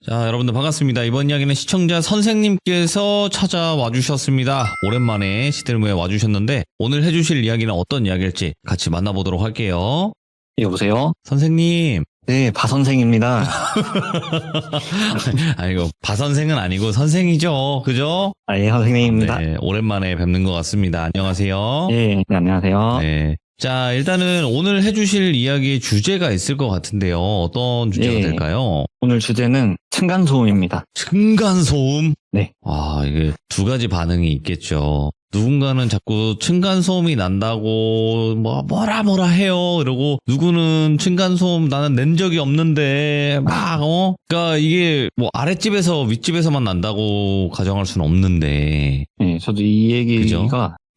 자, 여러분들 반갑습니다. 이번 이야기는 시청자 선생님께서 찾아와 주셨습니다. 오랜만에 시들무에 와주셨는데 오늘 해주실 이야기는 어떤 이야기일지 같이 만나보도록 할게요. 여보세요? 선생님. 네, 바 선생입니다. 아이고, 바 선생은 아니고 선생이죠. 그죠? 예, 선생님입니다. 네, 오랜만에 뵙는 것 같습니다. 안녕하세요. 네, 안녕하세요. 네. 자, 일단은 오늘 해주실 이야기의 주제가 있을 것 같은데요. 어떤 주제가 네. 될까요? 오늘 주제는 층간소음입니다. 층간소음? 네. 아, 이게 두 가지 반응이 있겠죠. 누군가는 자꾸 층간소음이 난다고 뭐라 해요. 이러고 누구는 층간소음 나는 낸 적이 없는데 그러니까 이게 뭐 아랫집에서 윗집에서만 난다고 가정할 수는 없는데. 네, 저도 이 얘기가 그죠?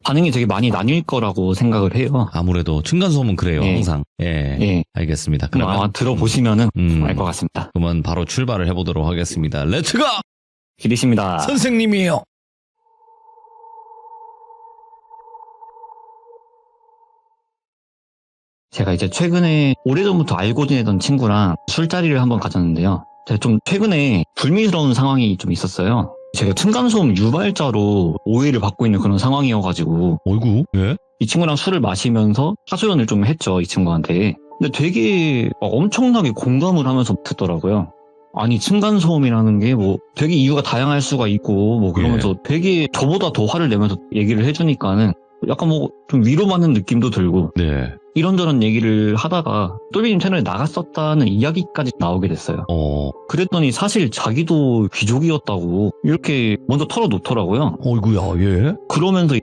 반응이 되게 많이 나뉠 거라고 생각을 해요. 아무래도 층간소음은 그래요. 네. 항상. 예. 네. 알겠습니다. 그럼 아마 들어보시면은 알 것 같습니다. 그러면 바로 출발을 해보도록 하겠습니다. 렛츠고! 기리십니다. 선생님이에요. 제가 이제 최근에 오래전부터 알고 지내던 친구랑 술자리를 한번 가졌는데요. 제가 좀 최근에 불미스러운 상황이 좀 있었어요. 제가 층간소음 유발자로 오해를 받고 있는 그런 상황이어가지고 어이구? 예? 이 친구랑 술을 마시면서 하소연을 좀 했죠, 이 친구한테. 근데 되게 엄청나게 공감을 하면서 듣더라고요. 아니, 층간소음이라는 게 뭐 되게 이유가 다양할 수가 있고 뭐 그러면서 되게 저보다 더 화를 내면서 얘기를 해주니까는 약간 뭐 좀 위로받는 느낌도 들고 네. 이런저런 얘기를 하다가 똘비님 채널에 나갔었다는 이야기까지 나오게 됐어요. 그랬더니 사실 자기도 귀족이었다고 이렇게 먼저 털어놓더라고요. 어이구야, 예? 그러면서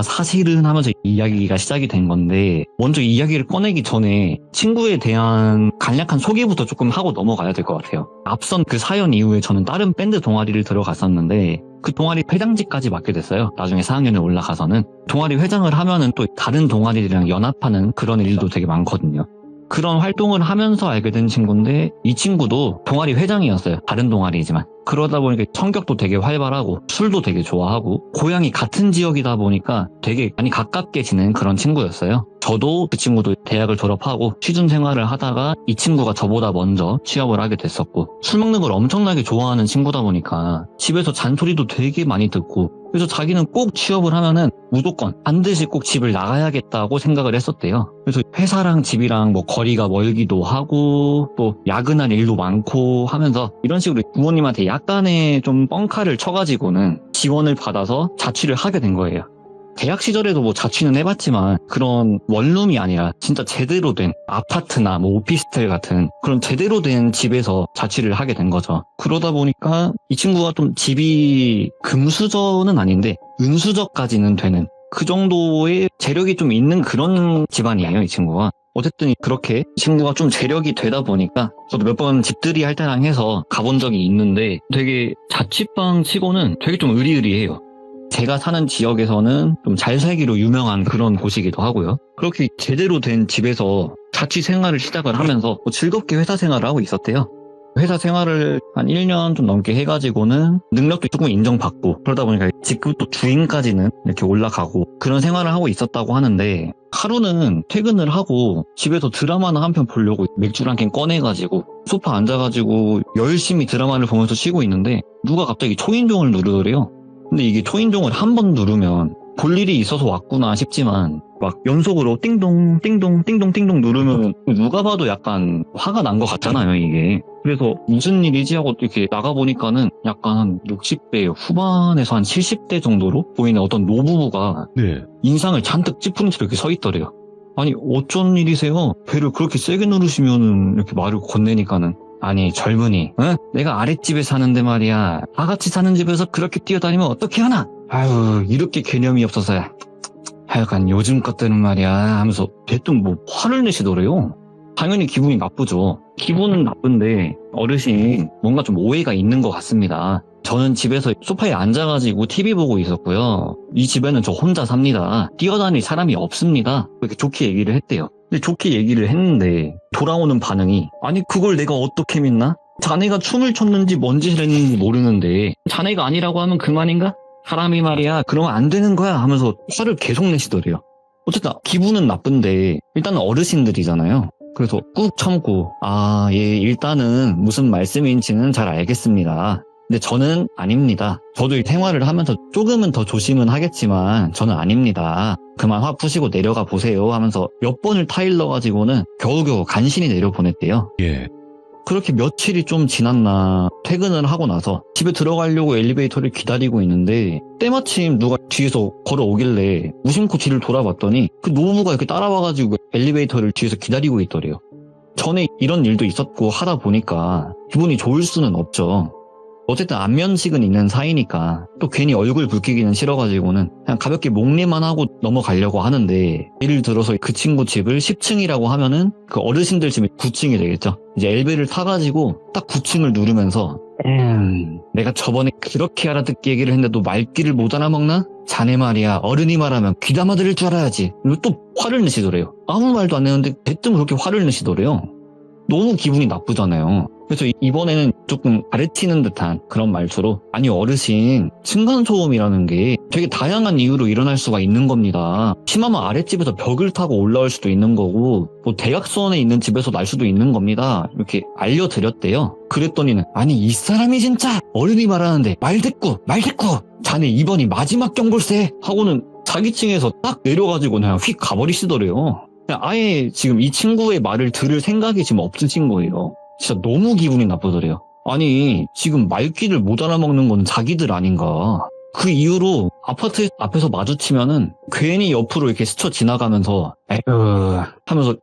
사실은 하면서 이야기가 시작이 된 건데 먼저 이 이야기를 꺼내기 전에 친구에 대한 간략한 소개부터 조금 하고 넘어가야 될 것 같아요. 앞선 그 사연 이후에 저는 다른 밴드 동아리를 들어갔었는데 그 동아리 회장직까지 맡게 됐어요. 나중에 4학년에 올라가서는. 동아리 회장을 하면은 또 다른 동아리들이랑 연합하는 그런 일도 되게 많거든요. 그런 활동을 하면서 알게 된 친구인데 이 친구도 동아리 회장이었어요. 다른 동아리지만. 그러다 보니까 성격도 되게 활발하고 술도 되게 좋아하고 고향이 같은 지역이다 보니까 되게 많이 가깝게 지낸 그런 친구였어요. 저도 그 친구도 대학을 졸업하고 취준 생활을 하다가 이 친구가 저보다 먼저 취업을 하게 됐었고 술 먹는 걸 엄청나게 좋아하는 친구다 보니까 집에서 잔소리도 되게 많이 듣고 그래서 자기는 꼭 취업을 하면은 무조건 반드시 꼭 집을 나가야겠다고 생각을 했었대요. 그래서 회사랑 집이랑 뭐 거리가 멀기도 하고 또 야근할 일도 많고 하면서 이런 식으로 부모님한테 약간의 좀 뻥카를 쳐가지고는 지원을 받아서 자취를 하게 된 거예요. 대학 시절에도 뭐 자취는 해봤지만 그런 원룸이 아니라 진짜 제대로 된 아파트나 뭐 오피스텔 같은 그런 제대로 된 집에서 자취를 하게 된 거죠. 그러다 보니까 이 친구가 좀 집이 금수저는 아닌데 은수저까지는 되는 그 정도의 재력이 좀 있는 그런 집안이에요, 이 친구가. 어쨌든 그렇게 친구가 좀 재력이 되다 보니까 저도 몇 번 집들이 할 때랑 해서 가본 적이 있는데 되게 자취방 치고는 되게 좀 의리의리해요. 제가 사는 지역에서는 좀 잘 살기로 유명한 그런 곳이기도 하고요. 그렇게 제대로 된 집에서 자취 생활을 시작을 하면서 즐겁게 회사 생활을 하고 있었대요. 회사 생활을 한 1년 좀 넘게 해가지고는 능력도 조금 인정받고 그러다 보니까 직급도 주임까지는 이렇게 올라가고 그런 생활을 하고 있었다고 하는데 하루는 퇴근을 하고 집에서 드라마나 한 편 보려고 맥주를 한 캔 꺼내가지고 소파 앉아가지고 열심히 드라마를 보면서 쉬고 있는데 누가 갑자기 초인종을 누르더래요. 근데 이게 초인종을 한 번 누르면 볼 일이 있어서 왔구나 싶지만 막 연속으로 띵동 띵동 띵동 띵동 누르면 누가 봐도 약간 화가 난 것 같잖아요, 이게. 그래서 무슨 일이지 하고 이렇게 나가보니까는 약간 한 60대 후반에서 한 70대 정도로 보이는 어떤 노부부가 인상을 잔뜩 찌푸린 채로 이렇게 서 있더래요. 아니 어쩐 일이세요? 배를 그렇게 세게 누르시면은 이렇게 말을 건네니까는 아니 젊은이 내가 아랫집에 사는데 말이야 다 같이 사는 집에서 그렇게 뛰어다니면 어떻게 하나? 아유 이렇게 개념이 없어서야 하여간 요즘 것들은 말이야 하면서 대뜸 뭐 화를 내시더래요. 당연히 기분이 나쁘죠. 기분은 나쁜데 어르신이 뭔가 좀 오해가 있는 것 같습니다. 저는 집에서 소파에 앉아가지고 TV 보고 있었고요. 이 집에는 저 혼자 삽니다. 뛰어다닐 사람이 없습니다. 이렇게 좋게 얘기를 했대요. 근데 좋게 얘기를 했는데 돌아오는 반응이 아니 그걸 내가 어떻게 믿나? 자네가 춤을 췄는지 뭔 짓을 했는지 모르는데 자네가 아니라고 하면 그만인가? 사람이 말이야 그러면 안 되는 거야 하면서 화를 계속 내시더래요. 어쨌든 기분은 나쁜데 일단은 어르신들이잖아요. 그래서 꾹 참고 예, 일단은 무슨 말씀인지는 잘 알겠습니다. 근데 저는 아닙니다. 저도 이 생활을 하면서 조금은 더 조심은 하겠지만 저는 아닙니다. 그만 화 푸시고 내려가 보세요 하면서 몇 번을 타일러 가지고는 겨우겨우 간신히 내려보냈대요. 예. 그렇게 며칠이 좀 지났나 퇴근을 하고 나서 집에 들어가려고 엘리베이터를 기다리고 있는데 때마침 누가 뒤에서 걸어오길래 무심코 뒤를 돌아봤더니 그 노부가 이렇게 따라와가지고 엘리베이터를 뒤에서 기다리고 있더래요. 전에 이런 일도 있었고 하다 보니까 기분이 좋을 수는 없죠. 어쨌든 안면식은 있는 사이니까 또 괜히 얼굴 붉히기는 싫어가지고는 그냥 가볍게 목례만 하고 넘어가려고 하는데 예를 들어서 그 친구 집을 10층이라고 하면은 그 어르신들 집이 9층이 되겠죠. 이제 엘베를 타가지고 딱 9층을 누르면서 내가 저번에 그렇게 알아듣게 얘기를 했는데도 말귀를 못 알아먹나? 자네 말이야 어른이 말하면 귀담아 들을 줄 알아야지. 그리고 또 화를 내시더래요. 아무 말도 안 했는데 대뜸 그렇게 화를 내시더래요. 너무 기분이 나쁘잖아요. 그래서 이번에는 조금 가르치는 듯한 그런 말투로 아니 어르신 층간소음이라는 게 되게 다양한 이유로 일어날 수가 있는 겁니다. 심하면 아랫집에서 벽을 타고 올라올 수도 있는 거고 뭐 대각선에 있는 집에서 날 수도 있는 겁니다. 이렇게 알려드렸대요. 그랬더니는 아니 이 사람이 진짜 어른이 말하는데 말대꾸 자네 이번이 마지막 경골세 하고는 자기 층에서 딱 내려가지고 그냥 휙 가버리시더래요. 그냥 아예 지금 이 친구의 말을 들을 생각이 지금 없으신 거예요. 진짜 너무 기분이 나쁘더래요. 아니 지금 말귀를 못 알아먹는 건 자기들 아닌가. 그 이후로 아파트 앞에서 마주치면은 괜히 옆으로 이렇게 스쳐 지나가면서 에휴 하면서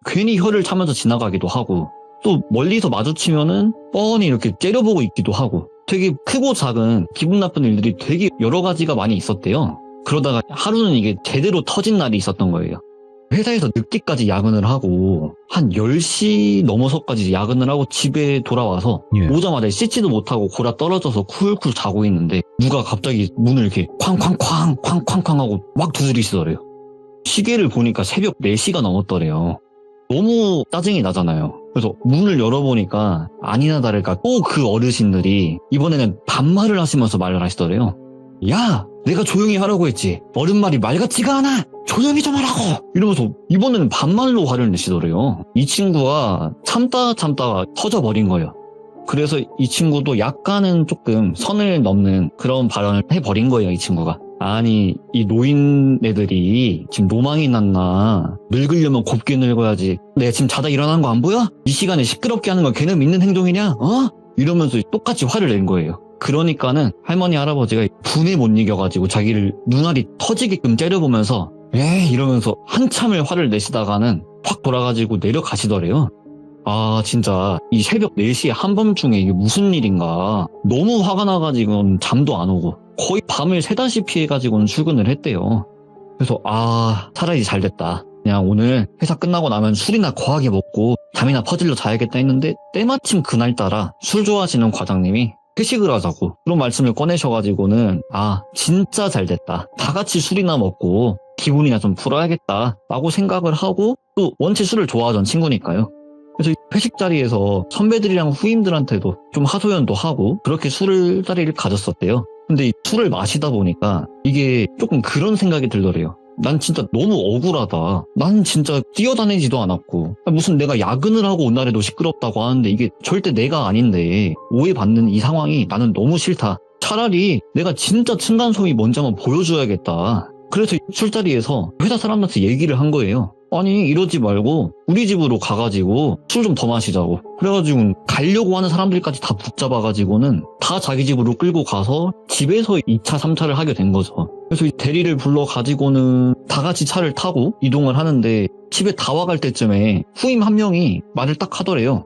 괜히 혀를 차면서 지나가기도 하고 또 멀리서 마주치면은 뻔히 이렇게 째려보고 있기도 하고 되게 크고 작은 기분 나쁜 일들이 되게 여러 가지가 많이 있었대요. 그러다가 하루는 이게 제대로 터진 날이 있었던 거예요. 회사에서 늦게까지 야근을 하고 한 10시 넘어서까지 야근을 하고 집에 돌아와서 예. 오자마자 씻지도 못하고 골아 떨어져서 쿨쿨 자고 있는데 누가 갑자기 문을 이렇게 쾅쾅쾅 하고 막 두드리시더래요. 시계를 보니까 새벽 4시가 넘었더래요. 너무 짜증이 나잖아요. 그래서 문을 열어보니까 아니나 다를까 또 그 어르신들이 이번에는 반말을 하시면서 말을 하시더래요. 야! 내가 조용히 하라고 했지. 어른 말이 말 같지가 않아. 조용히 좀 하라고. 이러면서 이번에는 반말로 화를 내시더래요. 이 친구가 참다 터져버린 거예요. 그래서 이 친구도 약간은 조금 선을 넘는 그런 발언을 해버린 거예요. 이 친구가. 아니 이 노인 애들이 지금 노망이 났나. 늙으려면 곱게 늙어야지. 내가 지금 자다 일어난 거 안 보여? 이 시간에 시끄럽게 하는 건 걔는 믿는 행동이냐? 이러면서 똑같이 화를 낸 거예요. 그러니까는 할머니 할아버지가 분에 못 이겨가지고 자기를 눈알이 터지게끔 째려보면서 이러면서 한참을 화를 내시다가는 확 돌아가지고 내려가시더래요. 아 진짜 이 새벽 4시에 한밤중에 이게 무슨 일인가. 너무 화가 나가지고는 잠도 안 오고 거의 밤을 새다시피 해가지고는 출근을 했대요. 그래서 차라리 잘 됐다. 그냥 오늘 회사 끝나고 나면 술이나 거하게 먹고 잠이나 퍼질러 자야겠다 했는데 때마침 그날따라 술 좋아하시는 과장님이 회식을 하자고 그런 말씀을 꺼내셔가지고는 진짜 잘 됐다. 다 같이 술이나 먹고 기분이나 좀 풀어야겠다 라고 생각을 하고 또 원체 술을 좋아하던 친구니까요. 그래서 회식 자리에서 선배들이랑 후임들한테도 좀 하소연도 하고 그렇게 술 자리를 가졌었대요. 근데 이 술을 마시다 보니까 이게 조금 그런 생각이 들더래요. 난 진짜 너무 억울하다. 난 진짜 뛰어다니지도 않았고 무슨 내가 야근을 하고 온 날에도 시끄럽다고 하는데 이게 절대 내가 아닌데 오해받는 이 상황이 나는 너무 싫다. 차라리 내가 진짜 층간소음이 뭔지 한번 보여줘야겠다. 그래서 술자리에서 회사 사람들한테 얘기를 한 거예요. 아니 이러지 말고 우리 집으로 가가지고 술 좀 더 마시자고. 그래가지고 가려고 하는 사람들까지 다 붙잡아가지고는 다 자기 집으로 끌고 가서 집에서 2차 3차를 하게 된 거죠. 그래서 이 대리를 불러가지고는 다 같이 차를 타고 이동을 하는데 집에 다 와갈 때쯤에 후임 한 명이 말을 딱 하더래요.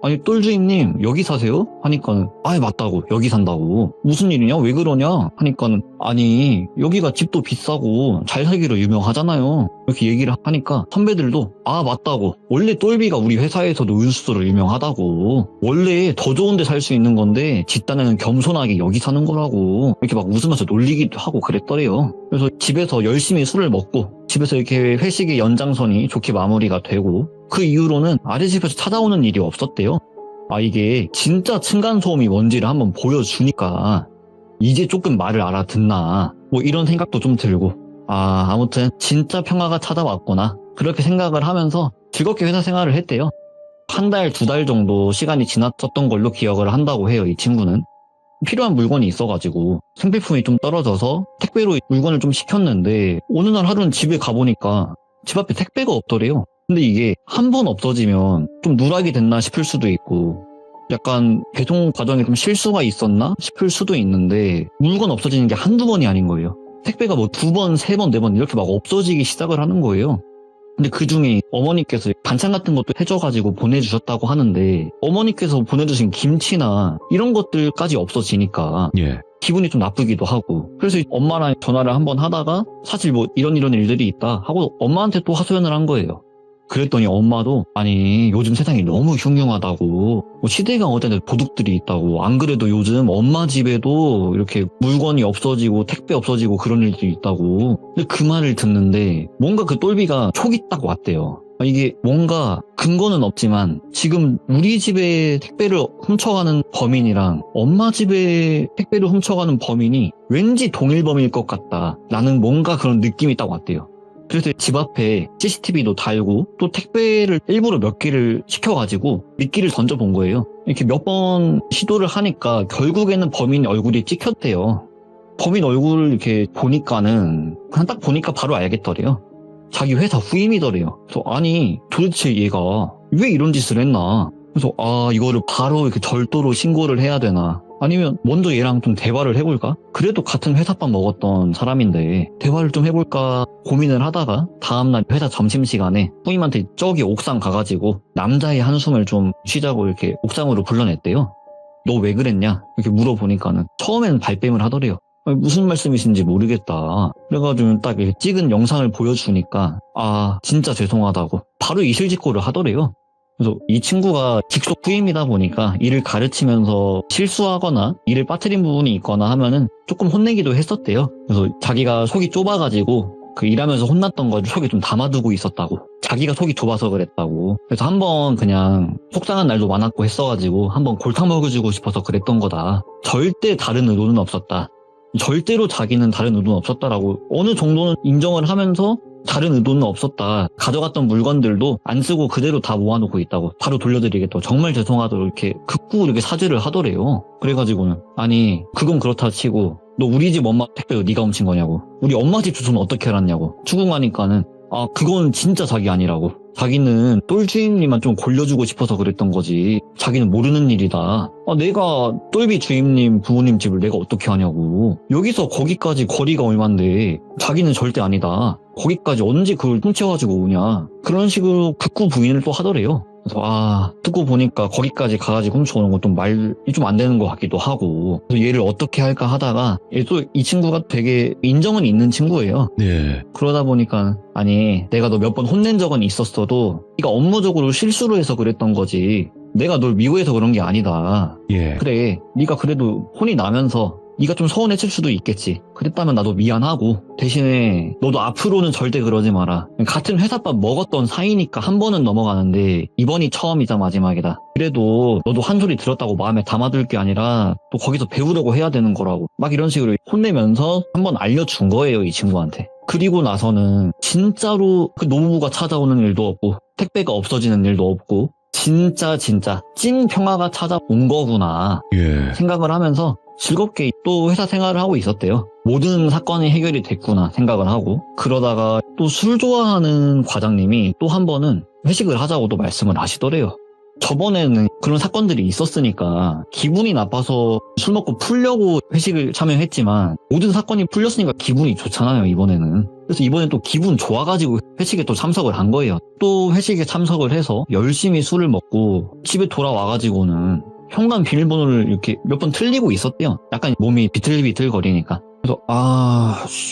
아니 똘주임님 여기 사세요? 하니까는 맞다고 여기 산다고. 무슨 일이냐 왜 그러냐 하니까는 아니 여기가 집도 비싸고 잘 살기로 유명하잖아요. 이렇게 얘기를 하니까 선배들도 맞다고 원래 똘비가 우리 회사에서도 은수소로 유명하다고. 원래 더 좋은 데 살 수 있는 건데 집단에는 겸손하게 여기 사는 거라고 이렇게 막 웃으면서 놀리기도 하고 그랬더래요. 그래서 집에서 열심히 술을 먹고 집에서 이렇게 회식의 연장선이 좋게 마무리가 되고 그 이후로는 아랫집에서 찾아오는 일이 없었대요. 이게 진짜 층간소음이 뭔지를 한번 보여주니까 이제 조금 말을 알아듣나 뭐 이런 생각도 좀 들고 아무튼 진짜 평화가 찾아왔구나 그렇게 생각을 하면서 즐겁게 회사 생활을 했대요. 한 달, 두 달 정도 시간이 지났었던 걸로 기억을 한다고 해요, 이 친구는. 필요한 물건이 있어가지고 생필품이 좀 떨어져서 택배로 물건을 좀 시켰는데 어느 날 하루는 집에 가보니까 집 앞에 택배가 없더래요. 근데 이게 한 번 없어지면 좀 누락이 됐나 싶을 수도 있고 약간 배송 과정에 좀 실수가 있었나 싶을 수도 있는데 물건 없어지는 게 한두 번이 아닌 거예요. 택배가 뭐 두 번, 세 번, 네 번 이렇게 막 없어지기 시작을 하는 거예요. 근데 그 중에 어머니께서 반찬 같은 것도 해줘가지고 보내주셨다고 하는데 어머니께서 보내주신 김치나 이런 것들까지 없어지니까 예. 기분이 좀 나쁘기도 하고 그래서 엄마랑 전화를 한번 하다가 사실 뭐 이런 일들이 있다 하고 엄마한테 또 하소연을 한 거예요. 그랬더니 엄마도 아니 요즘 세상이 너무 흉흉하다고 뭐 시대가 어디나 도둑들이 있다고 안 그래도 요즘 엄마 집에도 이렇게 물건이 없어지고 택배 없어지고 그런 일도 있다고 근데 그 말을 듣는데 뭔가 그 똘비가 촉이 딱 왔대요. 이게 뭔가 근거는 없지만 지금 우리 집에 택배를 훔쳐가는 범인이랑 엄마 집에 택배를 훔쳐가는 범인이 왠지 동일 범인일 것 같다라는 뭔가 그런 느낌이 딱 왔대요. 그래서 집 앞에 CCTV도 달고 또 택배를 일부러 몇 개를 시켜가지고 미끼를 던져본 거예요. 이렇게 몇 번 시도를 하니까 결국에는 범인 얼굴이 찍혔대요. 범인 얼굴을 이렇게 보니까는 그냥 딱 보니까 바로 알겠더래요. 자기 회사 후임이더래요. 그래서 아니 도대체 얘가 왜 이런 짓을 했나. 그래서 이거를 바로 이렇게 절도로 신고를 해야 되나 아니면 먼저 얘랑 좀 대화를 해볼까? 그래도 같은 회사밥 먹었던 사람인데 대화를 좀 해볼까 고민을 하다가 다음날 회사 점심시간에 후임한테 저기 옥상 가가지고 남자의 한숨을 좀 쉬자고 이렇게 옥상으로 불러냈대요. 너 왜 그랬냐? 이렇게 물어보니까는 처음에는 발뺌을 하더래요. 무슨 말씀이신지 모르겠다. 그래가지고 딱 이렇게 찍은 영상을 보여주니까 진짜 죄송하다고 바로 이실직고를 하더래요. 그래서 이 친구가 직속 후임이다 보니까 일을 가르치면서 실수하거나 일을 빠뜨린 부분이 있거나 하면은 조금 혼내기도 했었대요. 그래서 자기가 속이 좁아가지고 그 일하면서 혼났던 걸 속에 좀 담아두고 있었다고. 자기가 속이 좁아서 그랬다고. 그래서 한번 그냥 속상한 날도 많았고 했어가지고 한번 골탕 먹여주고 싶어서 그랬던 거다. 절대 다른 의도는 없었다. 절대로 자기는 다른 의도는 없었다라고 어느 정도는 인정을 하면서 다른 의도는 없었다. 가져갔던 물건들도 안 쓰고 그대로 다 모아놓고 있다고. 바로 돌려드리겠다고. 정말 죄송하다고 이렇게 극구 이렇게 사죄를 하더래요. 그래가지고는 아니 그건 그렇다 치고 너 우리 집 엄마 택배도 네가 훔친 거냐고. 우리 엄마 집 주소는 어떻게 알았냐고. 추궁하니까는 그건 진짜 자기 아니라고. 자기는 똘주임님만 좀 골려주고 싶어서 그랬던 거지. 자기는 모르는 일이다. 내가 똘비 주임님 부모님 집을 내가 어떻게 하냐고. 여기서 거기까지 거리가 얼만데 자기는 절대 아니다. 거기까지 언제 그걸 훔쳐가지고 오냐. 그런 식으로 극구 부인을 또 하더래요. 그래서 듣고 보니까 거기까지 가가지고 훔쳐오는 건 좀 말이 좀 안 되는 것 같기도 하고 그래서 얘를 어떻게 할까 하다가 얘 또 이 친구가 되게 인정은 있는 친구예요. 예. 그러다 보니까 아니 내가 너 몇 번 혼낸 적은 있었어도 네가 업무적으로 실수로 해서 그랬던 거지 내가 널 미워해서 그런 게 아니다. 예. 그래 네가 그래도 혼이 나면서 네가 좀 서운했을 수도 있겠지. 그랬다면 나도 미안하고 대신에 너도 앞으로는 절대 그러지 마라. 같은 회사밥 먹었던 사이니까 한 번은 넘어가는데 이번이 처음이자 마지막이다. 그래도 너도 한 소리 들었다고 마음에 담아둘 게 아니라 또 거기서 배우려고 해야 되는 거라고 막 이런 식으로 혼내면서 한번 알려준 거예요 이 친구한테. 그리고 나서는 진짜로 그 노무부가 찾아오는 일도 없고 택배가 없어지는 일도 없고 진짜 찐 평화가 찾아온 거구나 생각을 하면서 즐겁게 또 회사 생활을 하고 있었대요. 모든 사건이 해결이 됐구나 생각을 하고 그러다가 또 술 좋아하는 과장님이 또 한 번은 회식을 하자고도 말씀을 하시더래요. 저번에는 그런 사건들이 있었으니까 기분이 나빠서 술 먹고 풀려고 회식을 참여했지만 모든 사건이 풀렸으니까 기분이 좋잖아요 이번에는. 그래서 이번엔 또 기분 좋아가지고 회식에 또 참석을 한 거예요. 또 회식에 참석을 해서 열심히 술을 먹고 집에 돌아와가지고는 현관 비밀번호를 이렇게 몇 번 틀리고 있었대요. 약간 몸이 비틀비틀 거리니까. 그래서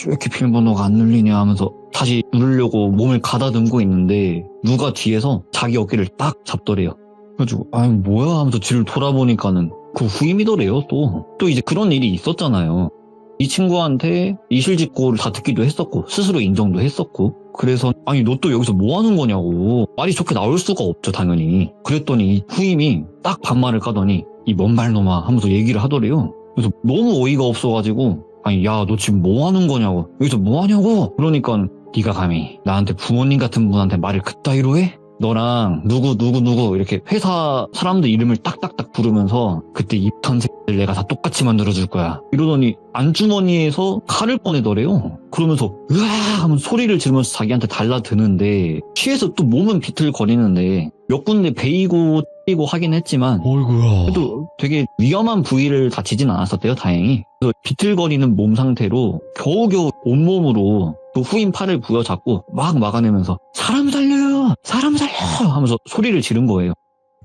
왜 이렇게 비밀번호가 안 눌리냐 하면서 다시 누르려고 몸을 가다듬고 있는데 누가 뒤에서 자기 어깨를 딱 잡더래요. 그래가지고 뭐야 하면서 뒤를 돌아보니까는 그 후임이더래요. 또 이제 그런 일이 있었잖아요. 이 친구한테 이실직고를 다 듣기도 했었고 스스로 인정도 했었고 그래서 너 또 여기서 뭐 하는 거냐고 말이 좋게 나올 수가 없죠 당연히. 그랬더니 이 후임이 딱 반말을 까더니 이 뭔말놈아 하면서 얘기를 하더래요. 그래서 너무 어이가 없어가지고 야 너 지금 뭐 하는 거냐고 여기서 뭐 하냐고 그러니까 네가 감히 나한테 부모님 같은 분한테 말을 그따위로 해? 너랑 누구 이렇게 회사 사람들 이름을 딱딱딱 부르면서 그때 입던 새끼들 내가 다 똑같이 만들어줄 거야. 이러더니 안주머니에서 칼을 꺼내더래요. 그러면서 으아 하면서 소리를 지르면서 자기한테 달라드는데 취해서 또 몸은 비틀거리는데 몇 군데 베이고 고 하긴 했지만 어이구야. 그래도 되게 위험한 부위를 다치진 않았었대요, 다행히. 그래서 비틀거리는 몸 상태로 겨우겨우 온몸으로 그 후임 팔을 부여잡고 막 막아내면서 사람 살려요! 사람 살려! 하면서 소리를 지른 거예요.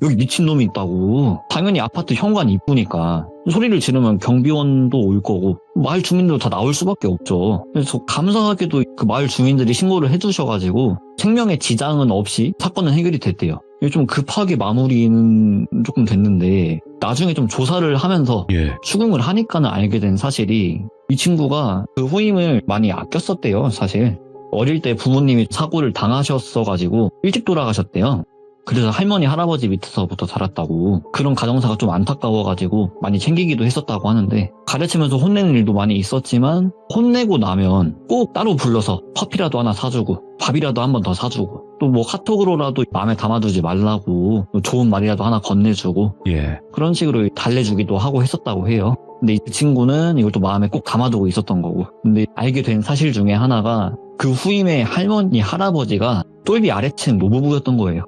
여기 미친놈이 있다고. 당연히 아파트 현관 입구니까 소리를 지르면 경비원도 올 거고 마을 주민도 다 나올 수밖에 없죠. 그래서 감사하게도 그 마을 주민들이 신고를 해주셔가지고 생명의 지장은 없이 사건은 해결이 됐대요. 이게 좀 급하게 마무리는 조금 됐는데 나중에 좀 조사를 하면서 예. 추궁을 하니까는 알게 된 사실이 이 친구가 그 후임을 많이 아꼈었대요, 사실. 어릴 때 부모님이 사고를 당하셨어가지고 일찍 돌아가셨대요. 그래서 할머니, 할아버지 밑에서부터 자랐다고. 그런 가정사가 좀 안타까워가지고 많이 챙기기도 했었다고 하는데 가르치면서 혼내는 일도 많이 있었지만 혼내고 나면 꼭 따로 불러서 커피라도 하나 사주고 밥이라도 한 번 더 사주고 또 뭐 카톡으로라도 마음에 담아두지 말라고 좋은 말이라도 하나 건네주고 예. 그런 식으로 달래주기도 하고 했었다고 해요. 근데 이 친구는 이걸 또 마음에 꼭 담아두고 있었던 거고. 근데 알게 된 사실 중에 하나가 그 후임의 할머니, 할아버지가 똘비 아래층 노부부였던 거예요.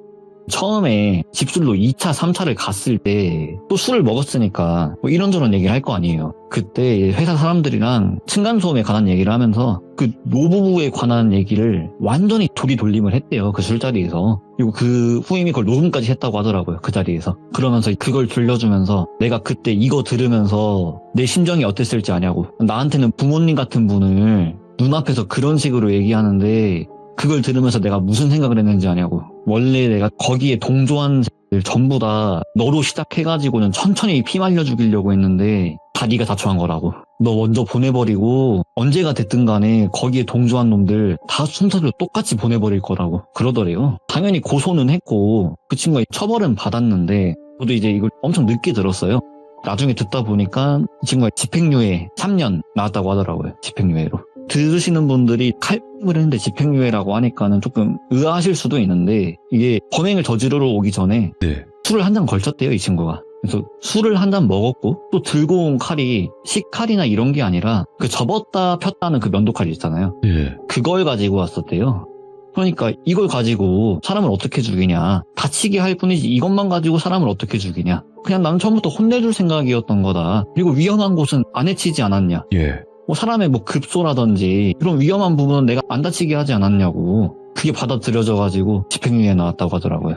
처음에 집술로 2차, 3차를 갔을 때 또 술을 먹었으니까 뭐 이런저런 얘기를 할 거 아니에요. 그때 회사 사람들이랑 층간소음에 관한 얘기를 하면서 그 노부부에 관한 얘기를 완전히 돌림을 했대요. 그 술자리에서. 그리고 그 후임이 그걸 녹음까지 했다고 하더라고요. 그 자리에서. 그러면서 그걸 들려주면서 내가 그때 이거 들으면서 내 심정이 어땠을지 아냐고. 나한테는 부모님 같은 분을 눈앞에서 그런 식으로 얘기하는데 그걸 들으면서 내가 무슨 생각을 했는지 아냐고. 원래 내가 거기에 동조한 새끼들 전부 다 너로 시작해가지고는 천천히 피 말려 죽이려고 했는데 다 네가 자초한 거라고. 너 먼저 보내버리고 언제가 됐든 간에 거기에 동조한 놈들 다 순서대로 똑같이 보내버릴 거라고 그러더래요. 당연히 고소는 했고 그 친구가 처벌은 받았는데 저도 이제 이걸 엄청 늦게 들었어요. 나중에 듣다 보니까 이 친구가 집행유예 3년 나왔다고 하더라고요. 집행유예로. 들으시는 분들이 칼을 했는데 집행유예라고 하니까는 조금 의아하실 수도 있는데 이게 범행을 저지르러 오기 전에 네. 술을 한 잔 걸쳤대요, 이 친구가. 그래서 술을 한 잔 먹었고 또 들고 온 칼이 식칼이나 이런 게 아니라 그 접었다 폈다는 그 면도칼이 있잖아요. 예. 그걸 가지고 왔었대요. 그러니까 이걸 가지고 사람을 어떻게 죽이냐. 다치게 할 뿐이지 이것만 가지고 사람을 어떻게 죽이냐. 그냥 나는 처음부터 혼내줄 생각이었던 거다. 그리고 위험한 곳은 안 해치지 않았냐. 예. 뭐 사람의 뭐 급소라든지 이런 위험한 부분은 내가 안 다치게 하지 않았냐고. 그게 받아들여져가지고 집행유예 나왔다고 하더라고요.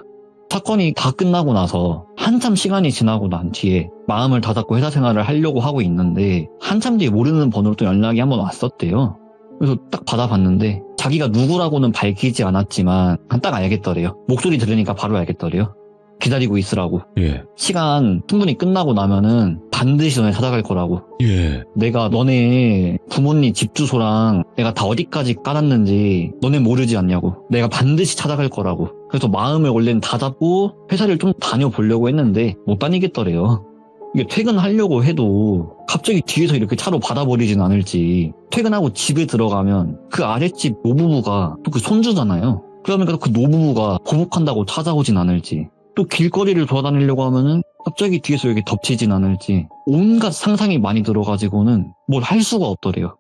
사건이 다 끝나고 나서 한참 시간이 지나고 난 뒤에 마음을 다잡고 회사 생활을 하려고 하고 있는데 한참 뒤에 모르는 번호로 또 연락이 한번 왔었대요. 그래서 딱 받아봤는데 자기가 누구라고는 밝히지 않았지만 딱 알겠더래요. 목소리 들으니까 바로 알겠더래요. 기다리고 있으라고. 예. 시간 충분히 끝나고 나면은 반드시 너네 찾아갈 거라고. 예. 내가 너네 부모님 집 주소랑 내가 다 어디까지 깔았는지 너네 모르지 않냐고. 내가 반드시 찾아갈 거라고. 그래서 마음을 원래는 다잡고 회사를 좀 다녀보려고 했는데 못 다니겠더래요. 이게 퇴근하려고 해도 갑자기 뒤에서 이렇게 차로 받아버리진 않을지. 퇴근하고 집에 들어가면 그 아랫집 노부부가 또 그 손주잖아요. 그러니까 그 노부부가 보복한다고 찾아오진 않을지. 또 길거리를 돌아다니려고 하면은 갑자기 뒤에서 여기 덮치진 않을지. 온갖 상상이 많이 들어가지고는 뭘 할 수가 없더래요.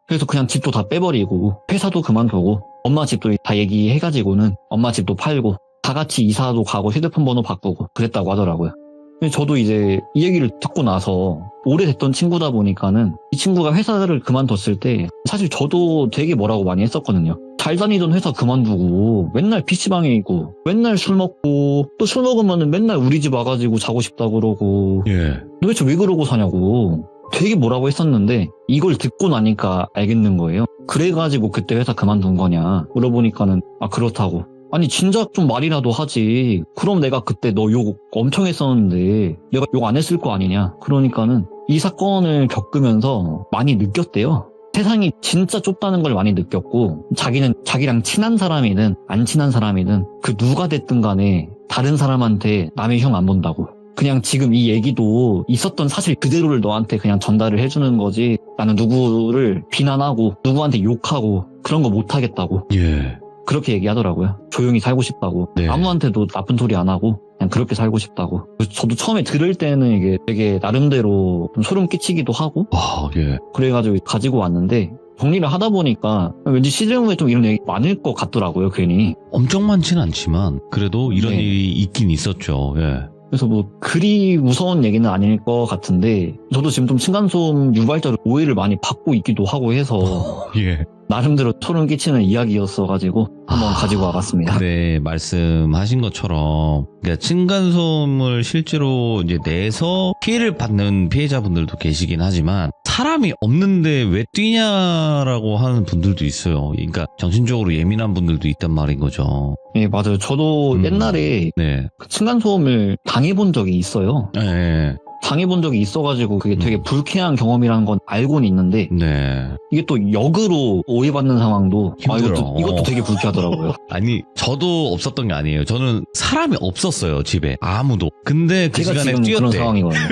그래서 그냥 집도 다 빼버리고 회사도 그만두고 엄마 집도 다 얘기해가지고는 엄마 집도 팔고 다 같이 이사도 가고 휴대폰 번호 바꾸고 그랬다고 하더라고요. 근데 저도 이제 이 얘기를 듣고 나서 오래됐던 친구다 보니까는 이 친구가 회사를 그만뒀을 때 사실 저도 되게 뭐라고 많이 했었거든요. 잘 다니던 회사 그만두고 맨날 PC방에 있고 맨날 술 먹고 또 술 먹으면 맨날 우리 집 와가지고 자고 싶다 그러고 예. 도대체 왜 그러고 사냐고 되게 뭐라고 했었는데 이걸 듣고 나니까 알겠는 거예요. 그래가지고 그때 회사 그만둔 거냐 물어보니까는 아 그렇다고. 아니 진작 좀 말이라도 하지. 그럼 내가 그때 너 욕 엄청 했었는데 내가 욕 안 했을 거 아니냐. 그러니까는 이 사건을 겪으면서 많이 느꼈대요. 세상이 진짜 좁다는 걸 많이 느꼈고 자기는 자기랑 친한 사람이든 안 친한 사람이든 그 누가 됐든 간에 다른 사람한테 남의 형 안 본다고. 그냥 지금 이 얘기도 있었던 사실 그대로를 너한테 그냥 전달을 해주는 거지 나는 누구를 비난하고 누구한테 욕하고 그런 거 못하겠다고. 예. 그렇게 얘기하더라고요. 조용히 살고 싶다고. 네. 아무한테도 나쁜 소리 안 하고 그냥 그렇게 살고 싶다고. 저도 처음에 들을 때는 이게 되게 나름대로 좀 소름 끼치기도 하고 예. 그래가지고 가지고 왔는데 정리를 하다 보니까 왠지 시즌 후에 좀 이런 얘기 많을 것 같더라고요, 괜히. 엄청 많진 않지만 그래도 이런 네. 일이 있긴 있었죠. 예. 그래서 뭐 그리 무서운 얘기는 아닐 것 같은데 저도 지금 좀 층간소음 유발자로 오해를 많이 받고 있기도 하고 해서 예. 나름대로 소름 끼치는 이야기였어가지고 한번 가지고 와봤습니다. 네, 말씀하신 것처럼 그러니까 층간소음을 실제로 이제 내서 피해를 받는 피해자분들도 계시긴 하지만 사람이 없는데 왜 뛰냐라고 하는 분들도 있어요. 그러니까 정신적으로 예민한 분들도 있단 말인 거죠. 네, 맞아요. 저도 옛날에 네. 그 층간소음을 당해본 적이 있어요. 네. 당해본 적이 있어가지고 그게 되게 불쾌한 경험이라는 건 알고는 있는데 네. 이게 또 역으로 오해받는 상황도 힘들어. 이것도 되게 불쾌하더라고요. 아니, 저도 없었던 게 아니에요. 저는 사람이 없었어요, 집에. 아무도. 근데 그 제가 시간에 지금 그런 뛰었대. 상황이거든요.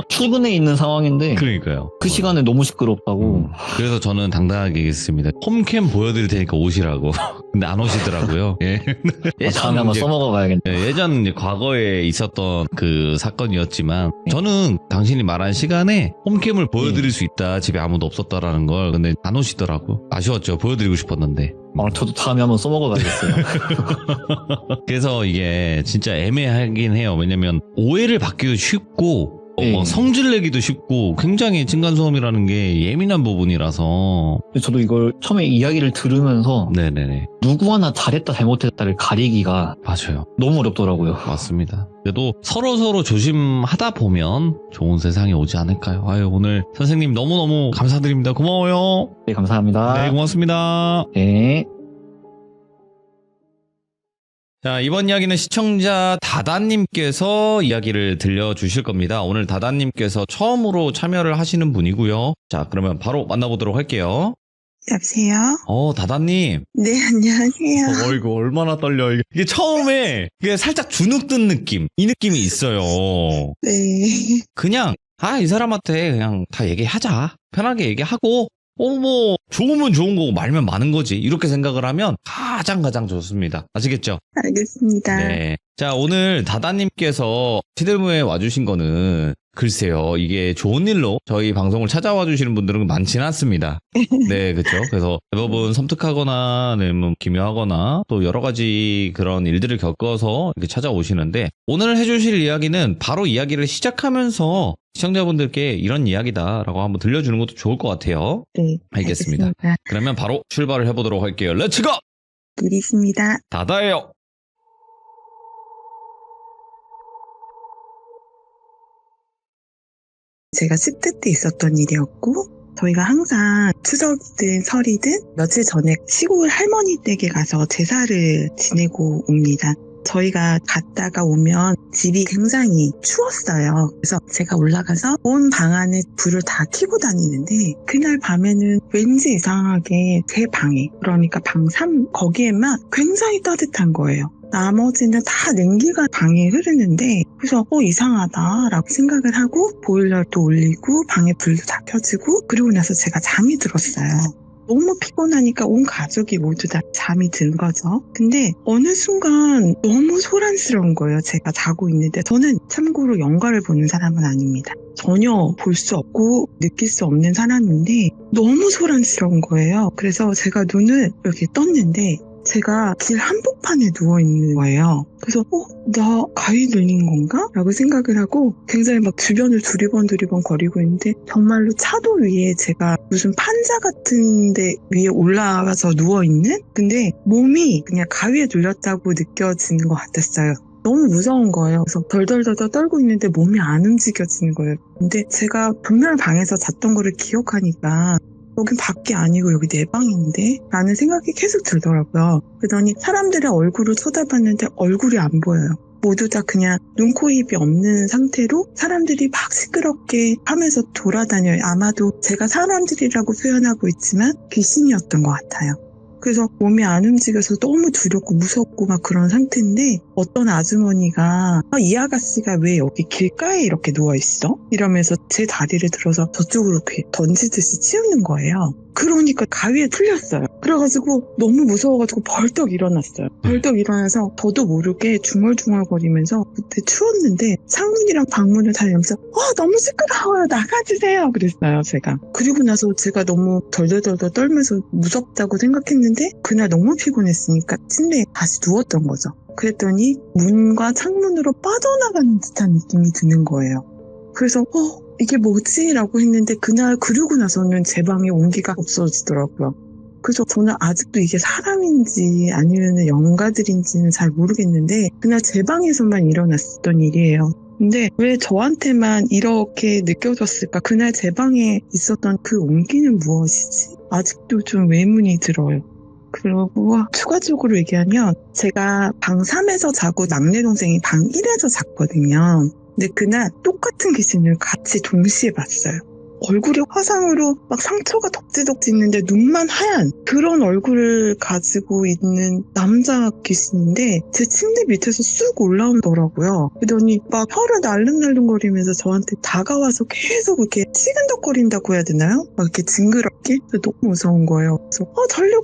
출근해 있는 상황인데 그러니까요. 그 시간에 너무 시끄럽다고. 그래서 저는 당당하게 얘기했습니다. 홈캠 보여드릴 테니까 오시라고. 근데 안 오시더라고요. 예. 다음에 한번 이제 써먹어봐야겠네. 예전 이제 과거에 있었던 그 사건이었지만 저는 당신이 말한 시간에 홈캠을 보여드릴 수 있다. 집에 아무도 없었다라는 걸. 근데 안 오시더라고. 아쉬웠죠. 보여드리고 싶었는데. 저도 다음에 한번 써먹어봐야겠어요. 그래서 이게 진짜 애매하긴 해요. 왜냐면 오해를 받기도 쉽고 네. 성질 내기도 쉽고 굉장히 층간소음이라는 게 예민한 부분이라서. 저도 이걸 처음에 이야기를 들으면서 네네네. 누구 하나 잘했다 잘못했다를 가리기가 맞아요. 너무 어렵더라고요. 맞습니다. 그래도 서로 조심하다 보면 좋은 세상이 오지 않을까요? 아유, 오늘 선생님 너무너무 감사드립니다. 고마워요. 네, 감사합니다. 네, 고맙습니다. 네. 자, 이번 이야기는 시청자 다다님께서 이야기를 들려주실 겁니다. 오늘 다다님께서 처음으로 참여를 하시는 분이고요. 자, 그러면 바로 만나보도록 할게요. 여보세요? 다다님. 네, 안녕하세요. 이거 얼마나 떨려. 이게 처음에 이게 살짝 주눅 든 느낌. 이 느낌이 있어요. 네. 그냥, 이 사람한테 그냥 다 얘기하자. 편하게 얘기하고, 뭐, 좋으면 좋은 거고 말면 많은 거지. 이렇게 생각을 하면 가장 좋습니다. 아시겠죠? 알겠습니다. 네. 자, 오늘 다다님께서 시들무에 와주신 거는 글쎄요, 이게 좋은 일로 저희 방송을 찾아와 주시는 분들은 많지는 않습니다. 네, 그렇죠. 그래서 대부분 섬뜩하거나, 아니면 기묘하거나 또 여러 가지 그런 일들을 겪어서 이렇게 찾아오시는데 오늘 해주실 이야기는 바로 이야기를 시작하면서 시청자분들께 이런 이야기다라고 한번 들려주는 것도 좋을 것 같아요. 네. 알겠습니다. 그러면 바로 출발을 해보도록 할게요. 렛츠고! 일 있습니다. 다다예요. 제가 10대 때 있었던 일이었고, 저희가 항상 추석이든 설이든 며칠 전에 시골 할머니 댁에 가서 제사를 지내고 옵니다. 저희가 갔다가 오면 집이 굉장히 추웠어요. 그래서 제가 올라가서 온 방 안에 불을 다 켜고 다니는데 그날 밤에는 왠지 이상하게 제 방에, 그러니까 방 3, 거기에만 굉장히 따뜻한 거예요. 나머지는 다 냉기가 방에 흐르는데 그래서 이상하다라고 생각을 하고 보일러도 올리고 방에 불도 다 켜지고 그리고 나서 제가 잠이 들었어요. 너무 피곤하니까 온 가족이 모두 다 잠이 든 거죠. 근데 어느 순간 너무 소란스러운 거예요. 제가 자고 있는데 저는 참고로 영화를 보는 사람은 아닙니다. 전혀 볼 수 없고 느낄 수 없는 사람인데 너무 소란스러운 거예요. 그래서 제가 눈을 이렇게 떴는데 제가 길 한복판에 누워있는 거예요. 그래서 나 가위 눌린 건가? 라고 생각을 하고 굉장히 막 주변을 두리번 거리고 있는데 정말로 차도 위에 제가 무슨 판자 같은 데 위에 올라가서 누워있는? 근데 몸이 그냥 가위에 눌렸다고 느껴지는 것 같았어요. 너무 무서운 거예요. 그래서 덜덜덜 떨고 있는데 몸이 안 움직여지는 거예요. 근데 제가 분명 방에서 잤던 거를 기억하니까 여긴 밖이 아니고 여기 내 방인데? 라는 생각이 계속 들더라고요. 그러더니 사람들의 얼굴을 쳐다봤는데 얼굴이 안 보여요. 모두 다 그냥 눈, 코, 입이 없는 상태로 사람들이 막 시끄럽게 하면서 돌아다녀요. 아마도 제가 사람들이라고 표현하고 있지만 귀신이었던 것 같아요. 그래서 몸이 안 움직여서 너무 두렵고 무섭고 막 그런 상태인데 어떤 아주머니가 이 아가씨가 왜 여기 길가에 이렇게 누워있어? 이러면서 제 다리를 들어서 저쪽으로 이렇게 던지듯이 치우는 거예요. 그러니까 가위에 풀렸어요. 그래가지고 너무 무서워가지고 벌떡 일어났어요. 벌떡 일어나서 저도 모르게 중얼중얼거리면서 그때 추웠는데 창문이랑 방문을 다 열면서 너무 시끄러워요. 나가주세요. 그랬어요, 제가. 그리고 나서 제가 너무 덜덜덜 떨면서 무섭다고 생각했는데 그날 너무 피곤했으니까 침대에 다시 누웠던 거죠. 그랬더니 문과 창문으로 빠져나가는 듯한 느낌이 드는 거예요. 그래서 이게 뭐지? 라고 했는데 그날 그러고 나서는 제 방에 온기가 없어지더라고요. 그래서 저는 아직도 이게 사람인지 아니면 영가들인지는 잘 모르겠는데 그날 제 방에서만 일어났었던 일이에요. 근데 왜 저한테만 이렇게 느껴졌을까? 그날 제 방에 있었던 그 온기는 무엇이지? 아직도 좀 의문이 들어요. 그리고 추가적으로 얘기하면 제가 방 3에서 자고 막내 동생이 방 1에서 잤거든요. 근데 그날 똑같은 귀신을 같이 동시에 봤어요. 얼굴에 화상으로 막 상처가 덕지덕지 있는데 눈만 하얀 그런 얼굴을 가지고 있는 남자 귀신인데 제 침대 밑에서 쑥 올라오더라고요. 그러더니 막 혀를 날름날름거리면서 저한테 다가와서 계속 이렇게 치근덕거린다고 해야 되나요? 막 이렇게 징그럽게? 너무 무서운 거예요. 그래서 절로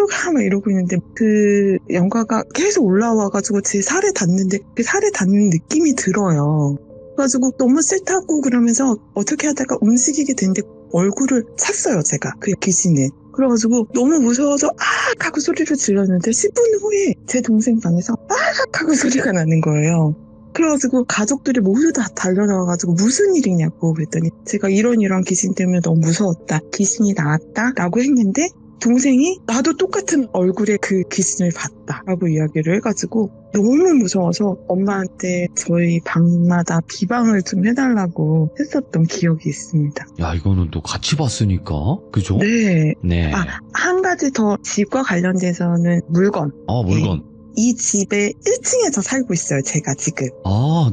가 막 이러고 있는데 그 영가가 계속 올라와가지고 제 살에 닿는데 그 살에 닿는 느낌이 들어요. 그래가지고 너무 싫다고 그러면서 어떻게 하다가 움직이게 됐는데 얼굴을 찼어요, 제가. 그 귀신을. 그래가지고 너무 무서워서 아악 하고 소리를 질렀는데 10분 후에 제 동생 방에서 아악 하고 소리가 나는 거예요. 그래가지고 가족들이 모두 다 달려나와가지고 무슨 일이냐고 그랬더니 제가 이런 귀신 때문에 너무 무서웠다. 귀신이 나왔다 라고 했는데 동생이 나도 똑같은 얼굴의 그 귀신을 봤다 라고 이야기를 해가지고 너무 무서워서 엄마한테 저희 방마다 비방을 좀 해달라고 했었던 기억이 있습니다. 야, 이거는 또 같이 봤으니까, 그죠? 네. 네. 한 가지 더 집과 관련돼서는 물건. 물건. 네. 이 집에 1층에서 살고 있어요, 제가 지금.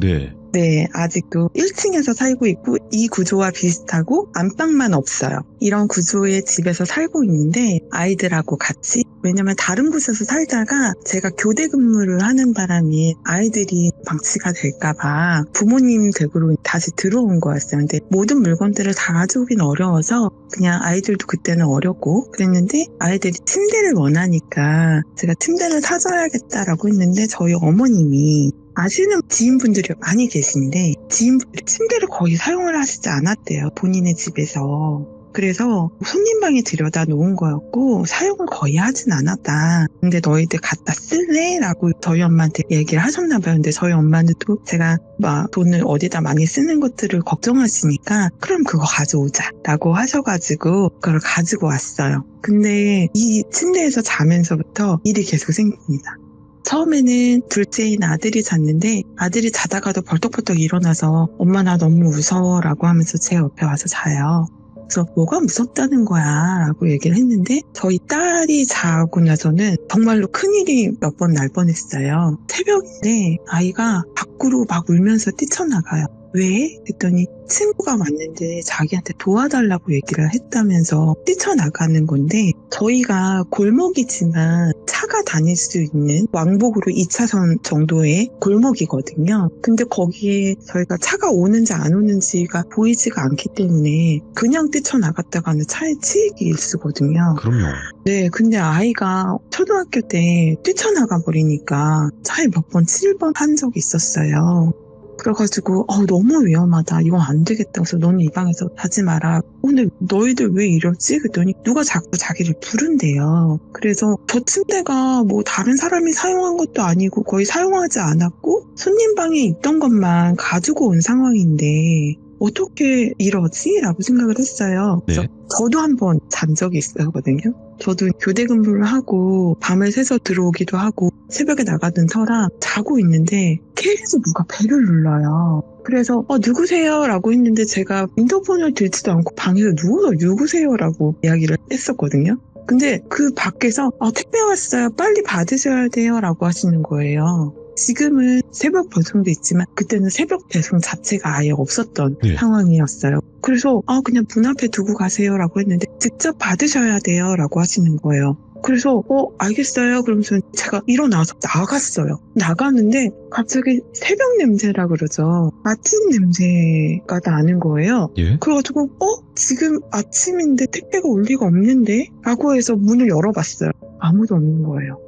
네. 네, 아직도 1층에서 살고 있고 이 구조와 비슷하고 안방만 없어요. 이런 구조의 집에서 살고 있는데 아이들하고 같이 왜냐면 다른 곳에서 살다가 제가 교대 근무를 하는 바람에 아이들이 방치가 될까봐 부모님 댁으로 다시 들어온 거였어요. 근데 모든 물건들을 다 가져오긴 어려워서 그냥 아이들도 그때는 어렸고 그랬는데 아이들이 침대를 원하니까 제가 침대를 사줘야겠다라고 했는데 저희 어머님이 아시는 지인분들이 많이 계신데 지인분들이 침대를 거의 사용을 하시지 않았대요. 본인의 집에서. 그래서 손님방에 들여다 놓은 거였고 사용을 거의 하진 않았다. 근데 너희들 갖다 쓸래? 라고 저희 엄마한테 얘기를 하셨나 봐요. 근데 저희 엄마는 또 제가 막 돈을 어디다 많이 쓰는 것들을 걱정하시니까 그럼 그거 가져오자 라고 하셔가지고 그걸 가지고 왔어요. 근데 이 침대에서 자면서부터 일이 계속 생깁니다. 처음에는 둘째인 아들이 잤는데 아들이 자다가도 벌떡벌떡 일어나서 엄마 나 너무 무서워 라고 하면서 제 옆에 와서 자요. 그래서 뭐가 무섭다는 거야 라고 얘기를 했는데 저희 딸이 자고 나서는 정말로 큰일이 몇 번 날 뻔했어요. 새벽인데 아이가 밖으로 막 울면서 뛰쳐나가요. 왜? 했더니 친구가 왔는데 자기한테 도와달라고 얘기를 했다면서 뛰쳐나가는 건데 저희가 골목이지만 차가 다닐 수 있는 왕복으로 2차선 정도의 골목이거든요. 근데 거기에 저희가 차가 오는지 안 오는지가 보이지가 않기 때문에 그냥 뛰쳐나갔다가는 차에 치이기 일쑤거든요. 그럼요. 네, 근데 아이가 초등학교 때 뛰쳐나가 버리니까 차에 몇 번 치일 뻔한 적이 있었어요. 그래가지고 너무 위험하다. 이건 안 되겠다. 그래서 너는 이 방에서 자지 마라. 근데 너희들 왜 이러지? 그랬더니 누가 자꾸 자기를 부른대요. 그래서 저 침대가 뭐 다른 사람이 사용한 것도 아니고 거의 사용하지 않았고 손님 방에 있던 것만 가지고 온 상황인데 어떻게 이러지? 라고 생각을 했어요. 그래서 저도 한번 잔 적이 있었거든요. 저도 교대 근무를 하고 밤을 새서 들어오기도 하고 새벽에 나가던 터라 자고 있는데 계속 누가 벨을 눌러요. 그래서 누구세요? 라고 했는데 제가 인터폰을 들지도 않고 방에서 누워서 누구세요? 라고 이야기를 했었거든요. 근데 그 밖에서 택배 왔어요. 빨리 받으셔야 돼요. 라고 하시는 거예요. 지금은 새벽 배송도 있지만 그때는 새벽 배송 자체가 아예 없었던 상황이었어요. 그래서 그냥 문 앞에 두고 가세요라고 했는데 직접 받으셔야 돼요라고 하시는 거예요. 그래서 알겠어요. 그러면서 제가 일어나서 나갔어요. 나갔는데 갑자기 새벽 냄새라 그러죠. 아침 냄새가 나는 거예요. 예? 그래가지고 지금 아침인데 택배가 올 리가 없는데? 라고 해서 문을 열어봤어요. 아무도 없는 거예요.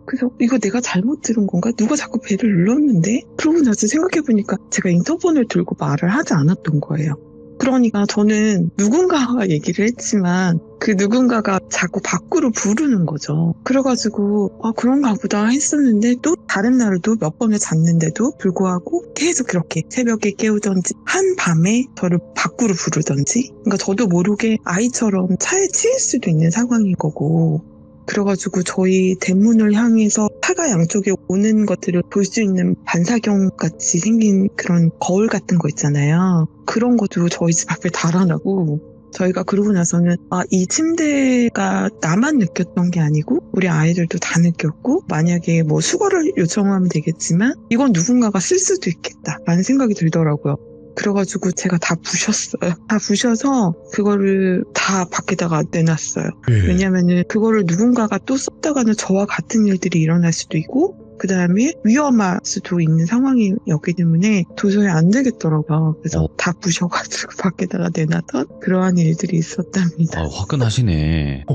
그래서 이거 내가 잘못 들은 건가? 누가 자꾸 배를 눌렀는데? 그러고 나서 생각해보니까 제가 인터폰을 들고 말을 하지 않았던 거예요. 그러니까 저는 누군가가 얘기를 했지만 그 누군가가 자꾸 밖으로 부르는 거죠. 그래가지고 그런가 보다 했었는데 또 다른 날도 몇 번을 잤는데도 불구하고 계속 그렇게 새벽에 깨우던지 한밤에 저를 밖으로 부르던지, 그러니까 저도 모르게 아이처럼 차에 치일 수도 있는 상황인 거고, 그래가지고 저희 대문을 향해서 차가 양쪽에 오는 것들을 볼 수 있는 반사경 같이 생긴 그런 거울 같은 거 있잖아요. 그런 것도 저희 집 앞에 달아나고, 저희가 그러고 나서는 이 침대가 나만 느꼈던 게 아니고 우리 아이들도 다 느꼈고, 만약에 뭐 수거를 요청하면 되겠지만 이건 누군가가 쓸 수도 있겠다라는 생각이 들더라고요. 그래가지고 제가 다 부셨어요. 다 부셔서 그거를 다 밖에다가 내놨어요. 왜냐면은 그거를 누군가가 또 썼다가는 저와 같은 일들이 일어날 수도 있고, 그 다음에 위험할 수도 있는 상황이었기 때문에 도저히 안 되겠더라고요. 그래서 다 부셔가지고 밖에다가 내놨던 그러한 일들이 있었답니다. 화끈하시네.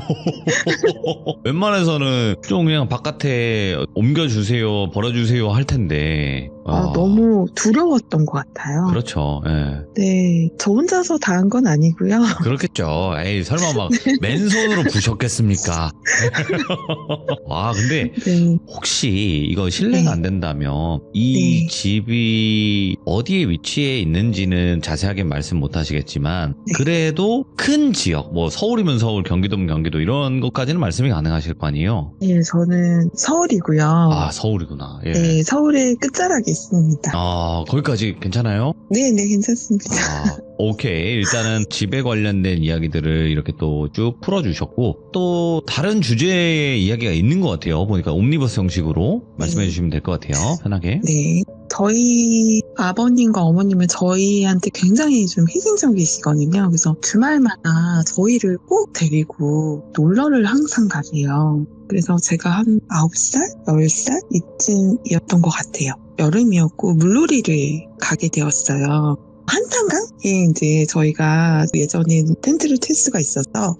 웬만해서는 좀 그냥 바깥에 옮겨주세요, 버려주세요 할 텐데. 너무 두려웠던 것 같아요. 그렇죠. 예. 네, 저 혼자서 다 한 건 아니고요. 그렇겠죠. 에이, 설마 막 맨손으로 부셨겠습니까? 와, 근데 네. 혹시 이거 실례가 안 된다면 이 집이 어디에 위치해 있는지는 자세하게 말씀 못 하시겠지만, 그래도 큰 지역, 뭐 서울이면 서울, 경기도면 경기도, 이런 것까지는 말씀이 가능하실 거 아니에요? 네, 저는 서울이고요. 서울이구나. 예. 네, 서울의 끝자락에 있습니다. 거기까지 괜찮아요? 네, 괜찮습니다. 오케이. 일단은 집에 관련된 이야기들을 이렇게 또 쭉 풀어주셨고, 또 다른 주제의 이야기가 있는 것 같아요. 보니까 옴니버스 형식으로 말씀해 주시면 될 것 같아요. 편하게. 네. 저희 아버님과 어머님은 저희한테 굉장히 좀 희생적이시거든요. 그래서 주말마다 저희를 꼭 데리고 놀러를 항상 가세요. 그래서 제가 한 9살, 10살 이쯤이었던 것 같아요. 여름이었고 물놀이를 가게 되었어요. 한탄강에 이제 저희가 예전엔 텐트를 칠 수가 있어서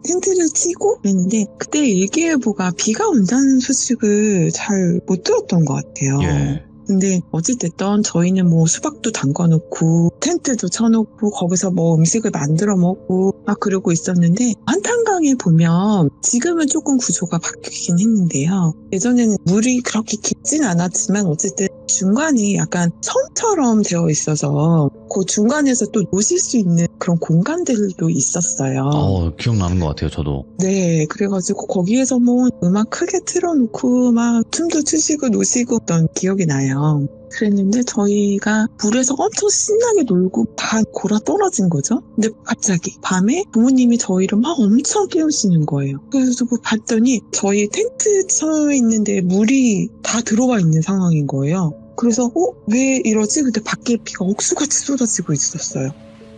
텐트를 치고 그랬는데, 그때 일기예보가 비가 온다는 소식을 잘 못 들었던 것 같아요. 예. 근데 어찌됐든 저희는 뭐 수박도 담궈놓고 텐트도 쳐놓고 거기서 뭐 음식을 만들어 먹고 막 그러고 있었는데, 한탄강에 보면 지금은 조금 구조가 바뀌긴 했는데요. 예전에는 물이 그렇게 깊진 않았지만 어쨌든 중간에 약간 섬처럼 되어 있어서 그 중간에서 또 노실 수 있는 그런 공간들도 있었어요. 기억나는 것 같아요, 저도. 네, 그래가지고 거기에서 뭐 음악 크게 틀어놓고 막 춤도 추시고 노시고 했던 기억이 나요. 그랬는데 저희가 물에서 엄청 신나게 놀고 다 골아 떨어진 거죠. 근데 갑자기 밤에 부모님이 저희를 막 엄청 깨우시는 거예요. 그래서 뭐 봤더니 저희 텐트 쳐 있는데 물이 다 들어와 있는 상황인 거예요. 그래서 왜 이러지? 근데 밖에 비가 억수같이 쏟아지고 있었어요.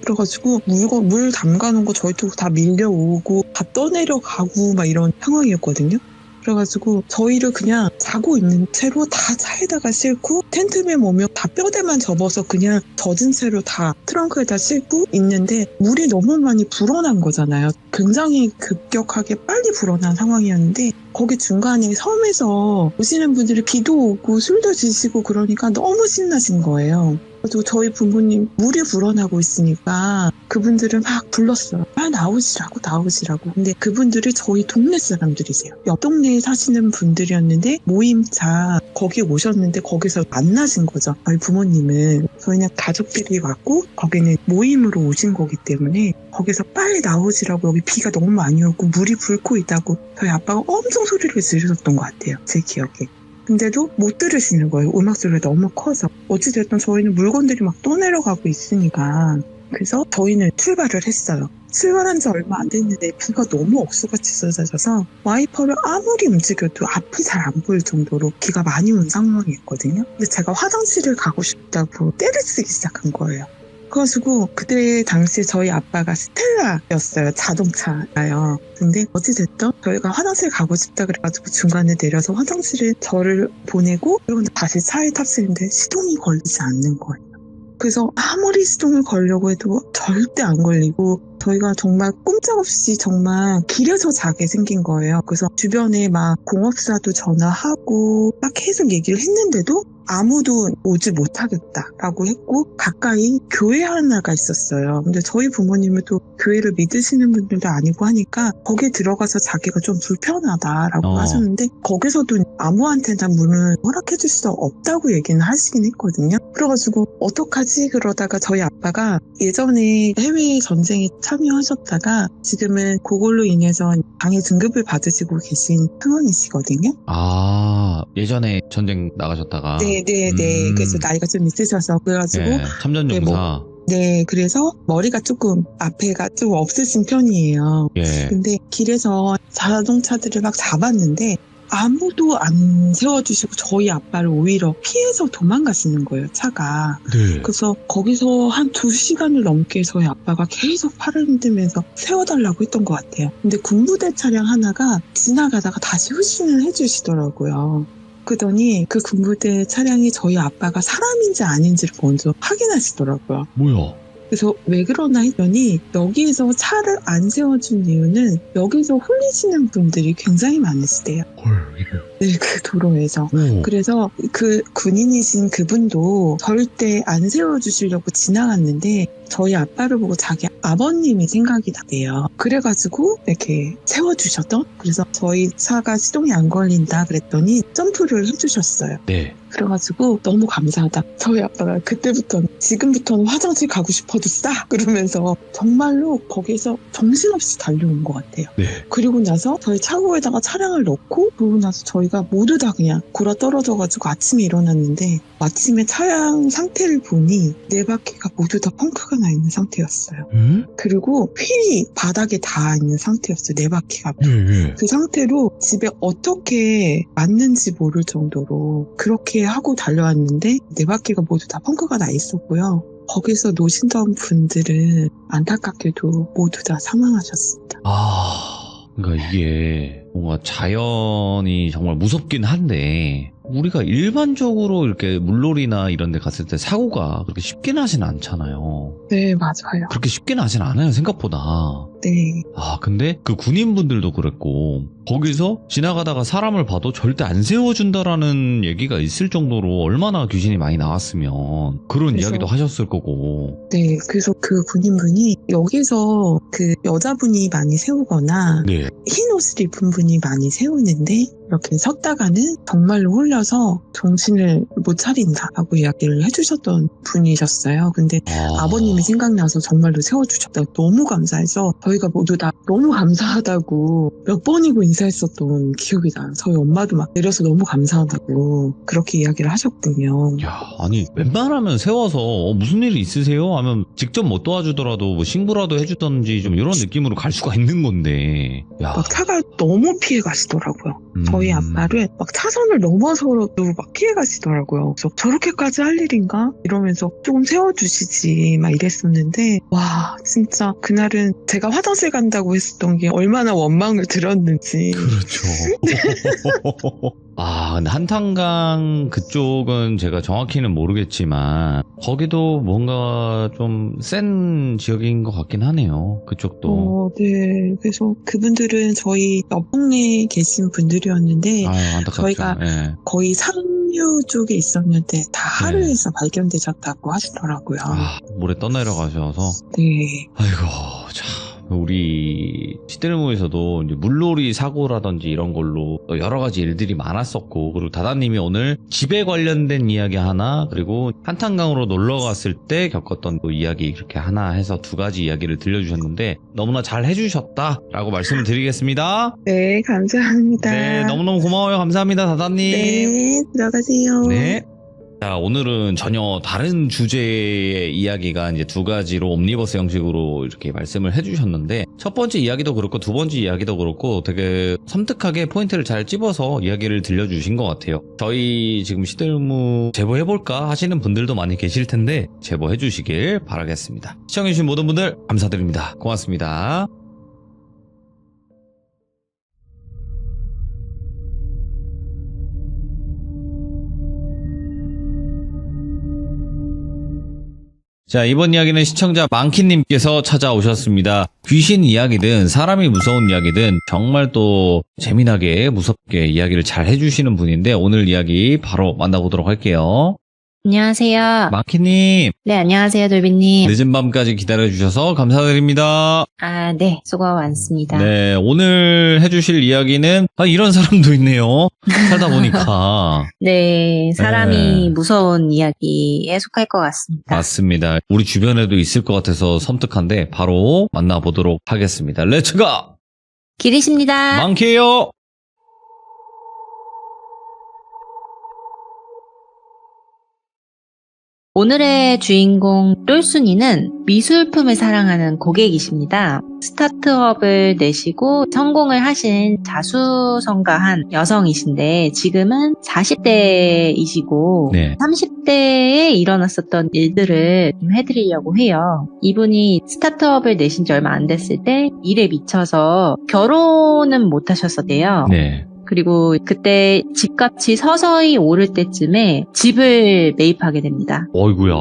그래가지고 물 담가놓은 거 저희 쪽으로 다 밀려오고 다 떠내려가고 막 이런 상황이었거든요. 그래가지고 저희를 그냥 자고 있는 채로 다 차에다가 싣고, 텐트맨 오면 다 뼈대만 접어서 그냥 젖은 채로 다 트렁크에다 싣고 있는데, 물이 너무 많이 불어난 거잖아요. 굉장히 급격하게 빨리 불어난 상황이었는데, 거기 중간에 섬에서 오시는 분들이 비도 오고 술도 드시고 그러니까 너무 신나신 거예요. 그래서 저희 부모님 물이 불어나고 있으니까 그분들을 막 불렀어요. 나오시라고. 근데 그분들이 저희 동네 사람들이세요. 옆 동네에 사시는 분들이었는데 모임차 거기 오셨는데 거기서 만나신 거죠. 저희 부모님은. 저희는 가족들이 왔고 거기는 모임으로 오신 거기 때문에 거기서 빨리 나오시라고, 여기 비가 너무 많이 오고 물이 붉고 있다고 저희 아빠가 엄청 소리를 지르셨던 것 같아요. 제 기억에. 근데도 못 들으시는 거예요. 음악 소리가 너무 커서. 어찌됐든 저희는 물건들이 막 떠내려가고 있으니까. 그래서 저희는 출발을 했어요. 출발한 지 얼마 안 됐는데 비가 너무 억수같이 쏟아져서 와이퍼를 아무리 움직여도 앞이 잘 안 보일 정도로 비가 많이 온 상황이었거든요. 근데 제가 화장실을 가고 싶다고 떼를 쓰기 시작한 거예요. 그래가지고 그때 당시에 저희 아빠가 스텔라였어요. 자동차가요. 근데 어찌됐든 저희가 화장실 가고 싶다 그래가지고 중간에 내려서 화장실에 저를 보내고 그리고 다시 차에 탑승했는데 시동이 걸리지 않는 거예요. 그래서 아무리 시동을 걸려고 해도 절대 안 걸리고 저희가 정말 꼼짝없이 정말 길에서 자게 생긴 거예요. 그래서 주변에 막 공업사도 전화하고 막 계속 얘기를 했는데도 아무도 오지 못하겠다라고 했고 가까이 교회 하나가 있었어요. 근데 저희 부모님은 또 교회를 믿으시는 분들도 아니고 하니까 거기에 들어가서 자기가 좀 불편하다라고 하셨는데 거기서도 아무한테나 문을 허락해 줄 수 없다고 얘기는 하시긴 했거든요. 그래가지고 어떡하지 그러다가 저희 아빠가 예전에 해외 전쟁에 참여하셨다가 지금은 그걸로 인해서 방해 등급을 받으시고 계신 상황이시거든요. 아, 예전에 전쟁 나가셨다가. 네네네. 그래서 나이가 좀 있으셔서 그래가지고 네, 참전용사. 네, 그래서 머리가 조금 앞에가 좀 없으신 편이에요. 예. 근데 길에서 자동차들을 막 잡았는데 아무도 안 세워주시고 저희 아빠를 오히려 피해서 도망가시는 거예요, 차가. 네. 그래서 거기서 한 2시간을 넘게 저희 아빠가 계속 팔을 흔들면서 세워달라고 했던 것 같아요. 근데 군부대 차량 하나가 지나가다가 다시 후진을 해주시더라고요. 그러더니 그 군부대 차량이 저희 아빠가 사람인지 아닌지를 먼저 확인하시더라고요. 뭐야? 그래서 왜 그러나 했더니 여기에서 차를 안 세워준 이유는 여기서 홀리시는 분들이 굉장히 많으시대요. 헐, 네, 그 도로에서. 오. 그래서 그 군인이신 그분도 절대 안 세워주시려고 지나갔는데 저희 아빠를 보고 자기 아버님이 생각이 나대요. 그래가지고 이렇게 세워주셨던. 그래서 저희 차가 시동이 안 걸린다 그랬더니 점프를 해주셨어요. 네. 그래가지고 너무 감사하다. 저희 아빠가 그때부터 지금부터는 화장실 가고 싶어도 싸 그러면서 정말로 거기서 정신없이 달려온 것 같아요. 네. 그리고 나서 저희 차고에다가 차량을 넣고 그러고 나서 저희가 모두 다 그냥 골아 떨어져가지고 아침에 일어났는데 아침에 차량 상태를 보니 네 바퀴가 모두 다 펑크가 나 있는 상태였어요. 그리고 휠이 바닥에 닿아 있는 상태였어요. 네 바퀴가. 네. 그 상태로 집에 어떻게 맞는지 모를 정도로 그렇게 하고 달려왔는데 네 바퀴가 모두 다 펑크가 나 있었고요. 거기서 노시던 분들은 안타깝게도 모두 다 사망하셨습니다. 그러니까 이게 뭔가 자연이 정말 무섭긴 한데 우리가 일반적으로 이렇게 물놀이나 이런 데 갔을 때 사고가 그렇게 쉽게 나진 않잖아요. 네, 맞아요. 그렇게 쉽게 나진 않아요, 생각보다. 네. 근데 그 군인분들도 그랬고 거기서 지나가다가 사람을 봐도 절대 안 세워준다라는 얘기가 있을 정도로 얼마나 귀신이 많이 나왔으면 그런 그래서- 이야기도 하셨을 거고. 네, 그래서 그 군인분이 여기서 그 여자분이 많이 세우거나 네. 흰 옷을 입은 분이 많이 세우는데 이렇게 섰다가는 정말로 홀려서 정신을 못 차린다라고 이야기를 해주셨던 분이셨어요. 근데 아버님이 생각나서 정말로 세워주셨다. 너무 감사해서 저희가 모두 다 너무 감사하다고 몇 번이고 인사했었던 기억이 나요. 저희 엄마도 막 내려서 너무 감사하다고 그렇게 이야기를 하셨군요. 야, 아니 웬만하면 세워서 무슨 일이 있으세요? 하면 직접 못 도와주더라도 뭐 신고라도 해주던지 좀 이런 느낌으로 갈 수가 있는 건데. 야. 막 차가 너무 피해 가시더라고요. 저희 아빠를 막 차선을 넘어서도 막 피해 가시더라고요. 그래서 저렇게까지 할 일인가? 이러면서 조금 세워주시지 막 이랬었는데 와 진짜 그날은 제가 화장실 간다고 했었던 게 얼마나 원망을 들었는지. 그렇죠. 근데 한탄강 그쪽은 제가 정확히는 모르겠지만 거기도 뭔가 좀 센 지역인 것 같긴 하네요. 그쪽도. 네. 그래서 그분들은 저희 옆 동네에 계신 분들이었는데 안타깝죠. 저희가 예. 거의 상류 쪽에 있었는데 다 네. 하루에서 발견되셨다고 하시더라고요. 물에 떠내려가셔서. 네. 아이고, 참. 우리 시대르모에서도 이제 물놀이 사고라든지 이런 걸로 여러 가지 일들이 많았었고, 그리고 다다님이 오늘 집에 관련된 이야기 하나, 그리고 한탄강으로 놀러 갔을 때 겪었던 또 이야기 이렇게 하나 해서 두 가지 이야기를 들려주셨는데 너무나 잘 해주셨다라고 말씀을 드리겠습니다. 네, 감사합니다. 네, 너무너무 고마워요. 감사합니다, 다다님. 네, 들어가세요. 네. 자, 오늘은 전혀 다른 주제의 이야기가 이제 두 가지로 옴니버스 형식으로 이렇게 말씀을 해주셨는데, 첫 번째 이야기도 그렇고 두 번째 이야기도 그렇고 되게 섬뜩하게 포인트를 잘 찝어서 이야기를 들려주신 것 같아요. 저희 지금 시들무 제보해볼까 하시는 분들도 많이 계실 텐데 제보해주시길 바라겠습니다. 시청해주신 모든 분들 감사드립니다. 고맙습니다. 자, 이번 이야기는 시청자 망키님께서 찾아오셨습니다. 귀신 이야기든 사람이 무서운 이야기든 정말 또 재미나게 무섭게 이야기를 잘 해주시는 분인데, 오늘 이야기 바로 만나보도록 할게요. 안녕하세요. 망키님, 네, 안녕하세요, 돌비님. 늦은 밤까지 기다려주셔서 감사드립니다. 아, 네, 수고 많습니다. 네, 오늘 해주실 이야기는 이런 사람도 있네요. 살다 보니까. 네, 사람이 네. 무서운 이야기에 속할 것 같습니다. 맞습니다. 우리 주변에도 있을 것 같아서 섬뜩한데 바로 만나보도록 하겠습니다. 렛츠가! 기리십니다. 망키예요. 오늘의 주인공 똘순이는 미술품을 사랑하는 고객이십니다. 스타트업을 내시고 성공을 하신 자수성가한 여성이신데, 지금은 40대이시고 네. 30대에 일어났었던 일들을 좀 해드리려고 해요. 이분이 스타트업을 내신 지 얼마 안 됐을 때 일에 미쳐서 결혼은 못 하셨었대요. 네. 그리고 그때 집값이 서서히 오를 때쯤에 집을 매입하게 됩니다. 어이구야.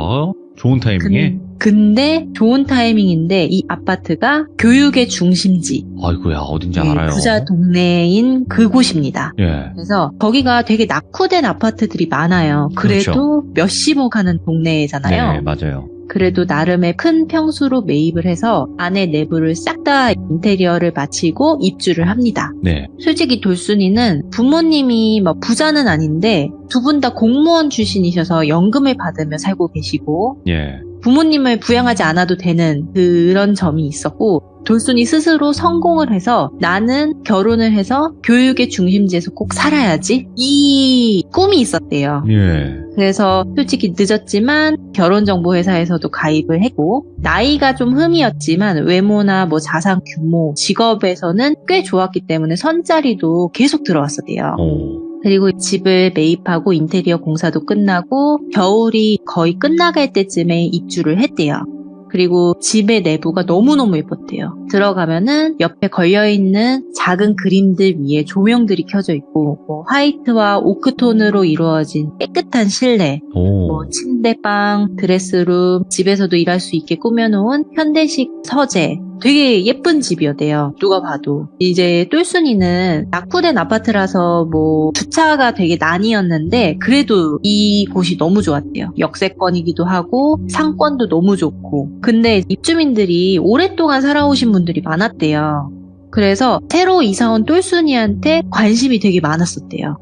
좋은 타이밍에. 근데 좋은 타이밍인데 이 아파트가 교육의 중심지, 아이구야. 어딘지 네, 알아요. 부자 동네인 그곳입니다. 예. 그래서 거기가 되게 낙후된 아파트들이 많아요. 그래도 그렇죠. 몇십억 하는 동네잖아요. 네, 맞아요. 그래도 나름의 큰 평수로 매입을 해서 안에 내부를 싹 다 인테리어를 마치고 입주를 합니다. 네. 솔직히 돌순이는 부모님이 뭐 부자는 아닌데 두 분 다 공무원 출신이셔서 연금을 받으며 살고 계시고, 예. 부모님을 부양하지 않아도 되는 그런 점이 있었고, 돌순이 스스로 성공을 해서 나는 결혼을 해서 교육의 중심지에서 꼭 살아야지, 이 꿈이 있었대요. 예. 그래서 솔직히 늦었지만 결혼정보회사에서도 가입을 했고, 나이가 좀 흠이었지만 외모나 뭐 자산 규모, 직업에서는 꽤 좋았기 때문에 선자리도 계속 들어왔었대요. 오. 그리고 집을 매입하고 인테리어 공사도 끝나고 겨울이 거의 끝나갈 때쯤에 입주를 했대요. 그리고 집의 내부가 너무너무 예뻤대요. 들어가면은 옆에 걸려있는 작은 그림들 위에 조명들이 켜져 있고, 뭐 화이트와 오크톤으로 이루어진 깨끗한 실내, 오. 뭐 침대방, 드레스룸, 집에서도 일할 수 있게 꾸며놓은 현대식 서재, 되게 예쁜 집이었대요. 누가 봐도. 이제 똘순이는 낙후된 아파트라서 뭐 주차가 되게 난이었는데 그래도 이 곳이 너무 좋았대요. 역세권이기도 하고 상권도 너무 좋고. 근데 입주민들이 오랫동안 살아오신 분들이 많았대요. 그래서 새로 이사온 똘순이한테 관심이 되게 많았었대요.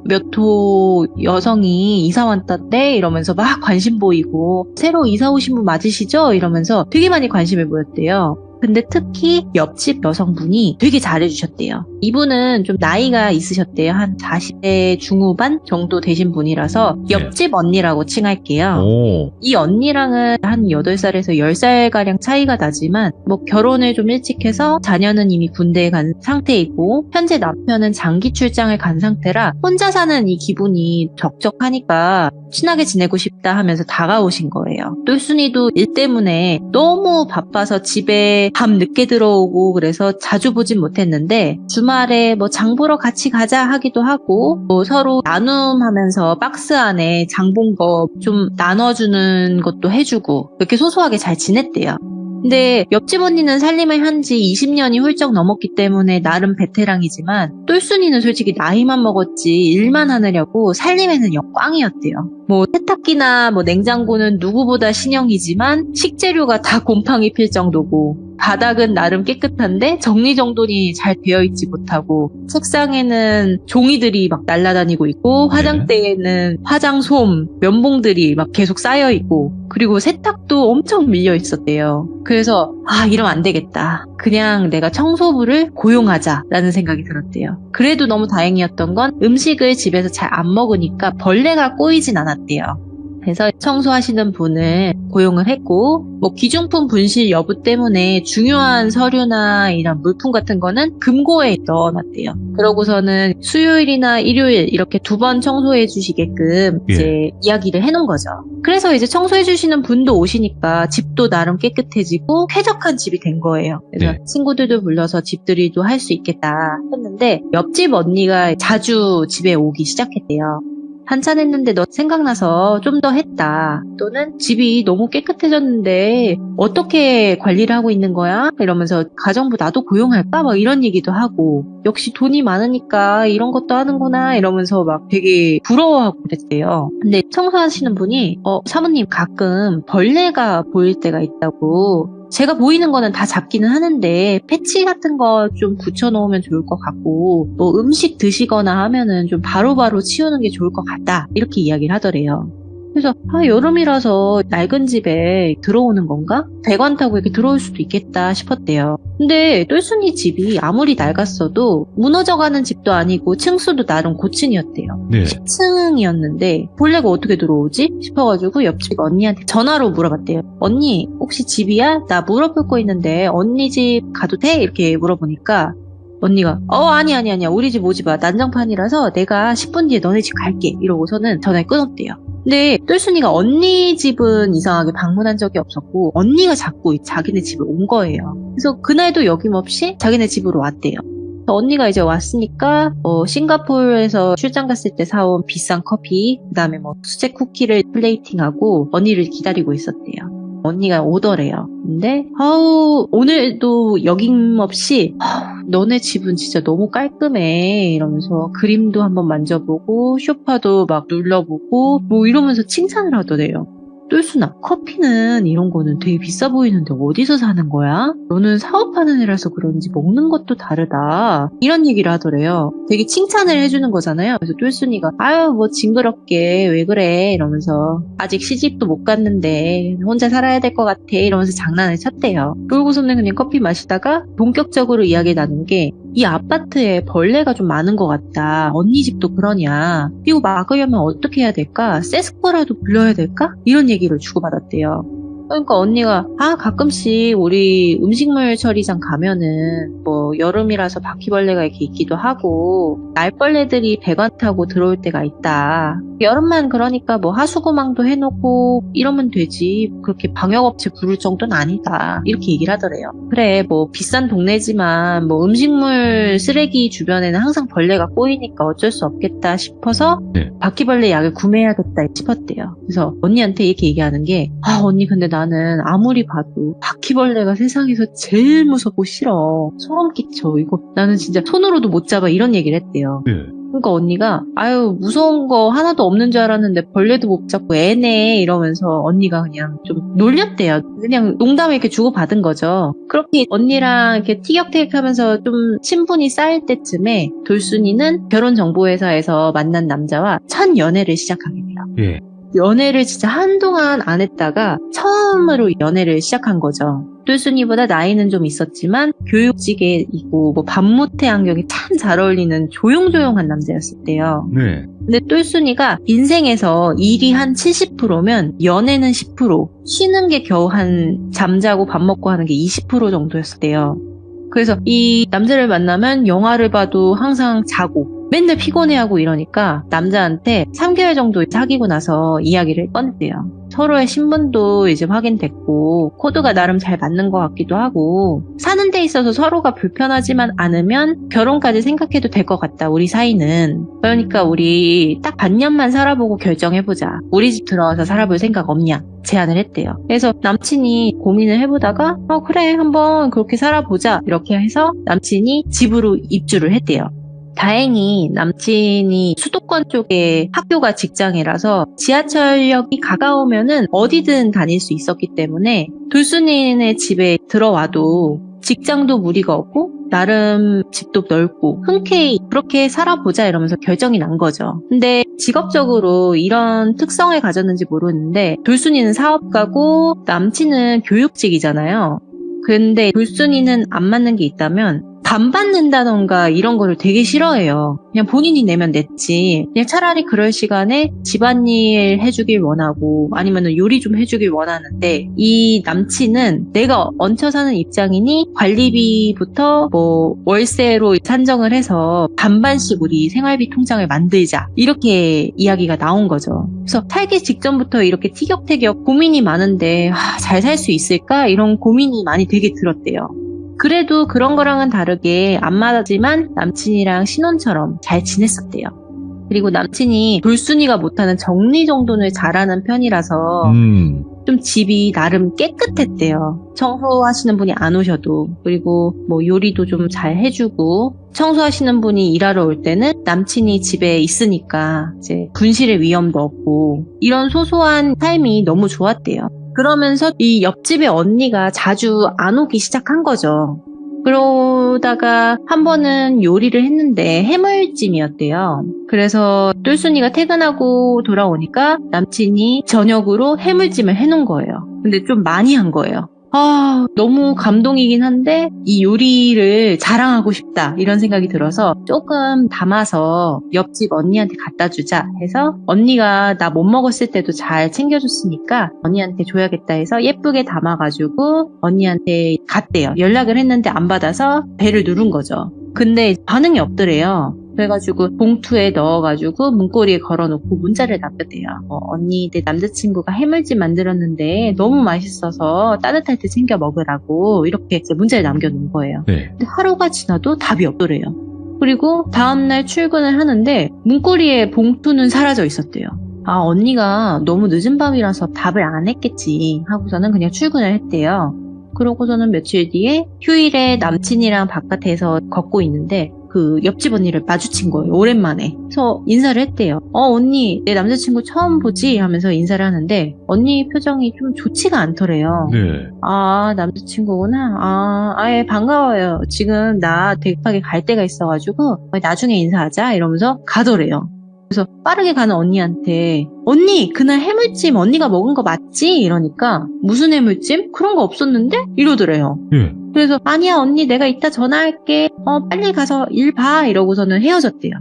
몇 호 여성이 이사 왔다대 이러면서 막 관심 보이고, 새로 이사 오신 분 맞으시죠? 이러면서 되게 많이 관심을 보였대요. 근데 특히 옆집 여성분이 되게 잘해주셨대요. 이분은 좀 나이가 있으셨대요. 한 40대 중후반 정도 되신 분이라서 옆집 언니라고 칭할게요. 오. 이 언니랑은 한 8살에서 10살가량 차이가 나지만 뭐 결혼을 좀 일찍 해서 자녀는 이미 군대에 간 상태이고, 현재 남편은 장기 출장을 간 상태라 혼자 사는 이 기분이 적적하니까 친하게 지내고 싶다 하면서 다가오신 거예요. 똘순이도 일 때문에 너무 바빠서 집에 밤 늦게 들어오고 그래서 자주 보진 못했는데, 주말에 뭐 장 보러 같이 가자 하기도 하고, 뭐 서로 나눔하면서 박스 안에 장 본 거 좀 나눠주는 것도 해주고, 이렇게 소소하게 잘 지냈대요. 근데 옆집 언니는 살림을 한 지 20년이 훌쩍 넘었기 때문에 나름 베테랑이지만, 똘순이는 솔직히 나이만 먹었지 일만 하느냐고 살림에는 역광이었대요. 뭐 세탁기나 뭐 냉장고는 누구보다 신형이지만 식재료가 다 곰팡이 필 정도고, 바닥은 나름 깨끗한데 정리정돈이 잘 되어 있지 못하고 책상에는 종이들이 막 날아다니고 있고 화장대에는 화장솜, 면봉들이 막 계속 쌓여 있고 그리고 세탁도 엄청 밀려 있었대요. 그래서 이러면 안 되겠다. 그냥 내가 청소부를 고용하자라는 생각이 들었대요. 그래도 너무 다행이었던 건 음식을 집에서 잘 안 먹으니까 벌레가 꼬이진 않았대요. 그래서 청소하시는 분을 고용을 했고 뭐 기중품 분실 여부 때문에 중요한 서류나 이런 물품 같은 거는 금고에 넣어놨대요. 그러고서는 수요일이나 일요일 이렇게 2번 청소해 주시게끔 이제 이야기를 해놓은 거죠. 그래서 이제 청소해 주시는 분도 오시니까 집도 나름 깨끗해지고 쾌적한 집이 된 거예요. 그래서 친구들도 불러서 집들이도 할 수 있겠다 했는데 옆집 언니가 자주 집에 오기 시작했대요. 한참 했는데 너 생각나서 좀 더 했다. 또는 집이 너무 깨끗해졌는데 어떻게 관리를 하고 있는 거야? 이러면서 가정부 나도 고용할까? 막 이런 얘기도 하고 역시 돈이 많으니까 이런 것도 하는구나 이러면서 막 되게 부러워하고 그랬대요. 근데 청소하시는 분이 사모님 가끔 벌레가 보일 때가 있다고 제가 보이는 거는 다 잡기는 하는데 패치 같은 거 좀 붙여놓으면 좋을 것 같고 뭐 음식 드시거나 하면은 좀 바로바로 치우는 게 좋을 것 같다 이렇게 이야기를 하더래요. 그래서 여름이라서 낡은 집에 들어오는 건가? 배관 타고 이렇게 들어올 수도 있겠다 싶었대요. 근데 똘순이 집이 아무리 낡았어도 무너져가는 집도 아니고 층수도 나름 고층이었대요. 10층이었는데 벌레가 어떻게 들어오지? 싶어가지고 옆집 언니한테 전화로 물어봤대요. 언니 혹시 집이야? 나 물어볼 거 있는데 언니 집 가도 돼? 이렇게 물어보니까 언니가 아니야 우리 집 오지 마. 난장판이라서 내가 10분 뒤에 너네 집 갈게 이러고서는 전화를 끊었대요. 근데 똘순이가 언니 집은 이상하게 방문한 적이 없었고 언니가 자꾸 자기네 집에 온 거예요. 그래서 그날도 여김없이 자기네 집으로 왔대요. 언니가 이제 왔으니까 싱가포르에서 출장 갔을 때 사온 비싼 커피 그다음에 뭐 수제 쿠키를 플레이팅하고 언니를 기다리고 있었대요. 언니가 오더래요. 근데 오늘도 여김없이 너네 집은 진짜 너무 깔끔해 이러면서 그림도 한번 만져보고 소파도 막 눌러보고 뭐 이러면서 칭찬을 하더래요. 똘순아, 커피는 이런 거는 되게 비싸 보이는데 어디서 사는 거야? 너는 사업하는 애라서 그런지 먹는 것도 다르다. 이런 얘기를 하더래요. 되게 칭찬을 해주는 거잖아요. 그래서 똘순이가 뭐 징그럽게 왜 그래 이러면서 아직 시집도 못 갔는데 혼자 살아야 될 것 같아 이러면서 장난을 쳤대요. 그러고서는 그냥 커피 마시다가 본격적으로 이야기 나눈 게 이 아파트에 벌레가 좀 많은 것 같다. 언니 집도 그러냐. 이거 막으려면 어떻게 해야 될까? 세스코라도 불러야 될까? 이런 얘기를 주고받았대요. 그러니까 언니가 가끔씩 우리 음식물 처리장 가면은 뭐 여름이라서 바퀴벌레가 이렇게 있기도 하고 날벌레들이 배관 타고 들어올 때가 있다. 여름만 그러니까 뭐 하수구망도 해놓고 이러면 되지. 그렇게 방역업체 부를 정도는 아니다. 이렇게 얘기를 하더래요. 그래 뭐 비싼 동네지만 뭐 음식물 쓰레기 주변에는 항상 벌레가 꼬이니까 어쩔 수 없겠다 싶어서 바퀴벌레 약을 구매해야겠다 싶었대요. 그래서 언니한테 이렇게 얘기하는 게 언니 근데 나는 아무리 봐도 바퀴벌레가 세상에서 제일 무섭고 싫어. 소름 끼쳐. 이거 나는 진짜 손으로도 못 잡아. 이런 얘기를 했대요. 그러니까 언니가 무서운 거 하나도 없는 줄 알았는데 벌레도 못 잡고 애네 이러면서 언니가 그냥 좀 놀렸대요. 그냥 농담을 이렇게 주고받은 거죠. 그렇게 언니랑 이렇게 티격태격하면서 좀 친분이 쌓일 때쯤에 돌순이는 결혼정보회사에서 만난 남자와 첫 연애를 시작하게 돼요. 연애를 진짜 한동안 안 했다가 처음으로 연애를 시작한 거죠. 똘순이보다 나이는 좀 있었지만 교육직에 있고 뭐 반모태 안경이 참 잘 어울리는 조용조용한 남자였을 때요. 근데 똘순이가 인생에서 일이 한 70%면 연애는 10%, 쉬는 게 겨우 한 잠자고 밥 먹고 하는 게 20% 정도였을 때요. 그래서 이 남자를 만나면 영화를 봐도 항상 자고 맨날 피곤해하고 이러니까 남자한테 3개월 정도 사귀고 나서 이야기를 꺼냈대요. 서로의 신분도 이제 확인됐고 코드가 나름 잘 맞는 것 같기도 하고 사는 데 있어서 서로가 불편하지만 않으면 결혼까지 생각해도 될 것 같다. 우리 사이는. 그러니까 우리 딱 반년만 살아보고 결정해보자. 우리 집 들어와서 살아볼 생각 없냐? 제안을 했대요. 그래서 남친이 고민을 해보다가 그래 한번 그렇게 살아보자 이렇게 해서 남친이 집으로 입주를 했대요. 다행히 남친이 수도권 쪽에 학교가 직장이라서 지하철역이 가까우면은 어디든 다닐 수 있었기 때문에 돌순이네 집에 들어와도 직장도 무리가 없고 나름 집도 넓고 흔쾌히 그렇게 살아보자 이러면서 결정이 난 거죠. 근데 직업적으로 이런 특성을 가졌는지 모르는데 돌순이는 사업가고 남친은 교육직이잖아요. 근데 돌순이는 안 맞는 게 있다면 반 받는다던가 이런 거를 되게 싫어해요. 그냥 본인이 내면 냈지. 그냥 차라리 그럴 시간에 집안일 해주길 원하고 아니면 요리 좀 해주길 원하는데 이 남친은 내가 얹혀 사는 입장이니 관리비부터 뭐 월세로 산정을 해서 반반씩 우리 생활비 통장을 만들자 이렇게 이야기가 나온 거죠. 그래서 살기 직전부터 이렇게 티격태격 고민이 많은데 잘 살 수 있을까? 이런 고민이 많이 되게 들었대요. 그래도 그런 거랑은 다르게 안 맞았지만 남친이랑 신혼처럼 잘 지냈었대요. 그리고 남친이 돌순이가 못하는 정리정돈을 잘하는 편이라서 좀 집이 나름 깨끗했대요. 청소하시는 분이 안 오셔도. 그리고 뭐 요리도 좀 잘 해주고 청소하시는 분이 일하러 올 때는 남친이 집에 있으니까 이제 분실의 위험도 없고 이런 소소한 삶이 너무 좋았대요. 그러면서 이 옆집의 언니가 자주 안 오기 시작한 거죠. 그러다가 한 번은 요리를 했는데 해물찜이었대요. 그래서 똘순이가 퇴근하고 돌아오니까 남친이 저녁으로 해물찜을 해놓은 거예요. 근데 좀 많이 한 거예요. 너무 감동이긴 한데 이 요리를 자랑하고 싶다 이런 생각이 들어서 조금 담아서 옆집 언니한테 갖다 주자 해서 언니가 나 못 먹었을 때도 잘 챙겨줬으니까 언니한테 줘야겠다 해서 예쁘게 담아가지고 언니한테 갔대요. 연락을 했는데 안 받아서 배를 누른 거죠. 근데 반응이 없더래요. 그래가지고 봉투에 넣어가지고 문고리에 걸어놓고 문자를 남겼대요. 언니 내 남자친구가 해물찜 만들었는데 너무 맛있어서 따뜻할 때 챙겨 먹으라고 이렇게 이제 문자를 남겨놓은 거예요. 네. 근데 하루가 지나도 답이 없더래요. 그리고 다음날 출근을 하는데 문고리에 봉투는 사라져 있었대요. 언니가 너무 늦은 밤이라서 답을 안 했겠지 하고서는 그냥 출근을 했대요. 그러고서는 며칠 뒤에 휴일에 남친이랑 바깥에서 걷고 있는데 그 옆집 언니를 마주친 거예요. 오랜만에. 그래서 인사를 했대요. 언니 내 남자친구 처음 보지? 하면서 인사를 하는데 언니 표정이 좀 좋지가 않더래요. 네. 남자친구구나. 예, 반가워요. 지금 나 대급하게 갈 데가 있어가지고 나중에 인사하자 이러면서 가더래요. 그래서 빠르게 가는 언니한테 언니 그날 해물찜 언니가 먹은 거 맞지? 이러니까 무슨 해물찜? 그런 거 없었는데? 이러더래요. 예. 그래서 아니야 언니 내가 이따 전화할게. 빨리 가서 일 봐. 이러고서는 헤어졌대요.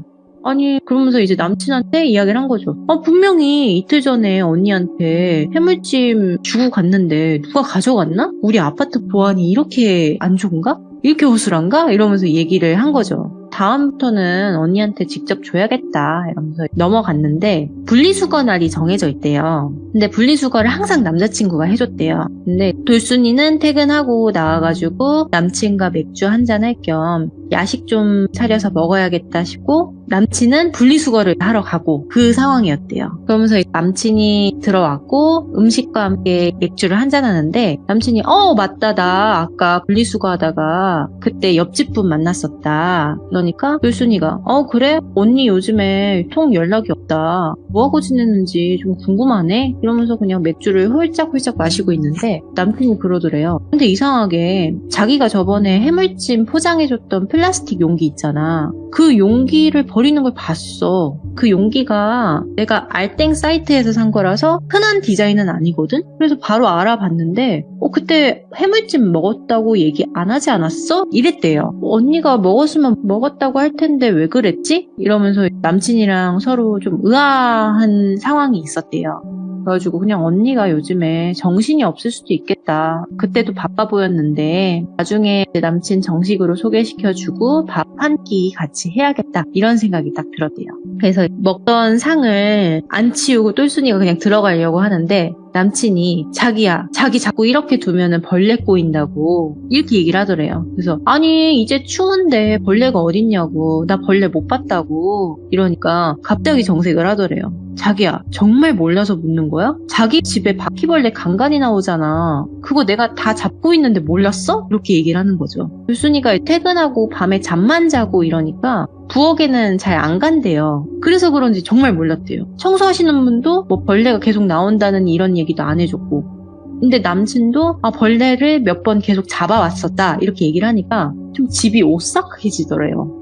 아니 그러면서 이제 남친한테 이야기를 한 거죠. 분명히 이틀 전에 언니한테 해물찜 주고 갔는데 누가 가져갔나? 우리 아파트 보안이 이렇게 안 좋은가? 이렇게 허술한가? 이러면서 얘기를 한 거죠. 다음부터는 언니한테 직접 줘야겠다 이러면서 넘어갔는데 분리수거 날이 정해져 있대요. 근데 분리수거를 항상 남자친구가 해줬대요. 근데 돌순이는 퇴근하고 나와가지고 남친과 맥주 한잔 할 겸 야식 좀 차려서 먹어야겠다 싶고 남친은 분리수거를 하러 가고 그 상황이었대요. 그러면서 남친이 들어왔고 음식과 함께 맥주를 한잔하는데 남친이 맞다 나 아까 분리수거하다가 그때 옆집 분 만났었다. 그러니까 돌순이가 그래? 언니 요즘에 통 연락이 없다. 뭐하고 지냈는지 좀 궁금하네? 이러면서 그냥 맥주를 홀짝홀짝 마시고 있는데 남친이 그러더래요. 근데 이상하게 자기가 저번에 해물찜 포장해줬던 플라스틱 용기 있잖아. 그 용기를 버리는 걸 봤어. 그 용기가 내가 알땡 사이트에서 산 거라서 흔한 디자인은 아니거든? 그래서 바로 알아봤는데 그때 해물찜 먹었다고 얘기 안 하지 않았어? 이랬대요. 언니가 먹었으면 먹었다고 할 텐데 왜 그랬지? 이러면서 남친이랑 서로 좀 의아한 상황이 있었대요. 그래가지고 그냥 언니가 요즘에 정신이 없을 수도 있겠다. 그때도 바빠 보였는데 나중에 내 남친 정식으로 소개시켜주고 밥 한 끼 같이 해야겠다. 이런 생각이 딱 들었대요. 그래서 먹던 상을 안 치우고 똘순이가 그냥 들어가려고 하는데 남친이 자기야 자기 자꾸 이렇게 두면은 벌레 꼬인다고 이렇게 얘기를 하더래요. 그래서 아니 이제 추운데 벌레가 어딨냐고 나 벌레 못 봤다고 이러니까 갑자기 정색을 하더래요. 자기야 정말 몰라서 묻는 거야? 자기 집에 바퀴벌레 간간히 나오잖아. 그거 내가 다 잡고 있는데 몰랐어? 이렇게 얘기를 하는 거죠. 똘순이가 퇴근하고 밤에 잠만 자고 이러니까 부엌에는 잘 안 간대요. 그래서 그런지 정말 몰랐대요. 청소하시는 분도 뭐 벌레가 계속 나온다는 이런 얘기도 안 해줬고. 근데 남친도 벌레를 몇 번 계속 잡아왔었다 이렇게 얘기를 하니까 좀 집이 오싹해지더래요.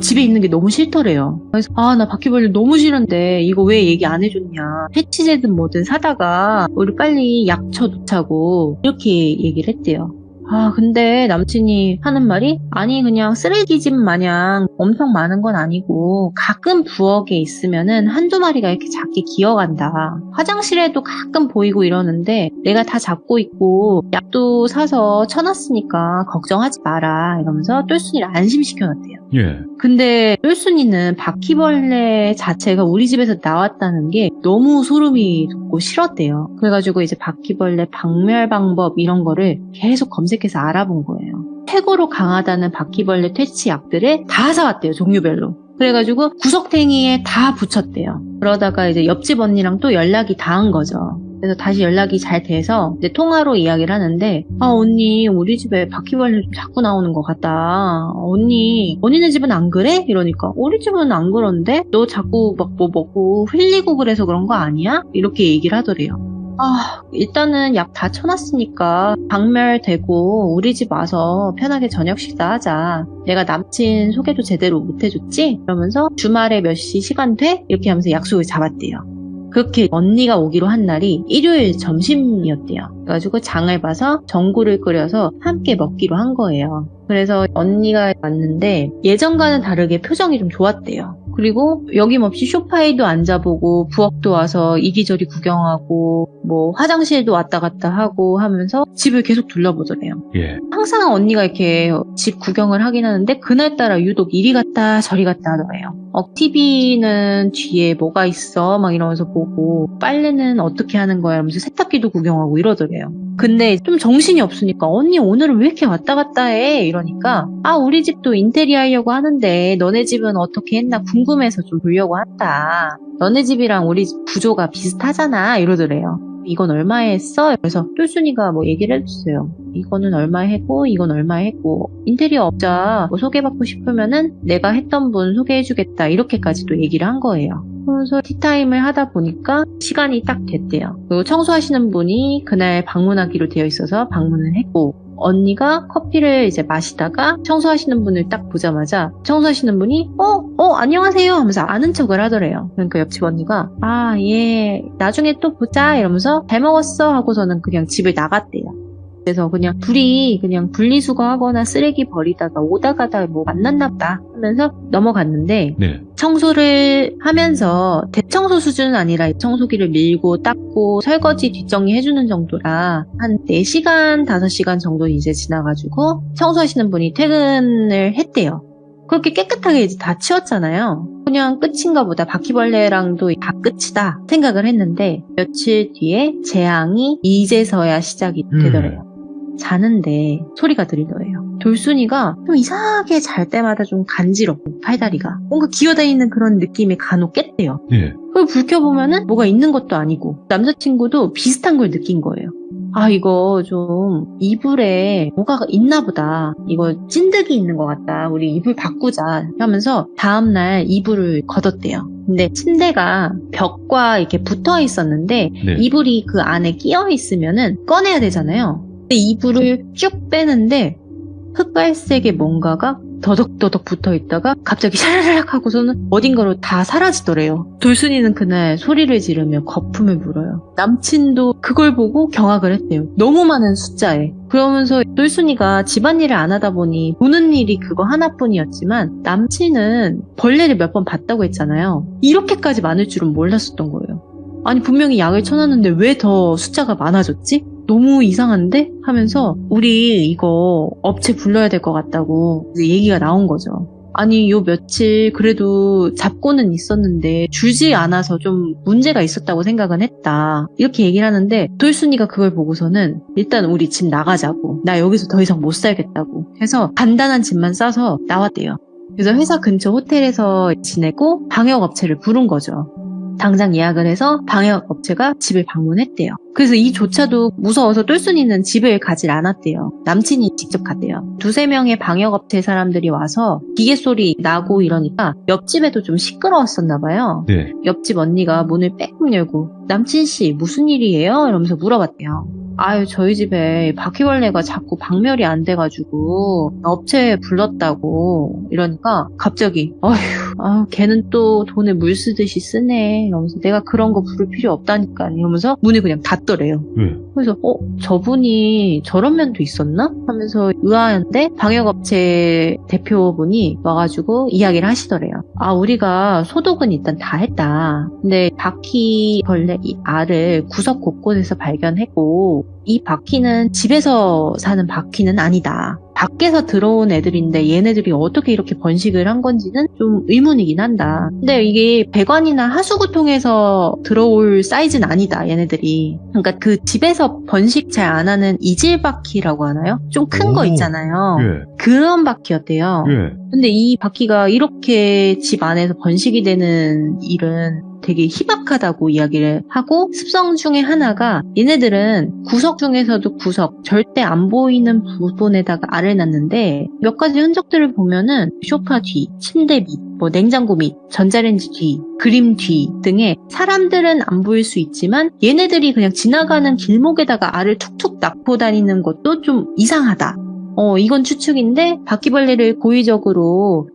집에 있는 게 너무 싫더래요. 그래서 나 바퀴벌레 너무 싫은데 이거 왜 얘기 안 해줬냐. 퇴치제든 뭐든 사다가 우리 빨리 약쳐 놓자고 이렇게 얘기를 했대요. 근데 남친이 하는 말이 아니 그냥 쓰레기집 마냥 엄청 많은 건 아니고 가끔 부엌에 있으면은 한두 마리가 이렇게 작게 기어간다. 화장실에도 가끔 보이고 이러는데 내가 다 잡고 있고 약도 사서 쳐놨으니까 걱정하지 마라 이러면서 똘순이를 안심시켜놨대요. 예. 근데 똘순이는 바퀴벌레 자체가 우리 집에서 나왔다는 게 너무 소름이 돋고 싫었대요. 그래가지고 이제 바퀴벌레 박멸 방법 이런 거를 계속 검색해서 알아본 거예요. 최고로 강하다는 바퀴벌레 퇴치 약들을 다 사왔대요. 종류별로. 그래가지고 구석탱이에 다 붙였대요. 그러다가 이제 옆집 언니랑 또 연락이 닿은 거죠. 그래서 다시 연락이 잘 돼서 이제 통화로 이야기를 하는데 언니 우리 집에 바퀴벌레 좀 자꾸 나오는 것 같다. 언니네 집은 안 그래? 이러니까 우리 집은 안 그런데? 너 자꾸 막 뭐 먹고 흘리고 그래서 그런 거 아니야? 이렇게 얘기를 하더래요. 일단은 약 다 쳐놨으니까 박멸되고 우리 집 와서 편하게 저녁 식사하자. 내가 남친 소개도 제대로 못 해줬지? 이러면서 주말에 몇 시 시간 돼? 이렇게 하면서 약속을 잡았대요. 그렇게 언니가 오기로 한 날이 일요일 점심이었대요. 그래가지고 장을 봐서 전구를 끓여서 함께 먹기로 한 거예요. 그래서 언니가 왔는데 예전과는 다르게 표정이 좀 좋았대요. 그리고 여김없이 소파에도 앉아보고 부엌도 와서 이리저리 구경하고 뭐 화장실도 왔다 갔다 하고 하면서 집을 계속 둘러보더래요. 예. 항상 언니가 이렇게 집 구경을 하긴 하는데 그날따라 유독 이리 갔다 저리 갔다 하더래요. TV는 뒤에 뭐가 있어 막 이러면서 보고 빨래는 어떻게 하는 거야 이러면서 세탁기도 구경하고 이러더래요. 근데 좀 정신이 없으니까 언니 오늘은 왜 이렇게 왔다 갔다 해? 이러니까 우리 집도 인테리어 하려고 하는데 너네 집은 어떻게 했나 궁금해서 좀 보려고 한다. 너네 집이랑 우리 집 구조가 비슷하잖아 이러더래요. 이건 얼마에 했어? 그래서 똘순이가 뭐 얘기를 해줬어요. 이거는 얼마에 했고 이건 얼마에 했고 인테리어 업자 뭐 소개받고 싶으면은 내가 했던 분 소개해주겠다 이렇게까지도 얘기를 한 거예요. 그래서 티타임을 하다 보니까 시간이 딱 됐대요. 그리고 청소하시는 분이 그날 방문하기로 되어 있어서 방문을 했고 언니가 커피를 이제 마시다가 청소하시는 분을 딱 보자마자 청소하시는 분이 안녕하세요 하면서 아는 척을 하더래요. 그러니까 옆집 언니가 예 나중에 또 보자 이러면서 잘 먹었어 하고서는 그냥 집을 나갔대요. 그래서 그냥 둘이 그냥 분리수거하거나 쓰레기 버리다가 오다 가다 뭐 만났나 보다 하면서 넘어갔는데 네. 청소를 하면서 대청소 수준은 아니라 청소기를 밀고 닦고 설거지 뒷정리 해주는 정도라 한 4시간, 5시간 정도 이제 지나가지고 청소하시는 분이 퇴근을 했대요. 그렇게 깨끗하게 이제 다 치웠잖아요. 그냥 끝인가 보다. 바퀴벌레랑도 다 끝이다 생각을 했는데 며칠 뒤에 재앙이 이제서야 시작이 되더래요. 자는데 소리가 들리더래요. 돌순이가 좀 이상하게 잘 때마다 좀 간지럽고 팔다리가 뭔가 기어다니는 그런 느낌이 간혹 깼대요. 예. 그걸 불 켜보면은 뭐가 있는 것도 아니고 남자친구도 비슷한 걸 느낀 거예요. 이거 좀 이불에 뭐가 있나 보다. 이거 찐득이 있는 것 같다. 우리 이불 바꾸자 하면서 다음날 이불을 걷었대요. 근데 침대가 벽과 이렇게 붙어 있었는데 네. 이불이 그 안에 끼어 있으면은 꺼내야 되잖아요. 근데 이불을 쭉 빼는데 흑갈색의 뭔가가 더덕더덕 붙어 있다가 갑자기 샤라락 하고서는 어딘가로 다 사라지더래요. 돌순이는 그날 소리를 지르며 거품을 물어요. 남친도 그걸 보고 경악을 했대요. 너무 많은 숫자에. 그러면서 돌순이가 집안일을 안 하다 보니 보는 일이 그거 하나뿐이었지만 남친은 벌레를 몇 번 봤다고 했잖아요. 이렇게까지 많을 줄은 몰랐었던 거예요. 아니 분명히 약을 쳐놨는데 왜 더 숫자가 많아졌지? 너무 이상한데? 하면서 우리 이거 업체 불러야 될 것 같다고 얘기가 나온 거죠. 아니 요 며칠 그래도 잡고는 있었는데 줄지 않아서 좀 문제가 있었다고 생각은 했다. 이렇게 얘기를 하는데 돌순이가 그걸 보고서는 일단 우리 집 나가자고. 나 여기서 더 이상 못 살겠다고 해서 간단한 짐만 싸서 나왔대요. 그래서 회사 근처 호텔에서 지내고 방역업체를 부른 거죠. 당장 예약을 해서 방역업체가 집을 방문했대요. 그래서 이조차도 무서워서 똘순이는 집을 가질 않았대요. 남친이 직접 갔대요. 2-3명의 방역업체 사람들이 와서 기계 소리 나고 이러니까 옆집에도 좀 시끄러웠었나 봐요. 네. 옆집 언니가 문을 빼끔 열고 남친씨 무슨 일이에요? 이러면서 물어봤대요. 아유 저희 집에 바퀴벌레가 자꾸 박멸이 안 돼가지고 업체에 불렀다고 이러니까 갑자기 아휴 걔는 또 돈을 물 쓰듯이 쓰네 이러면서 내가 그런 거 부를 필요 없다니까 이러면서 문을 그냥 닫더래요. 네. 그래서 저분이 저런 면도 있었나? 하면서 의아한데 방역업체 대표분이 와가지고 이야기를 하시더래요. 아 우리가 소독은 일단 다 했다. 근데 바퀴벌레 이 알을 구석 곳곳에서 발견했고 이 바퀴는 집에서 사는 바퀴는 아니다. 밖에서 들어온 애들인데 얘네들이 어떻게 이렇게 번식을 한 건지는 좀 의문이긴 한다. 근데 이게 배관이나 하수구통에서 들어올 사이즈는 아니다, 얘네들이. 그러니까 그 집에서 번식 잘 안 하는 이질바퀴라고 하나요? 좀 큰 거 있잖아요. 예. 그런 바퀴였대요. 예. 근데 이 바퀴가 이렇게 집 안에서 번식이 되는 일은 되게 희박하다고 이야기를 하고 습성 중에 하나가 얘네들은 구석 중에서도 구석 절대 안 보이는 부분에다가 알을 낳는데 몇 가지 흔적들을 보면은 소파 뒤, 침대 밑, 냉장고 밑, 전자레인지 뒤, 그림 뒤 등에 사람들은 안 보일 수 있지만 얘네들이 그냥 지나가는 길목에다가 알을 툭툭 낳고 다니는 것도 좀 이상하다. 이건 추측인데 바퀴벌레를 고의적으로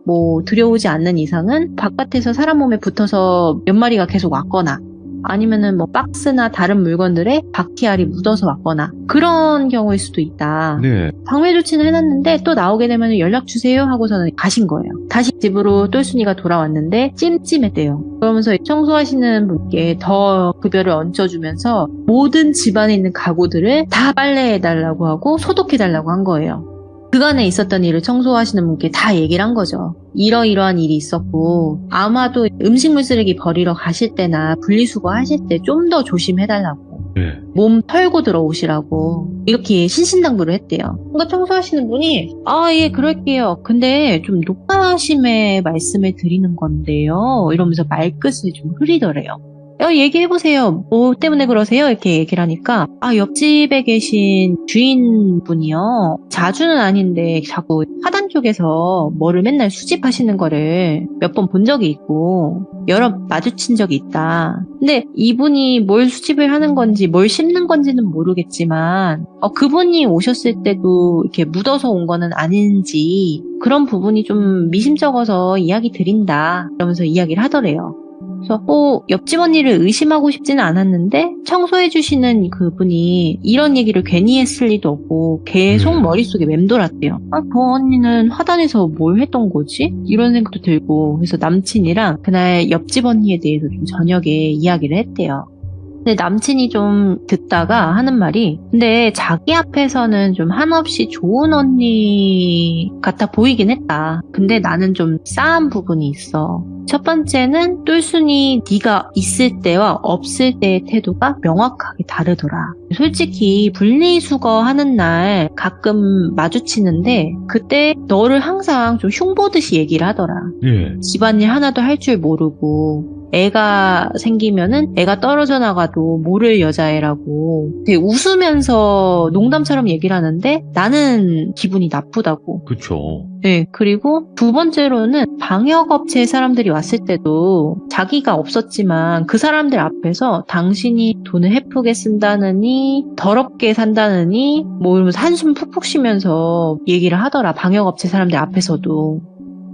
들여오지 않는 이상은 바깥에서 사람 몸에 붙어서 몇 마리가 계속 왔거나 아니면은 박스나 다른 물건들에 바퀴알이 묻어서 왔거나 그런 경우일 수도 있다. 네. 방매 조치는 해놨는데 또 나오게 되면 연락 주세요 하고서는 가신 거예요. 다시 집으로 똘순이가 돌아왔는데 찜찜했대요. 그러면서 청소하시는 분께 더 급여를 얹어주면서 모든 집안에 있는 가구들을 다 빨래해달라고 하고 소독해달라고 한 거예요. 그간에 있었던 일을 청소하시는 분께 다 얘기를 한 거죠. 이러이러한 일이 있었고 아마도 음식물 쓰레기 버리러 가실 때나 분리수거 하실 때 좀 더 조심해달라고. 네. 몸 털고 들어오시라고 이렇게 신신당부를 했대요. 그러니까 청소하시는 분이 예 그럴게요. 근데 좀 높아심에 말씀을 드리는 건데요. 이러면서 말끝을 좀 흐리더래요. 얘기해보세요. 뭐 때문에 그러세요? 이렇게 얘기를 하니까 옆집에 계신 주인분이요. 자주는 아닌데 자꾸 하단 쪽에서 뭐를 맨날 수집하시는 거를 몇 번 본 적이 있고 여러 마주친 적이 있다. 근데 이분이 뭘 수집을 하는 건지 뭘 씹는 건지는 모르겠지만 그분이 오셨을 때도 이렇게 묻어서 온 거는 아닌지 그런 부분이 좀 미심쩍어서 이야기 드린다. 이러면서 이야기를 하더래요. 그래서 옆집 언니를 의심하고 싶지는 않았는데 청소해주시는 그분이 이런 얘기를 괜히 했을 리도 없고 계속 머릿속에 맴돌았대요. 그 언니는 화단에서 뭘 했던 거지? 이런 생각도 들고 그래서 남친이랑 그날 옆집 언니에 대해서 좀 저녁에 이야기를 했대요. 근데 남친이 좀 듣다가 하는 말이 근데 자기 앞에서는 좀 한없이 좋은 언니 같아 보이긴 했다. 근데 나는 좀 싸한 부분이 있어. 첫 번째는 똘순이 네가 있을 때와 없을 때의 태도가 명확하게 다르더라. 솔직히 분리수거 하는 날 가끔 마주치는데 그때 너를 항상 좀 흉보듯이 얘기를 하더라. 예. 집안일 하나도 할 줄 모르고 애가 생기면은 애가 떨어져 나가도 모를 여자애라고 되게 웃으면서 농담처럼 얘기를 하는데 나는 기분이 나쁘다고. 그쵸. 네, 그리고 두 번째로는 방역업체 사람들이 왔을 때도 자기가 없었지만 그 사람들 앞에서 당신이 돈을 헤프게 쓴다느니 더럽게 산다느니 이러면서 한숨 푹푹 쉬면서 얘기를 하더라. 방역업체 사람들 앞에서도.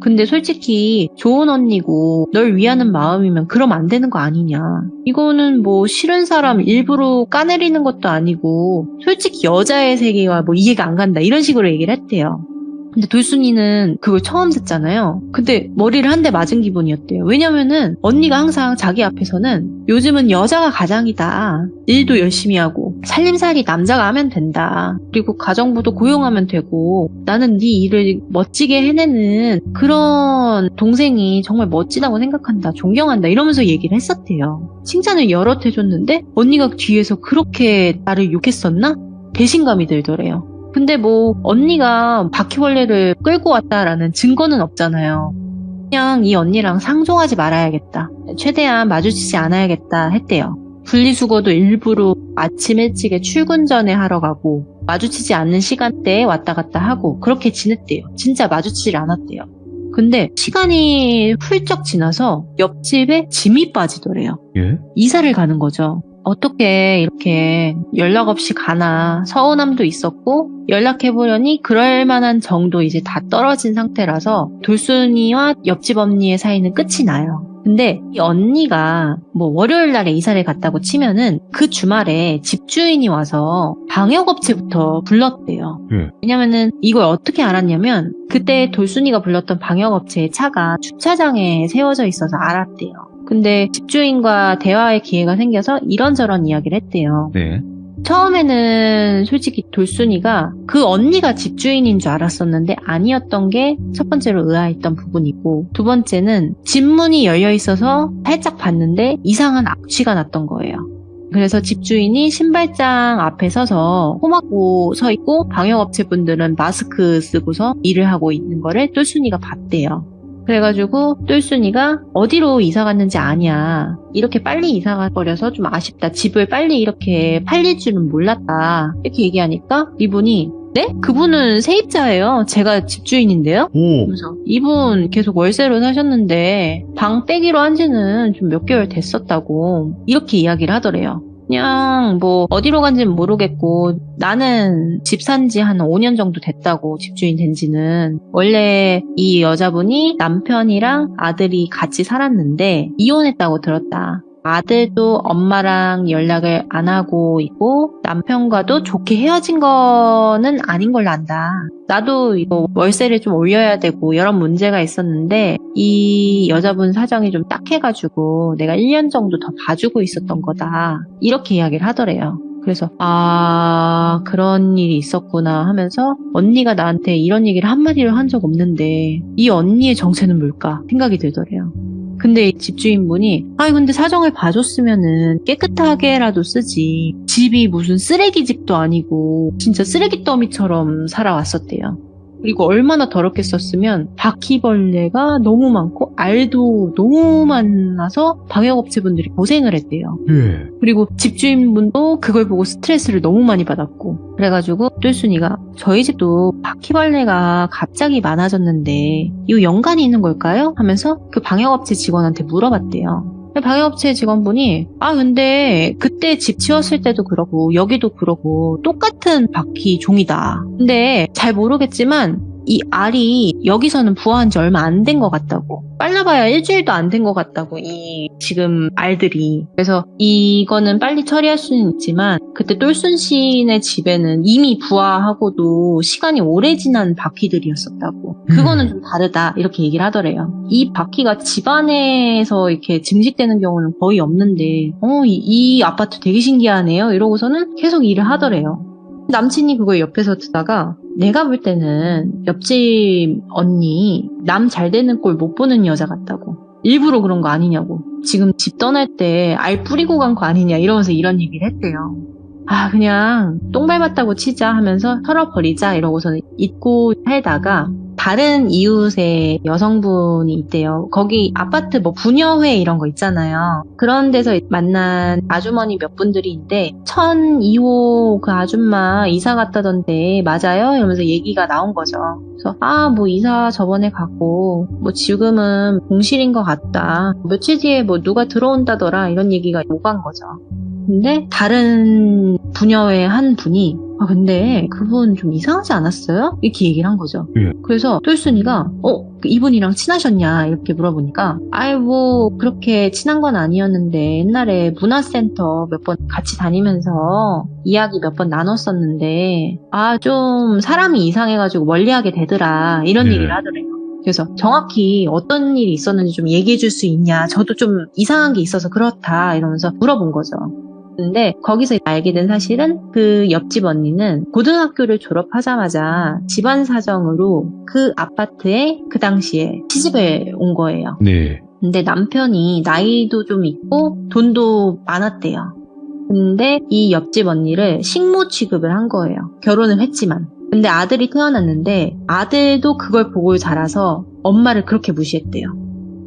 근데 솔직히 좋은 언니고 널 위하는 마음이면 그러면 안 되는 거 아니냐. 이거는 싫은 사람 일부러 까내리는 것도 아니고 솔직히 여자의 세계와 이해가 안 간다. 이런 식으로 얘기를 했대요. 근데 돌순이는 그걸 처음 듣잖아요. 근데 머리를 한 대 맞은 기분이었대요. 왜냐면은 언니가 항상 자기 앞에서는 요즘은 여자가 가장이다. 일도 열심히 하고 살림살이 남자가 하면 된다. 그리고 가정부도 고용하면 되고 나는 네 일을 멋지게 해내는 그런 동생이 정말 멋지다고 생각한다. 존경한다. 이러면서 얘기를 했었대요. 칭찬을 여러 해줬는데 언니가 뒤에서 그렇게 나를 욕했었나? 배신감이 들더래요. 근데 언니가 바퀴벌레를 끌고 왔다라는 증거는 없잖아요. 그냥 이 언니랑 상종하지 말아야겠다. 최대한 마주치지 않아야겠다 했대요. 분리수거도 일부러 아침 일찍에 출근 전에 하러 가고 마주치지 않는 시간대에 왔다 갔다 하고 그렇게 지냈대요. 진짜 마주치질 않았대요. 근데 시간이 훌쩍 지나서 옆집에 짐이 빠지더래요. 예? 이사를 가는 거죠. 어떻게 이렇게 연락 없이 가나 서운함도 있었고 연락해보려니 그럴 만한 정도 이제 다 떨어진 상태라서 돌순이와 옆집 언니의 사이는 끝이 나요. 근데 이 언니가 뭐 월요일 날에 이사를 갔다고 치면은 그 주말에 집주인이 와서 방역업체부터 불렀대요. 왜냐면은 이걸 어떻게 알았냐면 그때 돌순이가 불렀던 방역업체의 차가 주차장에 세워져 있어서 알았대요. 근데 집주인과 대화의 기회가 생겨서 이런저런 이야기를 했대요. 네. 처음에는 솔직히 돌순이가 그 언니가 집주인인 줄 알았었는데 아니었던 게 첫 번째로 의아했던 부분이고, 두 번째는 집 문이 열려 있어서 살짝 봤는데 이상한 악취가 났던 거예요. 그래서 집주인이 신발장 앞에 서서 홈하고 서 있고 방역업체 분들은 마스크 쓰고서 일을 하고 있는 거를 돌순이가 봤대요. 그래가지고 똘순이가 어디로 이사 갔는지 아냐, 이렇게 빨리 이사가 버려서 좀 아쉽다, 집을 빨리 이렇게 팔릴 줄은 몰랐다, 이렇게 얘기하니까 이분이 네? 그분은 세입자예요. 제가 집주인인데요. 오. 그래서 이분 계속 월세로 사셨는데 방 빼기로 한 지는 좀 몇 개월 됐었다고 이렇게 이야기를 하더래요. 그냥 뭐 어디로 간지는 모르겠고 나는 집 산 지 한 5년 정도 됐다고, 집주인 된 지는. 원래 이 여자분이 남편이랑 아들이 같이 살았는데 이혼했다고 들었다. 아들도 엄마랑 연락을 안 하고 있고 남편과도 좋게 헤어진 거는 아닌 걸로 안다. 나도 이거 월세를 좀 올려야 되고 여러 문제가 있었는데 이 여자분 사정이 좀 딱해가지고 내가 1년 정도 더 봐주고 있었던 거다, 이렇게 이야기를 하더래요. 그래서 그런 일이 있었구나 하면서 언니가 나한테 이런 얘기를 한마디를 한 적 없는데 이 언니의 정체는 뭘까 생각이 들더래요. 근데 집주인분이 근데 사정을 봐줬으면은 깨끗하게라도 쓰지, 집이 무슨 쓰레기 집도 아니고 진짜 쓰레기 더미처럼 살아왔었대요. 그리고 얼마나 더럽게 썼으면 바퀴벌레가 너무 많고 알도 너무 많아서 방역업체분들이 고생을 했대요. 예. 그리고 집주인분도 그걸 보고 스트레스를 너무 많이 받았고, 그래가지고 똘순이가 저희 집도 바퀴벌레가 갑자기 많아졌는데 이거 연관이 있는 걸까요? 하면서 그 방역업체 직원한테 물어봤대요. 방역업체 직원분이 근데 그때 집 치웠을 때도 그러고 여기도 그러고 똑같은 바퀴 종이다. 근데 잘 모르겠지만 이 알이 여기서는 부화한 지 얼마 안 된 것 같다고, 빨라봐야 일주일도 안 된 것 같다고, 이 지금 알들이. 그래서 이거는 빨리 처리할 수는 있지만 그때 똘순 씨네 집에는 이미 부화하고도 시간이 오래 지난 바퀴들이었었다고, 그거는 좀 다르다, 이렇게 얘기를 하더래요. 이 바퀴가 집안에서 이렇게 증식되는 경우는 거의 없는데 이 아파트 되게 신기하네요, 이러고서는 계속 일을 하더래요. 남친이 그걸 옆에서 듣다가 내가 볼 때는 옆집 언니 남 잘 되는 꼴 못 보는 여자 같다고, 일부러 그런 거 아니냐고, 지금 집 떠날 때 알 뿌리고 간 거 아니냐, 이러면서 이런 얘기를 했대요. 그냥 똥 밟았다고 치자 하면서 털어버리자 이러고서는 잊고 살다가 다른 이웃의 여성분이 있대요. 거기 아파트 뭐 부녀회 이런 거 있잖아요. 그런 데서 만난 아주머니 몇 분들이 있는데 1002호 그 아줌마 이사 갔다던데 맞아요? 이러면서 얘기가 나온 거죠. 그래서 뭐 이사 저번에 갔고 뭐 지금은 공실인 것 같다, 며칠 뒤에 뭐 누가 들어온다더라, 이런 얘기가 오간 거죠. 근데 다른 부녀의 한 분이 근데 그분 좀 이상하지 않았어요? 이렇게 얘기를 한 거죠. 예. 그래서 똘순이가 이분이랑 친하셨냐 이렇게 물어보니까 뭐 그렇게 친한 건 아니었는데 옛날에 문화센터 몇 번 같이 다니면서 이야기 몇 번 나눴었는데 좀 사람이 이상해가지고 멀리하게 되더라, 이런 얘기를 하더래요. 그래서 정확히 어떤 일이 있었는지 좀 얘기해 줄 수 있냐, 저도 좀 이상한 게 있어서 그렇다, 이러면서 물어본 거죠. 근데 거기서 알게 된 사실은 그 옆집 언니는 고등학교를 졸업하자마자 집안 사정으로 그 아파트에 그 당시에 시집을 온 거예요. 네. 근데 남편이 나이도 좀 있고 돈도 많았대요. 근데 이 옆집 언니를 식모 취급을 한 거예요. 결혼을 했지만. 근데 아들이 태어났는데 아들도 그걸 보고 자라서 엄마를 그렇게 무시했대요.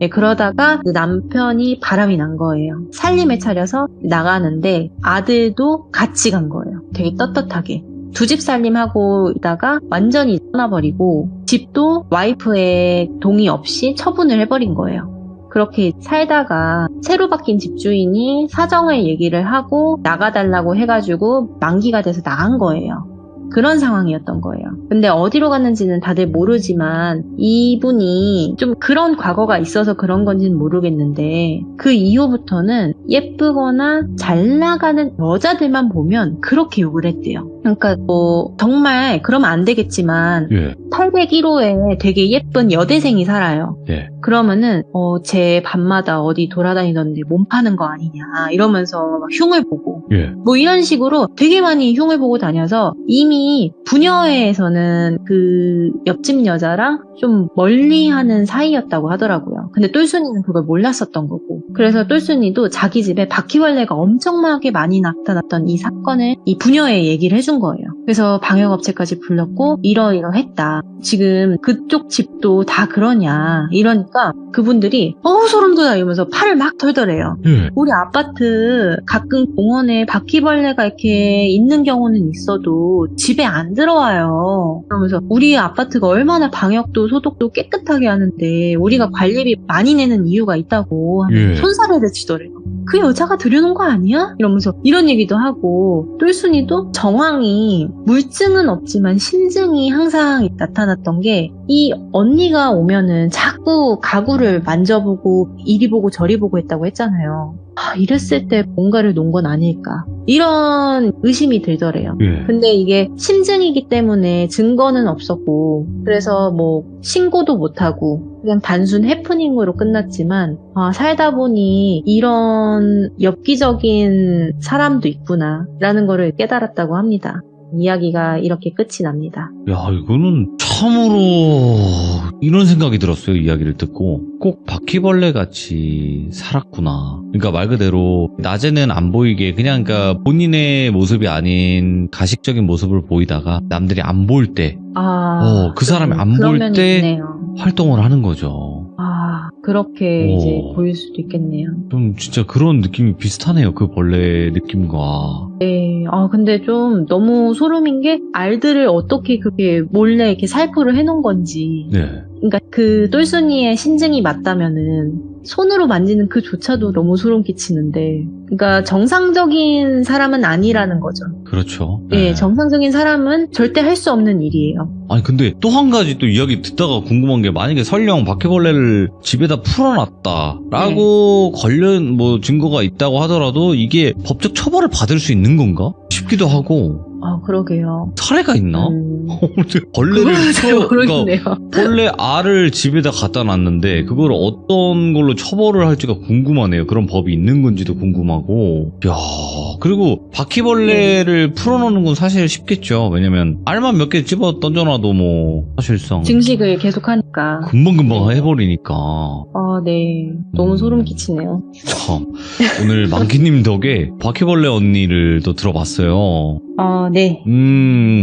예, 그러다가 그 남편이 바람이 난 거예요. 살림에 차려서 나가는데 아들도 같이 간 거예요. 되게 떳떳하게. 두 집 살림하고 있다가 완전히 떠나버리고 집도 와이프의 동의 없이 처분을 해버린 거예요. 그렇게 살다가 새로 바뀐 집주인이 사정을 얘기를 하고 나가달라고 해가지고 만기가 돼서 나간 거예요. 그런 상황이었던 거예요. 근데 어디로 갔는지는 다들 모르지만 이분이 좀 그런 과거가 있어서 그런 건지는 모르겠는데 그 이후부터는 예쁘거나 잘 나가는 여자들만 보면 그렇게 욕을 했대요. 그러니까 뭐 정말 그러면 안 되겠지만 예. 801호에 되게 예쁜 여대생이 살아요. 예. 그러면은 제 밤마다 어디 돌아다니던데 몸 파는 거 아니냐 이러면서 막 흉을 보고 예. 뭐 이런 식으로 되게 많이 흉을 보고 다녀서 이미 부녀회에서는 그 옆집 여자랑 좀 멀리하는 사이였다고 하더라고요. 근데 똘순이는 그걸 몰랐었던 거고 그래서 똘순이도 자기 집에 바퀴벌레가 엄청나게 많이 나타났던 이 사건을 이 부녀회에 얘기를 해준 거예요. 그래서 방역업체까지 불렀고 이러이러했다. 지금 그쪽 집도 다 그러냐 이러니까 그분들이 소름 돋아 이러면서 팔을 막 털더래요. 예. 우리 아파트 가끔 공원에 바퀴벌레가 이렇게 있는 경우는 있어도 집에 안 들어와요. 그러면서 우리 아파트가 얼마나 방역도 소독도 깨끗하게 하는데 우리가 관리비 많이 내는 이유가 있다고 예. 손사래를 치더래요. 그 여자가 들여놓은 거 아니야? 이러면서 이런 얘기도 하고 똘순이도 정황이 물증은 없지만 심증이 항상 나타났던 게 이 언니가 오면은 자꾸 가구를 만져보고 이리 보고 저리 보고 했다고 했잖아요. 이랬을 때 뭔가를 놓은 건 아닐까 이런 의심이 들더래요. 예. 근데 이게 심증이기 때문에 증거는 없었고 그래서 뭐 신고도 못하고 그냥 단순 해프닝으로 끝났지만 살다 보니 이런 엽기적인 사람도 있구나 라는 거를 깨달았다고 합니다. 이야기가 이렇게 끝이 납니다. 야, 이거는 참으로 이런 생각이 들었어요. 이야기를 듣고 꼭 바퀴벌레 같이 살았구나. 그러니까 말 그대로 낮에는 안 보이게 그냥 그러니까 본인의 모습이 아닌 가식적인 모습을 보이다가 남들이 안 볼 때 그 사람이 안 볼 때 활동을 하는 거죠. 그렇게 이제 보일 수도 있겠네요. 좀 진짜 그런 느낌이 비슷하네요. 그 벌레 느낌과. 네. 근데 좀 너무 소름인 게 알들을 어떻게 그렇게 몰래 이렇게 살포를 해놓은 건지. 네. 그러니까 그 똘순이의 신증이 맞다면은 손으로 만지는 그조차도 너무 소름 끼치는데, 그러니까 정상적인 사람은 아니라는 거죠. 그렇죠. 네, 정상적인 사람은 절대 할 수 없는 일이에요. 아니 근데 또 한 가지 또 이야기 듣다가 궁금한 게 만약에 설령 바퀴벌레를 집에다 풀어놨다라고 관련 뭐 증거가 있다고 하더라도 이게 법적 처벌을 받을 수 있는 건가 싶기도 하고. 그러게요. 사례가 있나? 벌레를 그러겠네요. 벌레 알을 집에다 갖다 놨는데 그걸 어떤 걸로 처벌을 할지가 궁금하네요. 그런 법이 있는 건지도 궁금하고. 야, 그리고 바퀴벌레를 풀어놓는 건 사실 쉽겠죠. 왜냐면 알만 몇 개 집어 던져놔도 뭐 사실상 증식을 계속하니까 금방금방 해버리니까. 네. 너무 소름 끼치네요. 참, 오늘 망키님 덕에 바퀴벌레 언니를 또 들어봤어요. 네.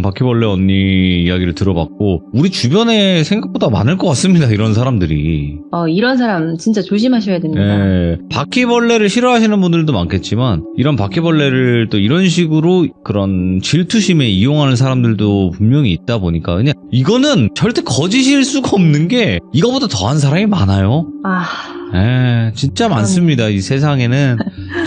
바퀴벌레 언니 이야기를 들어봤고 우리 주변에 생각보다 많을 것 같습니다. 이런 사람들이. 이런 사람 진짜 조심하셔야 됩니다. 네, 바퀴벌레를 싫어하시는 분들도 많겠지만 이런 바퀴벌레를 또 이런 식으로 그런 질투심에 이용하는 사람들도 분명히 있다 보니까 그냥 이거는 절대 거짓일 수가 없는 게 이거보다 더한 사람이 많아요. 진짜 많습니다. 이 세상에는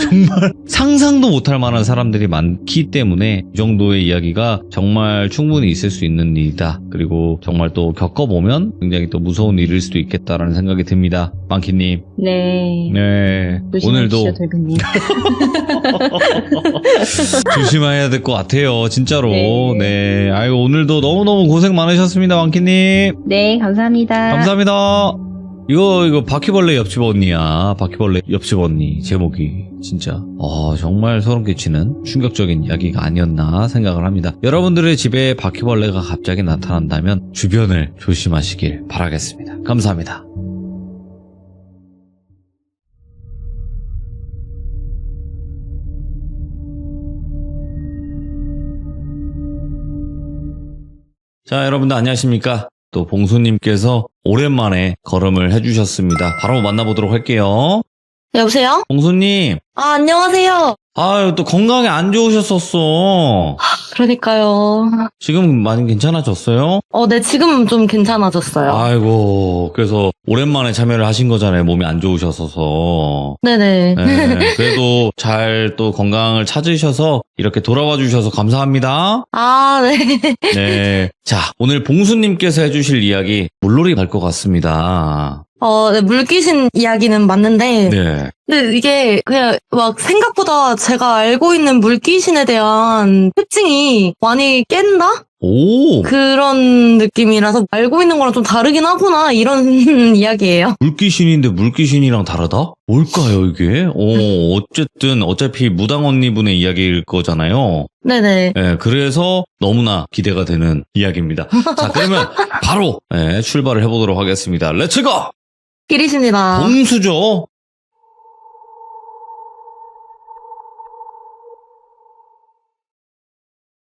정말 상상도 못할 만한 사람들이 많기 때문에 이 정도의 이야기가 정말 충분히 있을 수 있는 일이다. 그리고 정말 또 겪어보면 굉장히 또 무서운 일일 수도 있겠다라는 생각이 듭니다. 망키님. 네. 오늘도 돌비님. 조심해야 될 것 같아요. 진짜로. 네. 아유, 오늘도 너무너무 고생 많으셨습니다. 망키님. 네, 감사합니다. 감사합니다. 이거 바퀴벌레 옆집 언니야. 바퀴벌레 옆집 언니 제목이 진짜 정말 소름 끼치는 충격적인 이야기가 아니었나 생각을 합니다. 여러분들의 집에 바퀴벌레가 갑자기 나타난다면 주변을 조심하시길 바라겠습니다. 감사합니다. 자, 여러분들 안녕하십니까? 또 봉수님께서 오랜만에 걸음을 해주셨습니다. 바로 만나보도록 할게요. 여보세요? 봉수님, 안녕하세요. 아유, 또 건강이 안 좋으셨었어. 그러니까요. 지금 많이 괜찮아졌어요? 네, 지금 좀 괜찮아졌어요. 아이고, 그래서 오랜만에 참여를 하신 거잖아요. 몸이 안 좋으셔서. 네네. 네, 그래도 잘 또 건강을 찾으셔서 이렇게 돌아와 주셔서 감사합니다. 네. 네. 자, 오늘 봉수님께서 해주실 이야기, 물놀이 갈 것 같습니다. 네, 물귀신 이야기는 맞는데, 네. 근데 이게 그냥 막 생각보다 제가 알고 있는 물귀신에 대한 특징이 많이 깬다? 오! 그런 느낌이라서 알고 있는 거랑 좀 다르긴 하구나, 이런 이야기예요. 물귀신인데 물귀신이랑 다르다? 뭘까요, 이게? 어쨌든, 어차피 무당 언니분의 이야기일 거잖아요. 네네. 네, 그래서 너무나 기대가 되는 이야기입니다. 자, 그러면 바로 출발을 해보도록 하겠습니다. 렛츠고! 길이십니다. 봉수죠?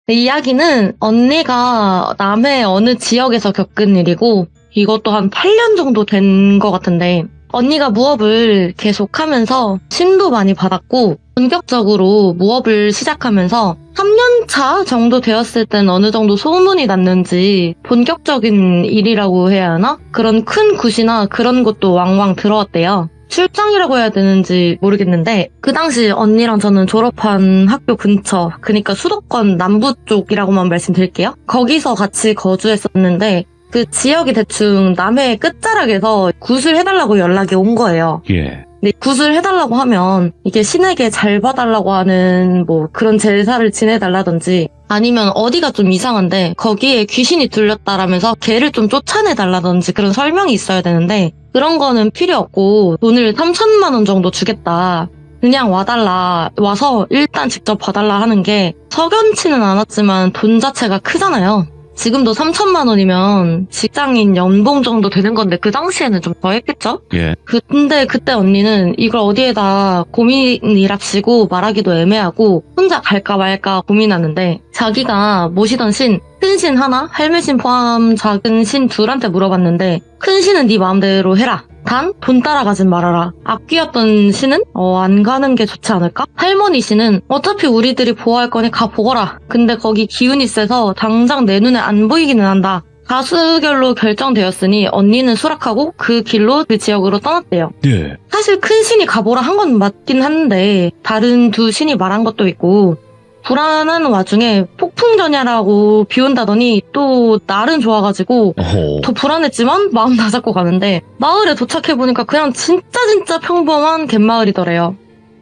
이야기는 언니가 남해 어느 지역에서 겪은 일이고 이것도 한 8년 정도 된 것 같은데 언니가 무업을 계속하면서 신도 많이 받았고 본격적으로 무업을 시작하면서 3년차 정도 되었을 땐 어느 정도 소문이 났는지 본격적인 일이라고 해야 하나? 그런 큰 굿이나 그런 것도 왕왕 들어왔대요. 출장이라고 해야 되는지 모르겠는데 그 당시 언니랑 저는 졸업한 학교 근처, 그러니까 수도권 남부 쪽이라고만 말씀드릴게요. 거기서 같이 거주했었는데 그 지역이 대충 남해 끝자락에서 굿을 해달라고 연락이 온 거예요. 예. 근데 굿을 해달라고 하면 이게 신에게 잘 봐달라고 하는 뭐 그런 제사를 지내달라든지 아니면 어디가 좀 이상한데 거기에 귀신이 들렸다라면서 걔를 좀 쫓아내달라든지 그런 설명이 있어야 되는데 그런 거는 필요 없고 돈을 3천만 원 정도 주겠다. 그냥 와달라. 와서 일단 직접 봐달라 하는 게 석연치는 않았지만 돈 자체가 크잖아요. 지금도 3천만 원이면 직장인 연봉 정도 되는 건데 그 당시에는 좀 더 했겠죠? 예. 근데 그때 언니는 이걸 어디에다 고민이랍시고 말하기도 애매하고 혼자 갈까 말까 고민하는데 자기가 모시던 신, 큰 신 하나, 할매신 포함 작은 신 둘한테 물어봤는데 큰 신은 네 마음대로 해라. 단 돈 따라가진 말아라. 앞귀였던 신은 안 가는 게 좋지 않을까? 할머니 씨는 어차피 우리들이 보호할 거니 가 보거라. 근데 거기 기운이 세서 당장 내 눈에 안 보이기는 한다. 다수결로 결정되었으니 언니는 수락하고 그 길로 그 지역으로 떠났대요. 예. 사실 큰 신이 가보라 한 건 맞긴 한데 다른 두 신이 말한 것도 있고 불안한 와중에 폭풍전야라고 비 온다더니 또 날은 좋아가지고 어허. 더 불안했지만 마음 다잡고 가는데 마을에 도착해보니까 그냥 진짜 평범한 갯마을이더래요.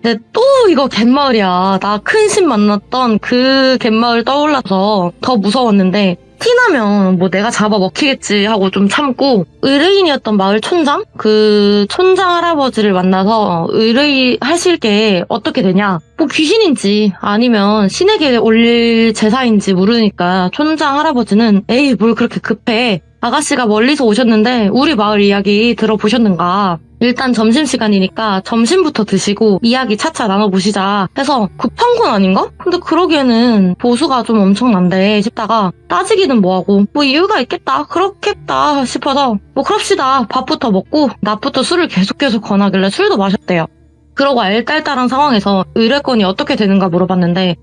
근데 또 이거 갯마을이야. 나 큰 신 만났던 그 갯마을 떠올라서 더 무서웠는데 티나면 뭐 내가 잡아 먹히겠지 하고 좀 참고 의뢰인이었던 마을 촌장? 그 촌장 할아버지를 만나서 의뢰하실 게 어떻게 되냐? 뭐 귀신인지 아니면 신에게 올릴 제사인지 모르니까 촌장 할아버지는 에이 뭘 그렇게 급해. 아가씨가 멀리서 오셨는데 우리 마을 이야기 들어보셨는가? 일단 점심시간이니까 점심부터 드시고 이야기 차차 나눠보시자 해서 급한 건 아닌가? 근데 그러기에는 보수가 좀 엄청난데 싶다가 따지기는 뭐하고 뭐 이유가 있겠다 그렇겠다 싶어서 뭐 그럽시다. 밥부터 먹고 낮부터 술을 계속 권하길래 술도 마셨대요. 그러고 알딸딸한 상황에서 의뢰건이 어떻게 되는가 물어봤는데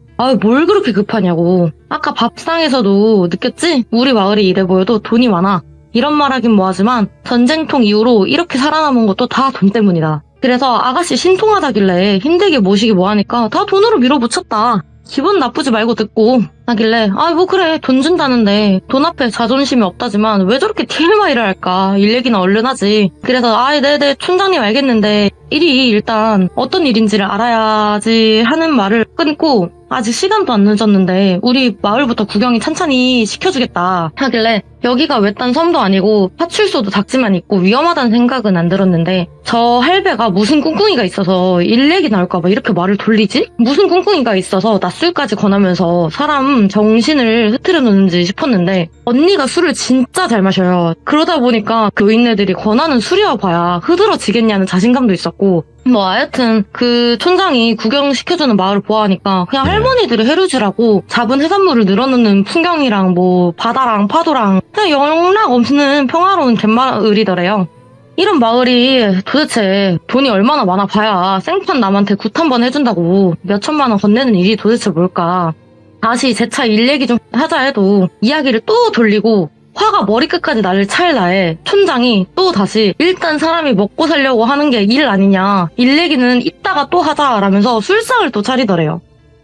뭘 그렇게 급하냐고. 아까 밥상에서도 느꼈지? 우리 마을이 이래 보여도 돈이 많아. 이런 말 하긴 뭐하지만 전쟁통 이후로 이렇게 살아남은 것도 다 돈 때문이다. 그래서 아가씨 신통하다길래 힘들게 모시기 뭐하니까 다 돈으로 밀어붙였다. 기분 나쁘지 말고 듣고 하길래 뭐 그래 돈 준다는데 돈 앞에 자존심이 없다지만 왜 저렇게 TMI를 할까. 일 얘기는 얼른 하지. 그래서 네네 촌장님 알겠는데 일이 일단 어떤 일인지를 알아야지 하는 말을 끊고 아직 시간도 안 늦었는데 우리 마을부터 구경이 찬찬히 시켜주겠다 하길래 여기가 외딴 섬도 아니고 파출소도 작지만 있고 위험하다는 생각은 안 들었는데 저 할배가 무슨 꿍꿍이가 있어서 일 얘기 나올까봐 이렇게 말을 돌리지? 무슨 꿍꿍이가 있어서 낮술까지 권하면서 사람 정신을 흐트려 놓는지 싶었는데 언니가 술을 진짜 잘 마셔요. 그러다 보니까 교인네들이 권하는 술이어 봐야 흐드러지겠냐는 자신감도 있었고 뭐 하여튼 그 촌장이 구경시켜주는 마을을 보아하니까 그냥 네. 할머니들이 해루질하고 잡은 해산물을 늘어놓는 풍경이랑 뭐 바다랑 파도랑 그냥 영락 없는 평화로운 갯마을이더래요. 이런 마을이 도대체 돈이 얼마나 많아 봐야 생판 남한테 굿 한 번 해준다고 몇 천만 원 건네는 일이 도대체 뭘까. 다시 제 차 일 얘기 좀 하자 해도 이야기를 또 돌리고 화가 머리끝까지 날 찰나에 촌장이 또 다시 일단 사람이 먹고 살려고 하는 게 일 아니냐, 일 얘기는 이따가 또 하자라면서 술상을 또 차리더래요.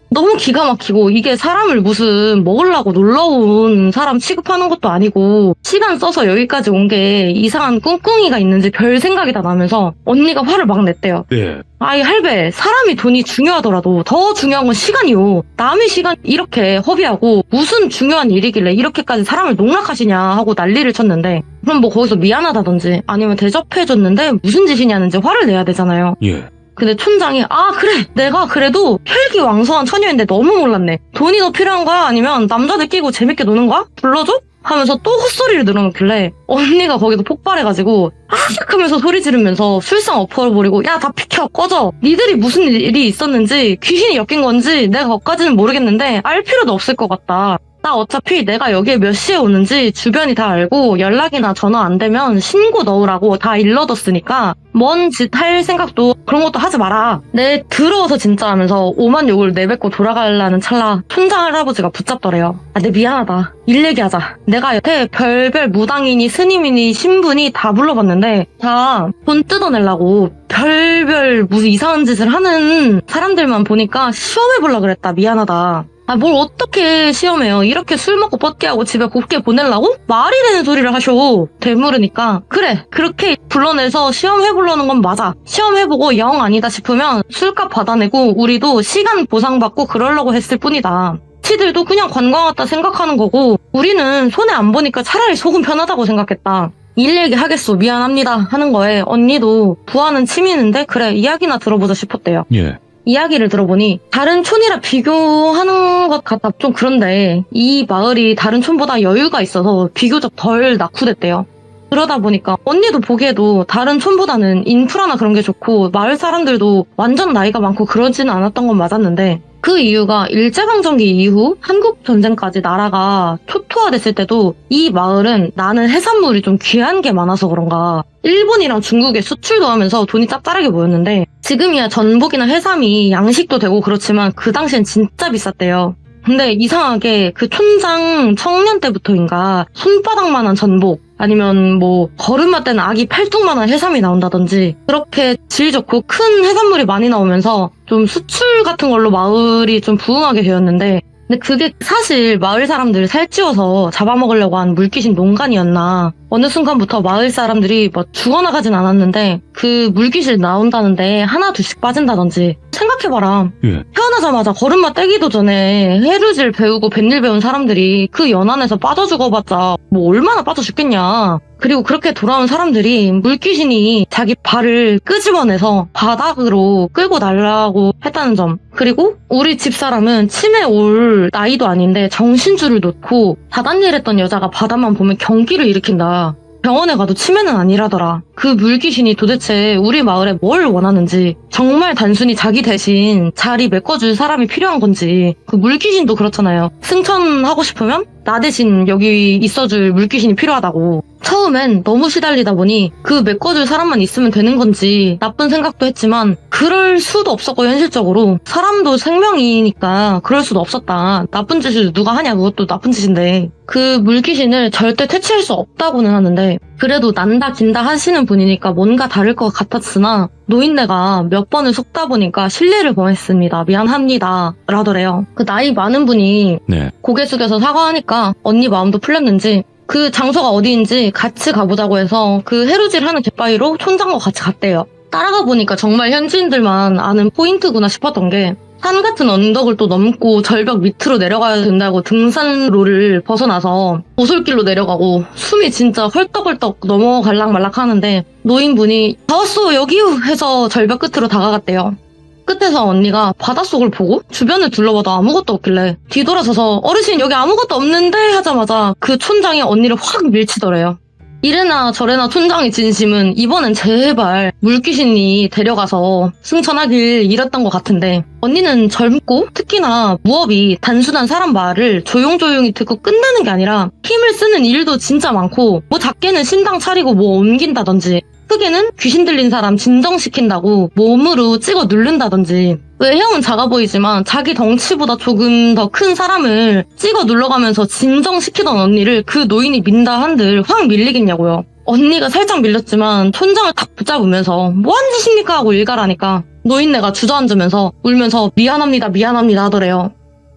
너무 기가 막히고 이게 사람을 무슨 먹으려고 놀러 온 사람 취급하는 것도 아니고 시간 써서 여기까지 온 게 이상한 꿍꿍이가 있는지 별 생각이 다 나면서 언니가 화를 막 냈대요. 네. 아이 할배, 사람이 돈이 중요하더라도 더 중요한 건 시간이요. 남의 시간 이렇게 허비하고 무슨 중요한 일이길래 이렇게까지 사람을 농락하시냐 하고 난리를 쳤는데, 그럼 뭐 거기서 미안하다든지 아니면 대접해줬는데 무슨 짓이냐는지 화를 내야 되잖아요. 예. 근데 촌장이 그래, 내가 그래도 혈기왕성한 처녀인데 너무 몰랐네. 돈이 더 필요한 거야? 아니면 남자들 끼고 재밌게 노는 거야? 불러줘? 하면서 또 헛소리를 늘어놓길래 언니가 거기서 폭발해가지고 아악 하면서 소리 지르면서 술상 엎어버리고 야 다 비켜 꺼져. 니들이 무슨 일이 있었는지 귀신이 엮인 건지 내가 거기까지는 모르겠는데 알 필요도 없을 것 같다. 나 어차피 내가 여기에 몇 시에 오는지 주변이 다 알고 연락이나 전화 안 되면 신고 넣으라고 다 일러뒀으니까 뭔 짓 할 생각도 그런 것도 하지 마라. 내 더러워서 진짜 하면서 오만 욕을 내뱉고 돌아가려는 찰나 촌장 할아버지가 붙잡더래요. 내 미안하다. 일 얘기하자. 내가 여태 별별 무당이니 스님이니 신분이 다 불러봤는데 다 돈 뜯어내려고 별별 무슨 이상한 짓을 하는 사람들만 보니까 시험해보려고 그랬다. 미안하다. 뭘 어떻게 시험해요. 이렇게 술 먹고 뻗게하고 집에 곱게 보내려고? 말이 되는 소리를 하셔. 되물으니까 그래 그렇게 불러내서 시험해보려는 건 맞아. 시험해보고 영 아니다 싶으면 술값 받아내고 우리도 시간 보상받고 그러려고 했을 뿐이다. 치들도 그냥 관광 왔다 생각하는 거고 우리는 손해 안 보니까 차라리 속은 편하다고 생각했다. 일 얘기하겠소 미안합니다 하는 거에 언니도 부하는 치미는데 그래 이야기나 들어보자 싶었대요. 예. 이야기를 들어보니 다른 촌이라 비교하는 것 같아 좀 그런데 이 마을이 다른 촌보다 여유가 있어서 비교적 덜 낙후됐대요. 그러다 보니까 언니도 보기에도 다른 촌보다는 인프라나 그런 게 좋고 마을 사람들도 완전 나이가 많고 그러지는 않았던 건 맞았는데 그 이유가 일제강점기 이후 한국전쟁까지 나라가 초토화됐을 때도 이 마을은 나는 해산물이 좀 귀한 게 많아서 그런가 일본이랑 중국에 수출도 하면서 돈이 짭짤하게 모였는데 지금이야 전복이나 해삼이 양식도 되고 그렇지만 그 당시엔 진짜 비쌌대요. 근데 이상하게 그 촌장 청년 때부터인가 손바닥만한 전복 아니면 뭐 걸음마 땐 아기 팔뚝만한 해삼이 나온다든지 그렇게 질 좋고 큰 해산물이 많이 나오면서 좀 수출 같은 걸로 마을이 좀 부흥하게 되었는데 근데 그게 사실 마을 사람들 살찌워서 잡아먹으려고 한 물귀신 농간이었나 어느 순간부터 마을 사람들이 뭐 죽어나가진 않았는데 그 물귀신 나온다는데 하나 둘씩 빠진다든지 생각해봐라. 예. 태어나자마자 걸음마 떼기도 전에 해루질 배우고 뱃일 배운 사람들이 그 연안에서 빠져 죽어봤자 뭐 얼마나 빠져 죽겠냐. 그리고 그렇게 돌아온 사람들이 물귀신이 자기 발을 끄집어내서 바닥으로 끌고 날라고 했다는 점. 그리고 우리 집사람은 치매 올 나이도 아닌데 정신줄을 놓고 바닷일 했던 여자가 바다만 보면 경기를 일으킨다. 병원에 가도 치매는 아니라더라. 그 물귀신이 도대체 우리 마을에 뭘 원하는지 정말 단순히 자기 대신 자리 메꿔줄 사람이 필요한 건지 그 물귀신도 그렇잖아요. 승천하고 싶으면 나 대신 여기 있어줄 물귀신이 필요하다고. 처음엔 너무 시달리다 보니 그 메꿔줄 사람만 있으면 되는 건지 나쁜 생각도 했지만 그럴 수도 없었고 현실적으로 사람도 생명이니까 그럴 수도 없었다. 나쁜 짓을 누가 하냐 그것도 나쁜 짓인데 그 물귀신을 절대 퇴치할 수 없다고는 하는데 그래도 난다 긴다 하시는 분이니까 뭔가 다를 것 같았으나 노인네가 몇 번을 속다 보니까 신뢰를 범했습니다. 미안합니다. 라더래요. 그 나이 많은 분이 네. 고개 숙여서 사과하니까 언니 마음도 풀렸는지 그 장소가 어디인지 같이 가보자고 해서 그 해루질 하는 갯바위로 촌장과 같이 갔대요. 따라가 보니까 정말 현지인들만 아는 포인트구나 싶었던 게 산 같은 언덕을 또 넘고 절벽 밑으로 내려가야 된다고 등산로를 벗어나서 오솔길로 내려가고 숨이 진짜 헐떡헐떡 넘어갈락 말락 하는데 노인분이 다 왔어 여기요 해서 절벽 끝으로 다가갔대요. 끝에서 언니가 바닷속을 보고 주변을 둘러봐도 아무것도 없길래 뒤돌아서서 어르신 여기 아무것도 없는데 하자마자 그 촌장이 언니를 확 밀치더래요. 이래나 저래나 촌장의 진심은 이번엔 제발 물귀신이 데려가서 승천하길 이랬던 것 같은데, 언니는 젊고 특히나 무업이 단순한 사람 말을 조용조용히 듣고 끝내는 게 아니라 힘을 쓰는 일도 진짜 많고, 뭐 작게는 신당 차리고 뭐 옮긴다든지, 크게는 귀신 들린 사람 진정시킨다고 몸으로 찍어 누른다든지, 외형은 작아 보이지만 자기 덩치보다 조금 더 큰 사람을 찍어 눌러가면서 진정시키던 언니를 그 노인이 민다 한들 확 밀리겠냐고요. 언니가 살짝 밀렸지만 촌장을 탁 붙잡으면서 뭐한 짓입니까 하고 일갈하니까 노인네가 주저앉으면서 울면서 미안합니다 미안합니다 하더래요.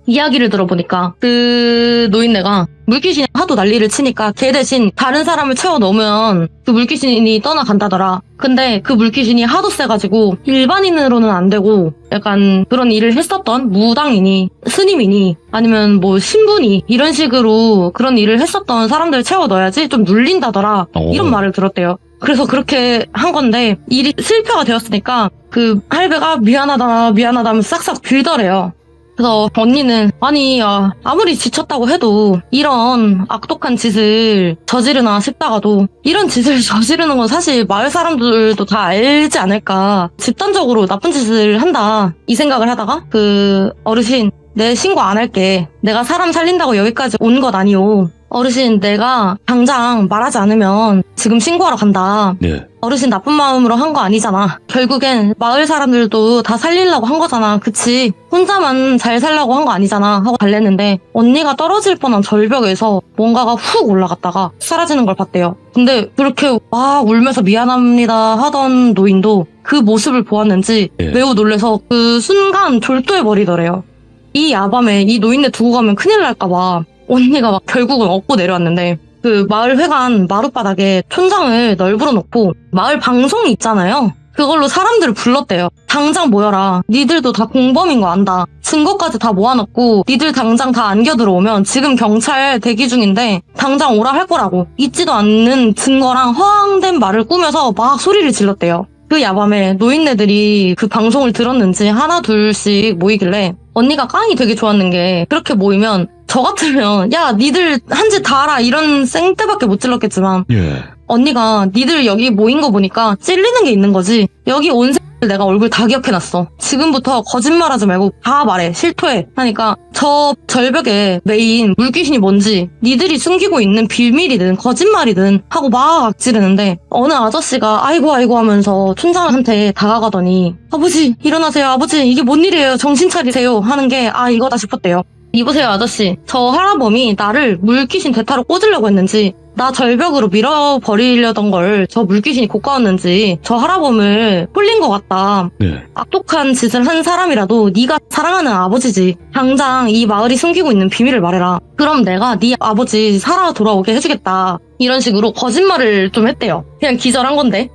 이야기를 들어보니까 그 노인네가 물귀신이 하도 난리를 치니까 걔 대신 다른 사람을 채워 넣으면 그 물귀신이 떠나간다더라. 근데 그 물귀신이 하도 세가지고 일반인으로는 안 되고 약간 그런 일을 했었던 무당이니 스님이니 아니면 뭐 신부니 이런 식으로 그런 일을 했었던 사람들 채워 넣어야지 좀 눌린다더라. 이런 말을 들었대요. 그래서 그렇게 한 건데 일이 실패가 되었으니까 그 할배가 미안하다 미안하다 하면서 싹싹 빌더래요. 그래서 언니는 아니 아무리 지쳤다고 해도 이런 악독한 짓을 저지르나 싶다가도 이런 짓을 저지르는 건 사실 마을 사람들도 다 알지 않을까, 집단적으로 나쁜 짓을 한다 이 생각을 하다가 그 어르신 내 신고 안 할게, 내가 사람 살린다고 여기까지 온 것 아니오, 어르신 내가 당장 말하지 않으면 지금 신고하러 간다. 네. 어르신 나쁜 마음으로 한 거 아니잖아. 결국엔 마을 사람들도 다 살리려고 한 거잖아. 그치? 혼자만 잘 살려고 한 거 아니잖아 하고 달랬는데 언니가 떨어질 뻔한 절벽에서 뭔가가 훅 올라갔다가 사라지는 걸 봤대요. 근데 그렇게 막 울면서 미안합니다 하던 노인도 그 모습을 보았는지 매우 놀라서 그 순간 졸도해버리더래요. 이 야밤에 이 노인네 두고 가면 큰일 날까봐 언니가 막 결국은 업고 내려왔는데, 그 마을 회관 마룻바닥에 촌장을 널브러 놓고 마을 방송이 있잖아요. 그걸로 사람들을 불렀대요. 당장 모여라. 니들도 다 공범인 거 안다. 증거까지 다 모아놓고 니들 당장 다 안겨 들어오면 지금 경찰 대기 중인데 당장 오라 할 거라고. 있지도 않는 증거랑 허황된 말을 꾸며서 막 소리를 질렀대요. 그 야밤에 노인네들이 그 방송을 들었는지 하나 둘씩 모이길래 언니가 깡이 되게 좋았는 게, 그렇게 모이면 저 같으면 야 니들 한 짓 다 알아 이런 생떼밖에 못 질렀겠지만 언니가 니들 여기 모인 거 보니까 찔리는 게 있는 거지. 여기 온 내가 얼굴 다 기억해놨어. 지금부터 거짓말하지 말고 다 말해. 실토해. 하니까 저 절벽에 메인 물귀신이 뭔지, 니들이 숨기고 있는 비밀이든 거짓말이든 하고 막 악지르는데 어느 아저씨가 아이고 아이고 하면서 촌장한테 다가가더니 아버지 일어나세요. 아버지 이게 뭔 일이에요. 정신 차리세요. 하는 게 이거다 싶었대요. 이보세요 아저씨, 저 할아범이 나를 물귀신 대타로 꽂으려고 했는지, 나 절벽으로 밀어버리려던 걸 저 물귀신이 곶가웠는지 저 할아범을 홀린 것 같다. 악독한 짓을 한 사람이라도 네가 사랑하는 아버지지. 당장 이 마을이 숨기고 있는 비밀을 말해라. 그럼 내가 네 아버지 살아 돌아오게 해주겠다. 이런 식으로 거짓말을 좀 했대요. 그냥 기절한 건데.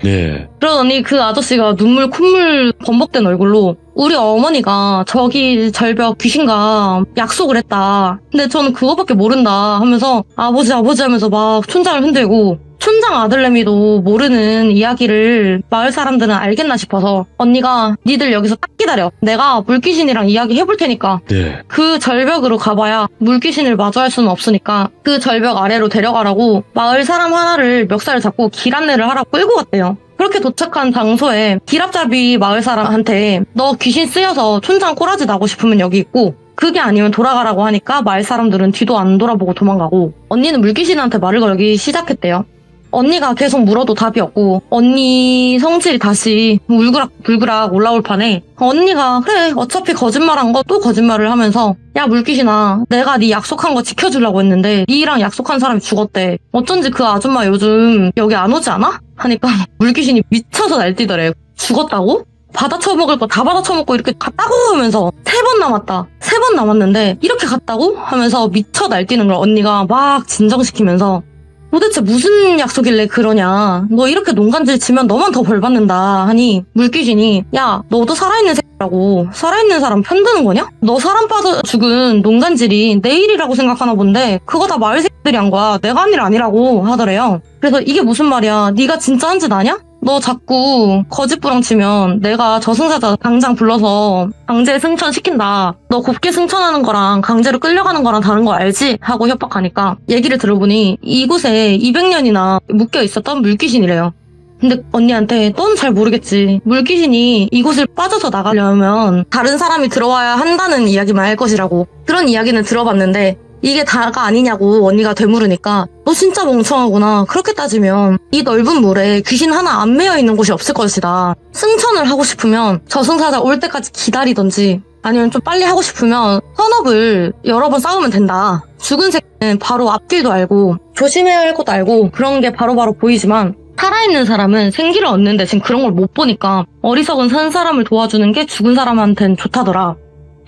그러더니 그 아저씨가 눈물 콧물 범벅된 얼굴로 우리 어머니가 저기 절벽 귀신과 약속을 했다. 근데 저는 그거밖에 모른다 하면서 아버지 하면서 막 촌장을 흔들고, 촌장 아들내미도 모르는 이야기를 마을 사람들은 알겠나 싶어서 언니가 니들 여기서 딱 기다려. 내가 물귀신이랑 이야기 해볼 테니까. 그 절벽으로 가봐야 물귀신을 마주할 수는 없으니까 그 절벽 아래로 데려가라고 마을 사람 하나를 멱살을 잡고 길 안내를 하라고 끌고 갔대요. 그렇게 도착한 장소에 길앞잡이 마을 사람한테 너 귀신 쓰여서 촌장 꼬라지 나고 싶으면 여기 있고, 그게 아니면 돌아가라고 하니까 마을 사람들은 뒤도 안 돌아보고 도망가고, 언니는 물귀신한테 말을 걸기 시작했대요. 언니가 계속 물어도 답이 없고 언니 성질이 다시 울그락불그락 올라올 판에 언니가 그래 어차피 거짓말한 거 또 거짓말을 하면서 야 물귀신아, 내가 네 약속한 거 지켜주려고 했는데 니랑 약속한 사람이 죽었대. 어쩐지 그 아줌마 요즘 여기 안 오지 않아? 하니까 물귀신이 미쳐서 날뛰더래. 죽었다고? 받아쳐먹을 거 다 받아쳐먹고 이렇게 갔다고 하면서 3번 남았다. 3번 남았는데 이렇게 갔다고? 하면서 미쳐 날뛰는 걸 언니가 막 진정시키면서 도대체 무슨 약속일래 그러냐. 너 이렇게 농간질 치면 너만 더 벌 받는다 하니 물귀신이 야 너도 살아있는 새끼라고. 살아있는 사람 편드는 거냐? 너 사람 빠져 죽은 농간질이 내 일이라고 생각하나 본데 그거 다 마을 새끼들이 한 거야. 내가 한 일 아니라고 하더래요. 그래서 이게 무슨 말이야. 네가 진짜 한 짓 아냐? 너 자꾸 거짓부렁치면 내가 저승사자 당장 불러서 강제 승천시킨다. 너 곱게 승천하는 거랑 강제로 끌려가는 거랑 다른 거 알지? 하고 협박하니까 얘기를 들어보니 이곳에 200년이나 묶여 있었던 물귀신이래요. 근데 언니한테 넌 잘 모르겠지. 물귀신이 이곳을 빠져서 나가려면 다른 사람이 들어와야 한다는 이야기만 할 것이라고. 그런 이야기는 들어봤는데 이게 다가 아니냐고 언니가 되물으니까 너 진짜 멍청하구나. 그렇게 따지면 이 넓은 물에 귀신 하나 안 매여 있는 곳이 없을 것이다. 승천을 하고 싶으면 저승사자 올 때까지 기다리던지 아니면 좀 빨리 하고 싶으면 선업을 여러 번 쌓으면 된다. 죽은 새끼는 바로 앞길도 알고 조심해야 할 것도 알고 그런 게 바로바로 보이지만 살아있는 사람은 생기를 얻는 대신 그런 걸 못 보니까 어리석은 산 사람을 도와주는 게 죽은 사람한텐 좋다더라.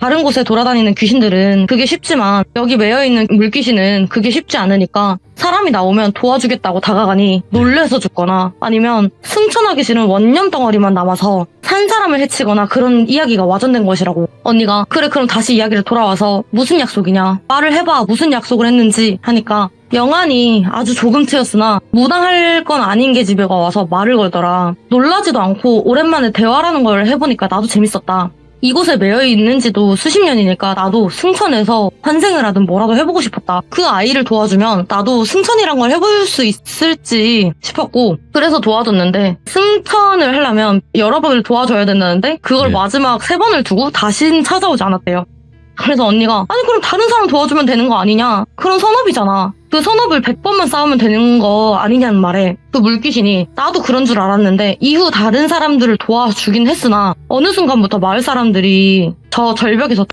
다른 곳에 돌아다니는 귀신들은 그게 쉽지만 여기 매여있는 물귀신은 그게 쉽지 않으니까 사람이 나오면 도와주겠다고 다가가니 놀래서 죽거나 아니면 승천하기 싫은 원념 덩어리만 남아서 산 사람을 해치거나 그런 이야기가 와전된 것이라고. 언니가 그래 그럼 다시 이야기를 돌아와서 무슨 약속이냐 말을 해봐 무슨 약속을 했는지 하니까 영안이 아주 조금 트였으나 무당할 건 아닌 계집애가 와서 말을 걸더라. 놀라지도 않고 오랜만에 대화라는 걸 해보니까 나도 재밌었다. 이곳에 매여 있는지도 수십 년이니까 나도 승천해서 환생을 하든 뭐라도 해보고 싶었다. 그 아이를 도와주면 나도 승천이란 걸 해볼 수 있을지 싶었고 그래서 도와줬는데 승천을 하려면 여러 번을 도와줘야 된다는데 그걸 네. 마지막 3번을 두고 다신 찾아오지 않았대요. 그래서 언니가 아니 그럼 다른 사람 도와주면 되는 거 아니냐? 그런 선업이잖아. 그 선업을 100번만 쌓으면 되는 거 아니냐는 말에 그 물귀신이 나도 그런 줄 알았는데 이후 다른 사람들을 도와주긴 했으나 어느 순간부터 마을 사람들이 저 절벽에서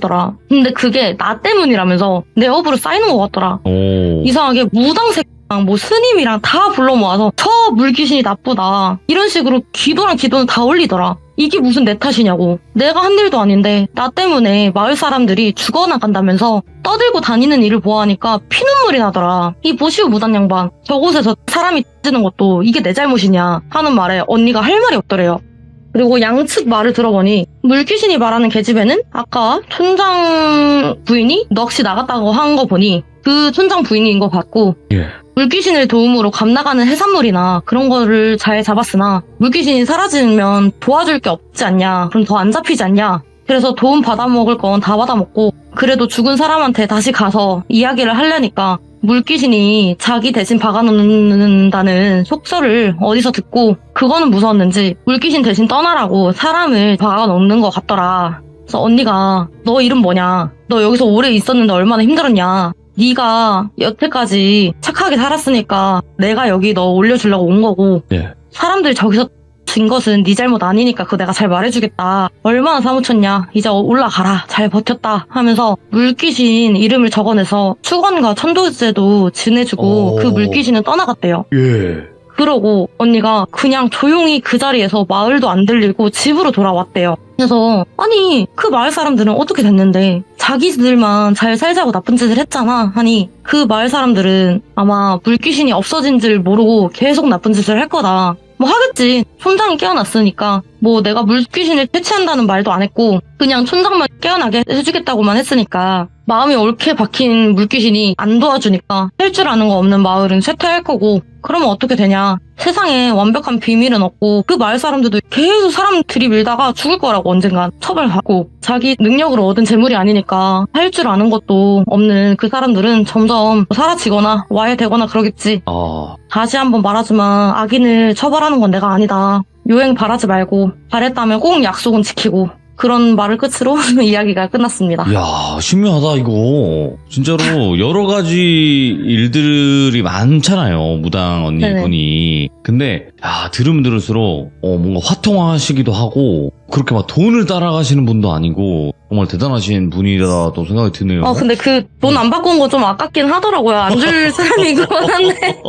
더라. 근데 그게 나 때문이라면서 내 업으로 쌓이는 것 같더라. 오. 이상하게 무당새랑 뭐 스님이랑 다 불러 모아서 저 물귀신이 나쁘다 이런 식으로 기도랑 기도는 다 올리더라. 이게 무슨 내 탓이냐고. 내가 한 일도 아닌데 나 때문에 마을 사람들이 죽어나간다면서 떠들고 다니는 일을 보아하니까 피눈물이 나더라. 이 보시오 무당 양반 저곳에서 사람이 찌는 것도 이게 내 잘못이냐 하는 말에 언니가 할 말이 없더래요. 그리고 양측 말을 들어보니 물귀신이 말하는 계집애는 아까 촌장 부인이 넋이 나갔다고 한 거 보니 그 촌장 부인인 것 같고 예. 물귀신을 도움으로 감나가는 해산물이나 그런 거를 잘 잡았으나 물귀신이 사라지면 도와줄 게 없지 않냐. 그럼 더 안 잡히지 않냐. 그래서 도움 받아먹을 건 다 받아먹고 그래도 죽은 사람한테 다시 가서 이야기를 하려니까 물귀신이 자기 대신 박아놓는다는 속설을 어디서 듣고 그거는 무서웠는지 물귀신 대신 떠나라고 사람을 박아놓는 것 같더라. 그래서 언니가 너 이름 뭐냐? 너 여기서 오래 있었는데 얼마나 힘들었냐? 네가 여태까지 착하게 살았으니까 내가 여기 너 올려주려고 온 거고 예. 사람들이 저기서 진 것은 네 잘못 아니니까 그거 내가 잘 말해주겠다. 얼마나 사무쳤냐. 이제 올라가라. 잘 버텼다 하면서 물귀신 이름을 적어내서 축원과 천도제도 지내주고 오. 그 물귀신은 떠나갔대요. 예. 그러고 언니가 그냥 조용히 그 자리에서 마을도 안 들리고 집으로 돌아왔대요. 그래서 아니 그 마을 사람들은 어떻게 됐는데 자기들만 잘 살자고 나쁜 짓을 했잖아 하니 그 마을 사람들은 아마 물귀신이 없어진 줄 모르고 계속 나쁜 짓을 할 거다. 뭐 하겠지. 촌장이 깨어났으니까 뭐 내가 물귀신을 퇴치한다는 말도 안 했고 그냥 촌장만 깨어나게 해주겠다고만 했으니까 마음이 옳게 박힌 물귀신이 안 도와주니까 할 줄 아는 거 없는 마을은 쇠퇴할 거고 그러면 어떻게 되냐. 세상에 완벽한 비밀은 없고 그 마을 사람들도 계속 사람 들이밀다가 죽을 거라고 언젠간 처벌받고 자기 능력으로 얻은 재물이 아니니까 할 줄 아는 것도 없는 그 사람들은 점점 사라지거나 와해되거나 그러겠지. 아. 다시 한번 말하지만 악인을 처벌하는 건 내가 아니다. 요행 바라지 말고 바랬다면 꼭 약속은 지키고 그런 말을 끝으로 이야기가 끝났습니다. 야, 신기하다, 이거. 진짜로, 여러 가지 일들이 많잖아요, 무당 언니분이. 근데, 야, 들으면 들을수록, 뭔가 화통하시기도 하고, 그렇게 막 돈을 따라가시는 분도 아니고, 정말 대단하신 분이라도 생각이 드네요. 근데 그 돈 안 받고 온 거 좀 아깝긴 하더라고요. 안 줄 사람이긴 한데.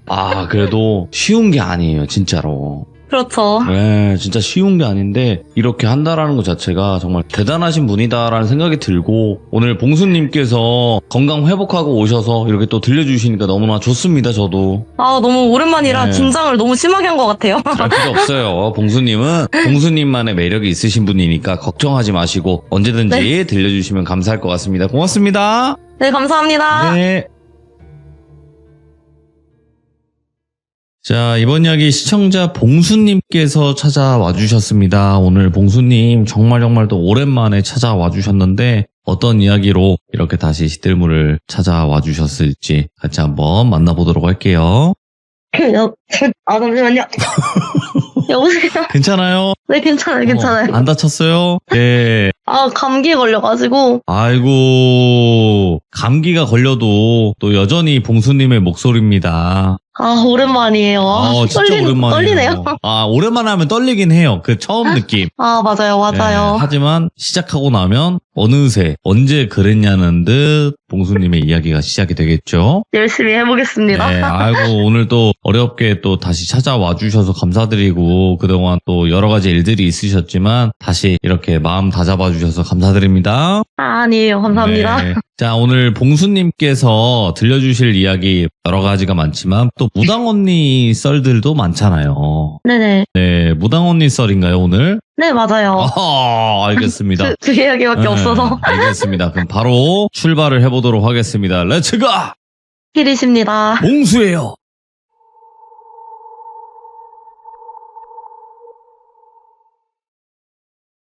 아, 그래도 쉬운 게 아니에요, 진짜로. 그렇죠. 네, 진짜 쉬운 게 아닌데 이렇게 한다라는 것 자체가 정말 대단하신 분이다라는 생각이 들고 오늘 봉수님께서 건강 회복하고 오셔서 이렇게 또 들려주시니까 너무나 좋습니다. 저도. 너무 오랜만이라 네. 긴장을 너무 심하게 한 것 같아요. 할 필요 없어요. 봉수님은 봉수님만의 매력이 있으신 분이니까 걱정하지 마시고 언제든지 네. 들려주시면 감사할 것 같습니다. 고맙습니다. 네, 감사합니다. 네. 자, 이번 이야기 시청자 봉수님께서 찾아와 주셨습니다. 오늘 봉수님 정말 또 오랜만에 찾아와 주셨는데 어떤 이야기로 이렇게 다시 시들물을 찾아와 주셨을지 같이 한번 만나보도록 할게요. 잠시만요. 여보세요? 괜찮아요? 네, 괜찮아요. 안 다쳤어요? 네. 감기에 걸려가지고. 아이고, 감기가 걸려도 또 여전히 봉수님의 목소리입니다. 오랜만이에요. 진짜 오랜만이에요. 떨리네요. 오랜만에 하면 떨리긴 해요. 그 처음 느낌. 맞아요. 네, 하지만 시작하고 나면 어느새 언제 그랬냐는 듯 봉수님의 이야기가 시작이 되겠죠. 열심히 해보겠습니다. 네, 아이고 오늘 또 어렵게 또 다시 찾아와 주셔서 감사드리고 그동안 또 여러 가지 일들이 있으셨지만 다시 이렇게 마음 다잡아 주셔서 감사드립니다. 아니에요. 감사합니다. 네. 자, 오늘 봉수님께서 들려주실 이야기 여러 가지가 많지만 또 무당 언니 썰들도 많잖아요. 네네. 네, 무당 언니 썰인가요 오늘? 네, 맞아요. 알겠습니다. 그 이야기밖에 없어서. 알겠습니다. 그럼 바로 출발을 해보도록 하겠습니다. 렛츠고! 필이십니다. 봉수예요.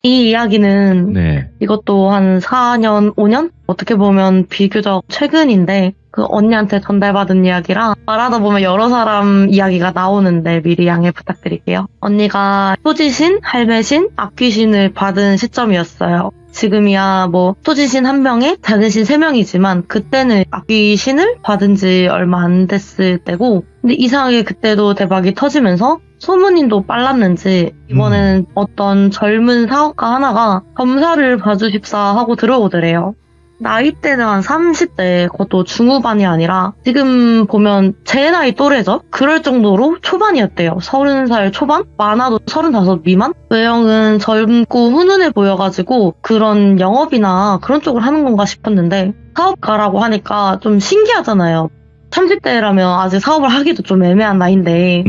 이 이야기는 네. 이것도 한 4년, 5년? 어떻게 보면 비교적 최근인데 그 언니한테 전달받은 이야기라 말하다 보면 여러 사람 이야기가 나오는데 미리 양해 부탁드릴게요. 언니가 효지신, 할매신, 악귀신을 받은 시점이었어요. 지금이야 효지신 1명에 작은신 3명이지만 그때는 악귀신을 받은 지 얼마 안 됐을 때고 근데 이상하게 그때도 대박이 터지면서 소문인도 빨랐는지 이번에는 어떤 젊은 사업가 하나가 검사를 봐주십사 하고 들어오더래요. 나이대는 한 30대, 그것도 중후반이 아니라 지금 보면 제 나이 또래죠? 그럴 정도로 초반이었대요. 30살 초반? 많아도 35 미만? 외형은 젊고 훈훈해 보여가지고 그런 영업이나 그런 쪽을 하는 건가 싶었는데 사업가라고 하니까 좀 신기하잖아요. 30대라면 아직 사업을 하기도 좀 애매한 나이인데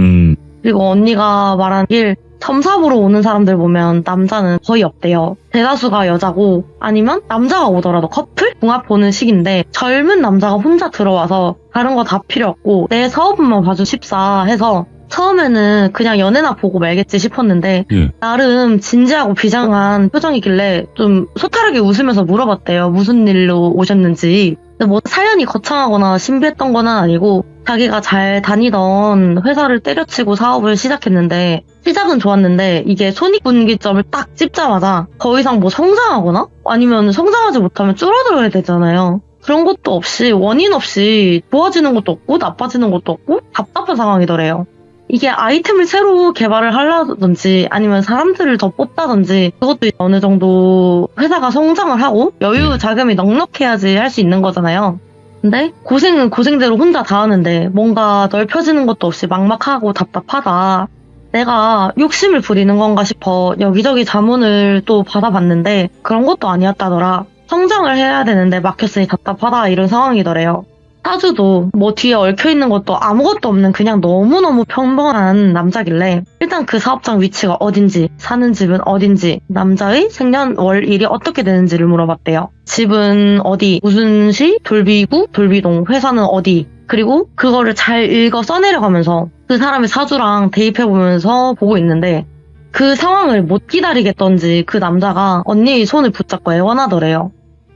그리고 언니가 말한 길 점사보러 오는 사람들 보면 남자는 거의 없대요. 대다수가 여자고 아니면 남자가 오더라도 커플? 궁합 보는 식인데 젊은 남자가 혼자 들어와서 다른 거 다 필요 없고 내 사업만 봐주십사 해서 처음에는 그냥 연애나 보고 말겠지 싶었는데 나름 진지하고 비장한 표정이길래 좀 소탈하게 웃으면서 물어봤대요. 무슨 일로 오셨는지. 근데 사연이 거창하거나 신비했던 건 아니고 자기가 잘 다니던 회사를 때려치고 사업을 시작했는데 시작은 좋았는데 이게 손익분기점을 딱 찝자마자 더 이상 성장하거나 아니면 성장하지 못하면 줄어들어야 되잖아요. 그런 것도 없이 원인 없이 좋아지는 것도 없고 나빠지는 것도 없고 답답한 상황이더래요. 이게 아이템을 새로 개발을 하려든지 아니면 사람들을 더 뽑다든지 그것도 어느 정도 회사가 성장을 하고 여유 자금이 넉넉해야지 할 수 있는 거잖아요. 근데 고생은 고생대로 혼자 다 하는데 뭔가 넓혀지는 것도 없이 막막하고 답답하다. 내가 욕심을 부리는 건가 싶어 여기저기 자문을 또 받아봤는데 그런 것도 아니었다더라. 성장을 해야 되는데 막혔으니 답답하다 이런 상황이더래요. 사주도 뒤에 얽혀있는 것도 아무것도 없는 그냥 너무너무 평범한 남자길래 일단 그 사업장 위치가 어딘지 사는 집은 어딘지 남자의 생년월일이 어떻게 되는지를 물어봤대요. 집은 어디, 무슨 시, 돌비구, 돌비동, 회사는 어디 그리고 그거를 잘 읽어 써내려가면서 그 사람의 사주랑 대입해보면서 보고 있는데 그 상황을 못 기다리겠던지 그 남자가 언니의 손을 붙잡고 애원하더래요.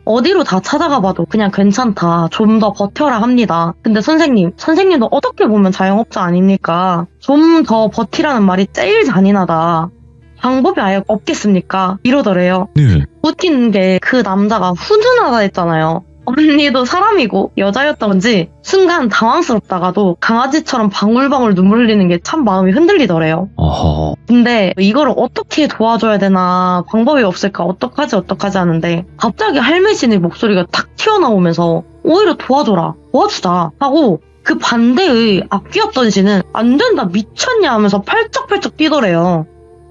어디로 다 찾아가 봐도 그냥 괜찮다. 좀 더 버텨라 합니다. 근데 선생님도 어떻게 보면 자영업자 아닙니까? 좀 더 버티라는 말이 제일 잔인하다. 방법이 아예 없겠습니까? 이러더래요. 웃긴 게 그 남자가 훈훈하다 했잖아요. 언니도 사람이고 여자였던지 순간 당황스럽다가도 강아지처럼 방울방울 눈물 흘리는 게 참 마음이 흔들리더래요. 근데 이거를 어떻게 도와줘야 되나 방법이 없을까 어떡하지 하는데 갑자기 할매신의 목소리가 탁 튀어나오면서 오히려 도와주자 하고 그 반대의 악귀였던 씨는 안 된다 미쳤냐 하면서 팔쩍팔쩍 뛰더래요.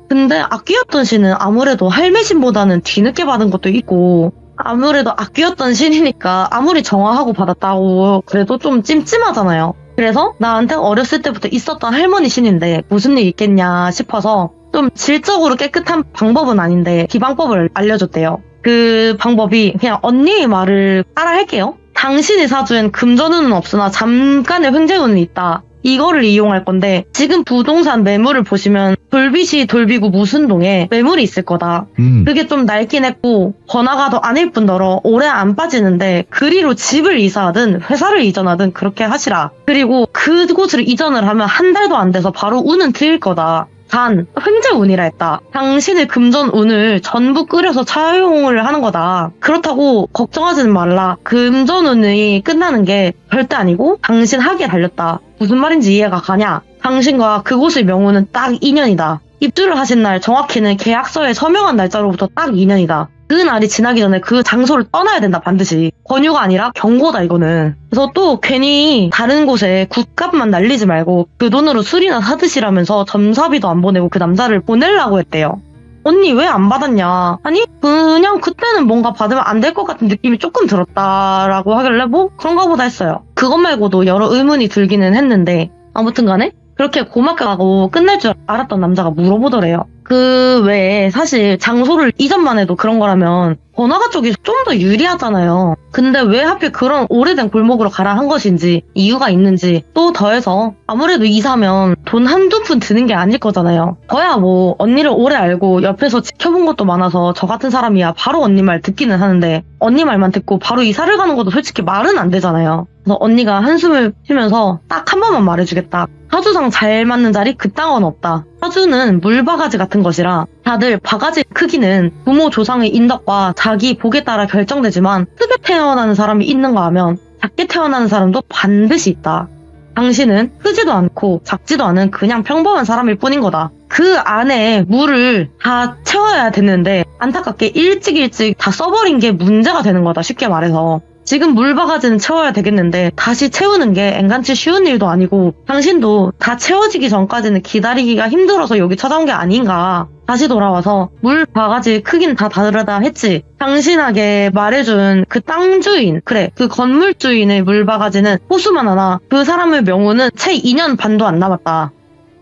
근데 악귀였던 씨는 아무래도 할매신보다는 뒤늦게 받은 것도 있고 아무래도 악귀였던 신이니까 아무리 정화하고 받았다고 그래도 좀 찜찜하잖아요. 그래서 나한테 어렸을 때부터 있었던 할머니 신인데 무슨 일 있겠냐 싶어서 좀 질적으로 깨끗한 방법은 아닌데 기방법을 알려줬대요. 그 방법이 그냥 언니의 말을 따라 할게요. 당신의 사주엔 금전운은 없으나 잠깐의 횡재운은 있다. 이거를 이용할 건데 지금 부동산 매물을 보시면 돌빗이 돌비구 무순동에 매물이 있을 거다. 그게 좀 낡긴 했고 번화가 더 아닐 뿐더러 오래 안 빠지는데 그리로 집을 이사하든 회사를 이전하든 그렇게 하시라. 그리고 그곳을 이전을 하면 한 달도 안 돼서 바로 운은 트일 거다. 단 횡재운이라 했다. 당신의 금전운을 전부 끓여서 차용을 하는 거다. 그렇다고 걱정하지는 말라. 금전운이 끝나는 게 절대 아니고 당신 학에 달렸다. 무슨 말인지 이해가 가냐? 당신과 그곳의 명운은 딱 2년이다. 입주를 하신 날 정확히는 계약서에 서명한 날짜로부터 딱 2년이다. 그 날이 지나기 전에 그 장소를 떠나야 된다 반드시. 권유가 아니라 경고다 이거는. 그래서 또 괜히 다른 곳에 굿값만 날리지 말고 그 돈으로 술이나 사드시라면서 점사비도 안 보내고 그 남자를 보내려고 했대요. 언니 왜 안 받았냐? 아니 그냥 그때는 뭔가 받으면 안 될 것 같은 느낌이 조금 들었다라고 하길래 뭐 그런가 보다 했어요. 그것 말고도 여러 의문이 들기는 했는데 아무튼 간에 그렇게 고맙게 하고 끝날 줄 알았던 남자가 물어보더래요. 그 외에 사실 장소를 이전만 해도 그런 거라면 번화가 쪽이 좀 더 유리하잖아요. 근데 왜 하필 그런 오래된 골목으로 가라 한 것인지 이유가 있는지 또 더해서 아무래도 이사면 돈 한두 푼 드는 게 아닐 거잖아요. 저야 뭐 언니를 오래 알고 옆에서 지켜본 것도 많아서 저 같은 사람이야 바로 언니 말 듣기는 하는데 언니 말만 듣고 바로 이사를 가는 것도 솔직히 말은 안 되잖아요. 그래서 언니가 한숨을 쉬면서 딱 한 번만 말해주겠다. 사주상 잘 맞는 자리 그땅은 없다. 사주는 물바가지 같은 것이라 다들 바가지 크기는 부모 조상의 인덕과 자기 복에 따라 결정되지만 크게 태어나는 사람이 있는가 하면 작게 태어나는 사람도 반드시 있다. 당신은 크지도 않고 작지도 않은 그냥 평범한 사람일 뿐인 거다. 그 안에 물을 다 채워야 되는데 안타깝게 일찍 다 써버린 게 문제가 되는 거다. 쉽게 말해서. 지금 물바가지는 채워야 되겠는데 다시 채우는 게 앵간치 쉬운 일도 아니고 당신도 다 채워지기 전까지는 기다리기가 힘들어서 여기 찾아온 게 아닌가. 다시 돌아와서 물바가지 크긴 다 다르다 했지. 당신에게 말해준 그 땅 주인, 그래 그 건물 주인의 물바가지는 호수만 하나 그 사람의 명운은 채 2년 반도 안 남았다.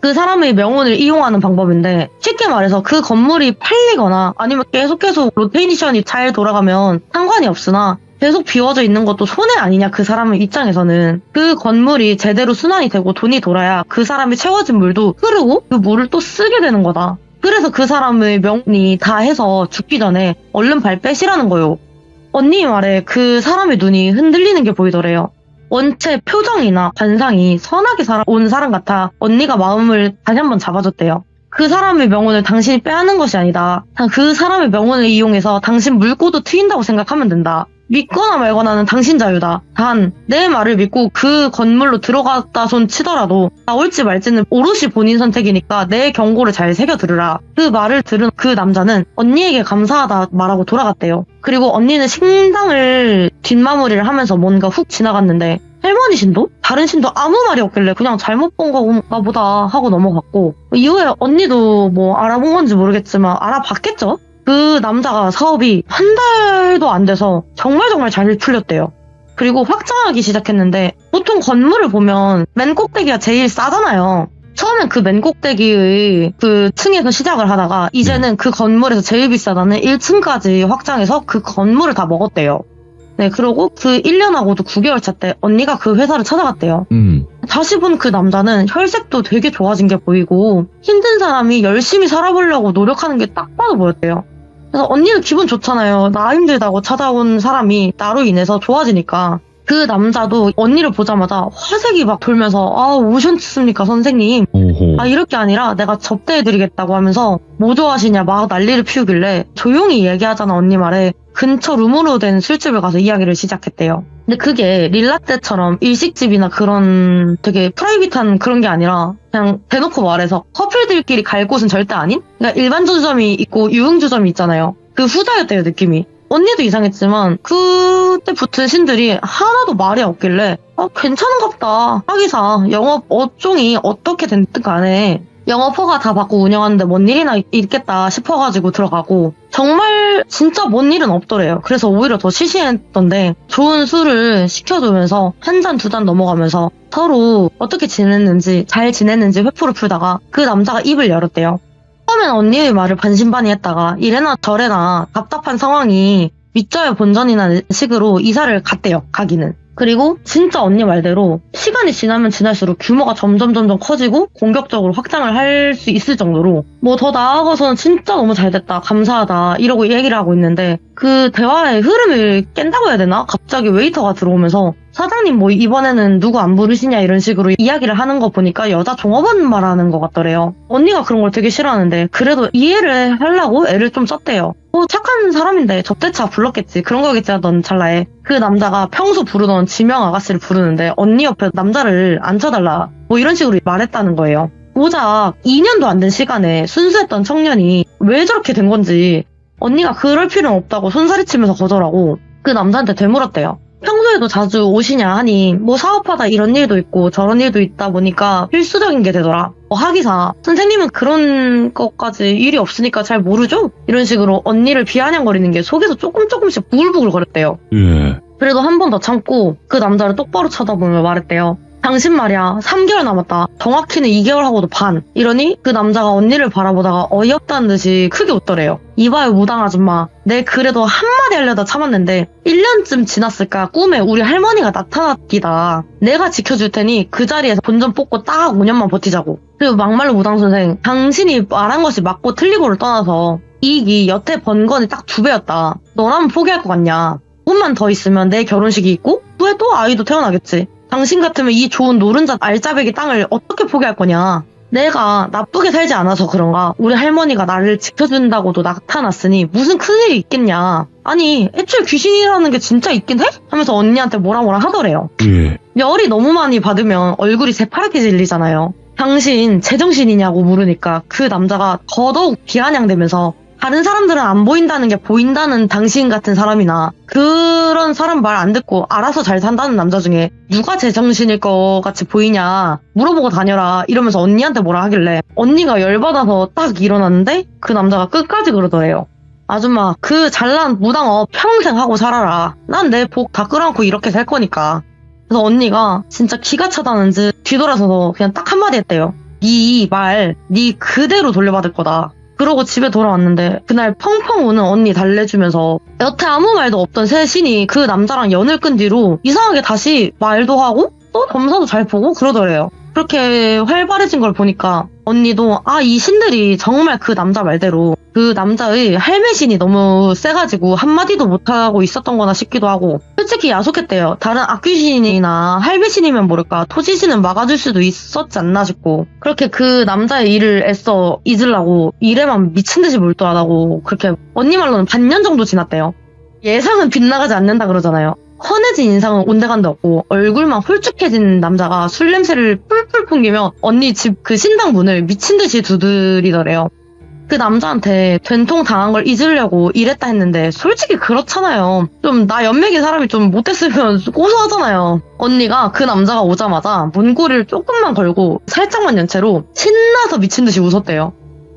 그 사람의 명운을 이용하는 방법인데 쉽게 말해서 그 건물이 팔리거나 아니면 계속 로테이션이 잘 돌아가면 상관이 없으나 계속 비워져 있는 것도 손해 아니냐 그 사람의 입장에서는. 그 건물이 제대로 순환이 되고 돈이 돌아야 그 사람이 채워진 물도 흐르고 그 물을 또 쓰게 되는 거다. 그래서 그 사람의 명운이 다 해서 죽기 전에 얼른 발 빼시라는 거요. 언니 말에 그 사람의 눈이 흔들리는 게 보이더래요. 원체 표정이나 관상이 선하게 살아온 사람 같아 언니가 마음을 다시 한번 잡아줬대요. 그 사람의 명운을 당신이 빼앗는 것이 아니다. 그 사람의 명운을 이용해서 당신 물꼬도 트인다고 생각하면 된다. 믿거나 말거나는 당신 자유다. 단 내 말을 믿고 그 건물로 들어갔다 손 치더라도 나올지 말지는 오롯이 본인 선택이니까 내 경고를 잘 새겨 들으라. 그 말을 들은 그 남자는 언니에게 감사하다 말하고 돌아갔대요. 그리고 언니는 식당을 뒷마무리를 하면서 뭔가 훅 지나갔는데 할머니 신도? 다른 신도 아무 말이 없길래 그냥 잘못 본 건가 보다 하고 넘어갔고 이후에 언니도 뭐 알아본 건지 모르겠지만 알아봤겠죠? 그 남자가 사업이 한 달도 안 돼서 정말 잘 풀렸대요. 그리고 확장하기 시작했는데 보통 건물을 보면 맨 꼭대기가 제일 싸잖아요. 처음엔 그 맨 꼭대기의 그 층에서 시작을 하다가 이제는 그 건물에서 제일 비싸다는 1층까지 확장해서 그 건물을 다 먹었대요. 네, 그러고 그 1년하고도 9개월 차 때 언니가 그 회사를 찾아갔대요. 다시 본 그 남자는 혈색도 되게 좋아진 게 보이고 힘든 사람이 열심히 살아보려고 노력하는 게 딱 봐도 보였대요. 그래서 언니는 기분 좋잖아요. 나 힘들다고 찾아온 사람이 나로 인해서 좋아지니까. 그 남자도 언니를 보자마자 화색이 막 돌면서 아 오셨습니까 선생님. 오호. 아 이렇게 아니라 내가 접대해드리겠다고 하면서 뭐 좋아하시냐 막 난리를 피우길래 조용히 얘기하잖아 언니 말에 근처 룸으로 된 술집을 가서 이야기를 시작했대요. 근데 그게 릴라 때처럼 일식집이나 그런 되게 프라이빗한 그런 게 아니라 그냥 대놓고 말해서 커플들끼리 갈 곳은 절대 아닌? 그러니까 일반주점이 있고 유흥주점이 있잖아요. 그 후자였대요 느낌이. 언니도 이상했지만 그때 붙은 신들이 하나도 말이 없길래 괜찮은갑다. 하기사 영업 업종이 어떻게 됐든 간에 영업허가 다 받고 운영하는데 뭔 일이나 있겠다 싶어가지고 들어가고 정말 진짜 뭔 일은 없더래요. 그래서 오히려 더 시시했던데 좋은 술을 시켜주면서 한 잔 두 잔 넘어가면서 서로 어떻게 지냈는지 잘 지냈는지 회포를 풀다가 그 남자가 입을 열었대요. 처음엔 언니의 말을 반신반의했다가 이래나 저래나 답답한 상황이 밑져야 본전이라는 식으로 이사를 갔대요. 가기는. 그리고 진짜 언니 말대로 시간이 지나면 지날수록 규모가 점점 커지고 공격적으로 확장을 할 수 있을 정도로 뭐 더 나아가서는 진짜 너무 잘 됐다, 감사하다 이러고 얘기를 하고 있는데 그 대화의 흐름을 깬다고 해야 되나? 갑자기 웨이터가 들어오면서 사장님 뭐 이번에는 누구 안 부르시냐 이런 식으로 이야기를 하는 거 보니까 여자 종업원 말하는 것 같더래요. 언니가 그런 걸 되게 싫어하는데 그래도 이해를 하려고 애를 좀 썼대요. 착한 사람인데 접대차 불렀겠지, 그런 거겠지 하던 찰나에 그 남자가 평소 부르던 지명 아가씨를 부르는데 언니 옆에 남자를 앉혀달라 뭐 이런 식으로 말했다는 거예요. 고작 2년도 안 된 시간에 순수했던 청년이 왜 저렇게 된 건지 언니가 그럴 필요는 없다고 손사리 치면서 거절하고 그 남자한테 되물었대요. 평소에도 자주 오시냐 하니 뭐 사업하다 이런 일도 있고 저런 일도 있다 보니까 필수적인 게 되더라. 하기사 선생님은 그런 것까지 일이 없으니까 잘 모르죠? 이런 식으로 언니를 비아냥거리는 게 속에서 조금씩 부글부글 거렸대요. 예. 그래도 한 번 더 참고 그 남자를 똑바로 쳐다보며 말했대요. 당신 말이야 3개월 남았다. 정확히는 2개월 하고도 반. 이러니 그 남자가 언니를 바라보다가 어이없다는 듯이 크게 웃더래요. 이봐요 무당 아줌마. 내 그래도 한마디 하려다 참았는데 1년쯤 지났을까 꿈에 우리 할머니가 나타났기다. 내가 지켜줄 테니 그 자리에서 본전 뽑고 딱 5년만 버티자고. 그리고 막말로 무당 선생, 당신이 말한 것이 맞고 틀리고를 떠나서 이익이 여태 번 건이 딱 2배였다. 너라면 포기할 것 같냐. 조금만 더 있으면 내 결혼식이 있고 후에 또 아이도 태어나겠지. 당신 같으면 이 좋은 노른자 알짜배기 땅을 어떻게 포기할 거냐. 내가 나쁘게 살지 않아서 그런가 우리 할머니가 나를 지켜준다고도 나타났으니 무슨 큰일이 있겠냐. 아니 애초에 귀신이라는 게 진짜 있긴 해? 하면서 언니한테 뭐라 하더래요. 예. 열이 너무 많이 받으면 얼굴이 새파랗게 질리잖아요. 당신 제정신이냐고 물으니까 그 남자가 더더욱 비아냥대면서 다른 사람들은 안 보인다는 게 보인다는 당신 같은 사람이나 그런 사람 말 안 듣고 알아서 잘 산다는 남자 중에 누가 제정신일 것 같이 보이냐 물어보고 다녀라 이러면서 언니한테 뭐라 하길래 언니가 열받아서 딱 일어났는데 그 남자가 끝까지 그러더래요. 아줌마 그 잘난 무당업 평생 하고 살아라. 난 내 복 다 끌어안고 이렇게 살 거니까. 그래서 언니가 진짜 기가 차다는 듯 뒤돌아서서 그냥 딱 한마디 했대요. 네 말 네 그대로 돌려받을 거다. 그러고 집에 돌아왔는데 그날 펑펑 우는 언니 달래주면서 여태 아무 말도 없던 새 신이 그 남자랑 연을 끈 뒤로 이상하게 다시 말도 하고 또 점사도 잘 보고 그러더래요. 그렇게 활발해진 걸 보니까 언니도 이 신들이 정말 그 남자 말대로 그 남자의 할매신이 너무 세가지고 한마디도 못하고 있었던 거나 싶기도 하고 솔직히 야속했대요. 다른 악귀신이나 할매신이면 모를까 토지신은 막아줄 수도 있었지 않나 싶고 그렇게 그 남자의 일을 애써 잊으려고 일에만 미친듯이 몰두하다고 그렇게 언니 말로는 반년 정도 지났대요. 예상은 빗나가지 않는다 그러잖아요. 헌해진 인상은 온데간데 없고 얼굴만 홀쭉해진 남자가 술 냄새를 풀풀 풍기며 언니 집 그 신당 문을 미친듯이 두드리더래요. 그 남자한테 된통 당한 걸 잊으려고 이랬다 했는데 솔직히 그렇잖아요. 좀 나 연맥인 사람이 좀 못했으면 고소하잖아요. 언니가 그 남자가 오자마자 문고리를 조금만 걸고 살짝만 연 채로 신나서 미친듯이 웃었대요.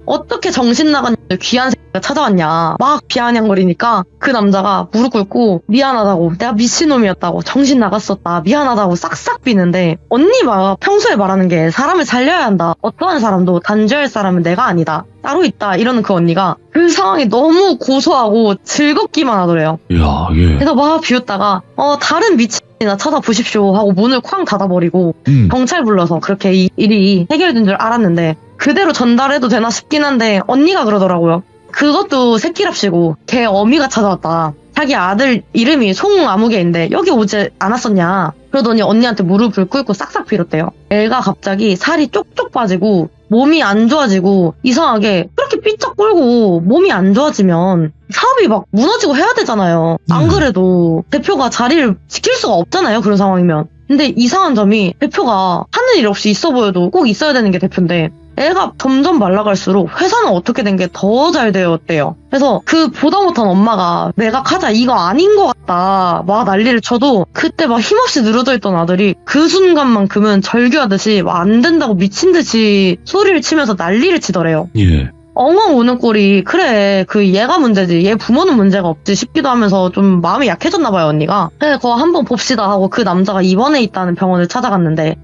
어떻게 정신 나간 귀한 새끼가 찾아왔냐 막 비아냥거리니까 그 남자가 무릎 꿇고 미안하다고 내가 미친놈이었다고 정신 나갔었다 미안하다고 싹싹 비는데 언니가 평소에 말하는 게 사람을 살려야 한다 어떠한 사람도 단죄할 사람은 내가 아니다 따로 있다 이러는 그 언니가 그 상황이 너무 고소하고 즐겁기만 하더래요. 야, 예. 그래서 막 비웃다가 다른 미친이나 찾아보십시오 하고 문을 쾅 닫아버리고 경찰 불러서 그렇게 이 일이 해결된 줄 알았는데 그대로 전달해도 되나 싶긴 한데 언니가 그러더라고요. 그것도 새끼랍시고 걔 어미가 찾아왔다. 자기 아들 이름이 송아무개인데 여기 오지 않았었냐. 그러더니 언니한테 무릎을 꿇고 싹싹 빌었대요. 애가 갑자기 살이 쪽쪽 빠지고 몸이 안 좋아지고 이상하게 그렇게 삐쩍 꼴고 몸이 안 좋아지면 사업이 막 무너지고 해야 되잖아요. 안 그래도 대표가 자리를 지킬 수가 없잖아요. 그런 상황이면. 근데 이상한 점이 대표가 하는 일 없이 있어 보여도 꼭 있어야 되는 게 대표인데 애가 점점 말라갈수록 회사는 어떻게 된 게 더 잘 되었대요. 그래서 그 보다 못한 엄마가 매각하자 이거 아닌 것 같다 막 난리를 쳐도 그때 막 힘없이 늘어져 있던 아들이 그 순간만큼은 절규하듯이 막 안 된다고 미친듯이 소리를 치면서 난리를 치더래요. 예. 엉엉 우는 꼴이 그래 그 얘가 문제지 얘 부모는 문제가 없지 싶기도 하면서 좀 마음이 약해졌나 봐요 언니가. 그래 그거 한번 봅시다 하고 그 남자가 입원해 있다는 병원을 찾아갔는데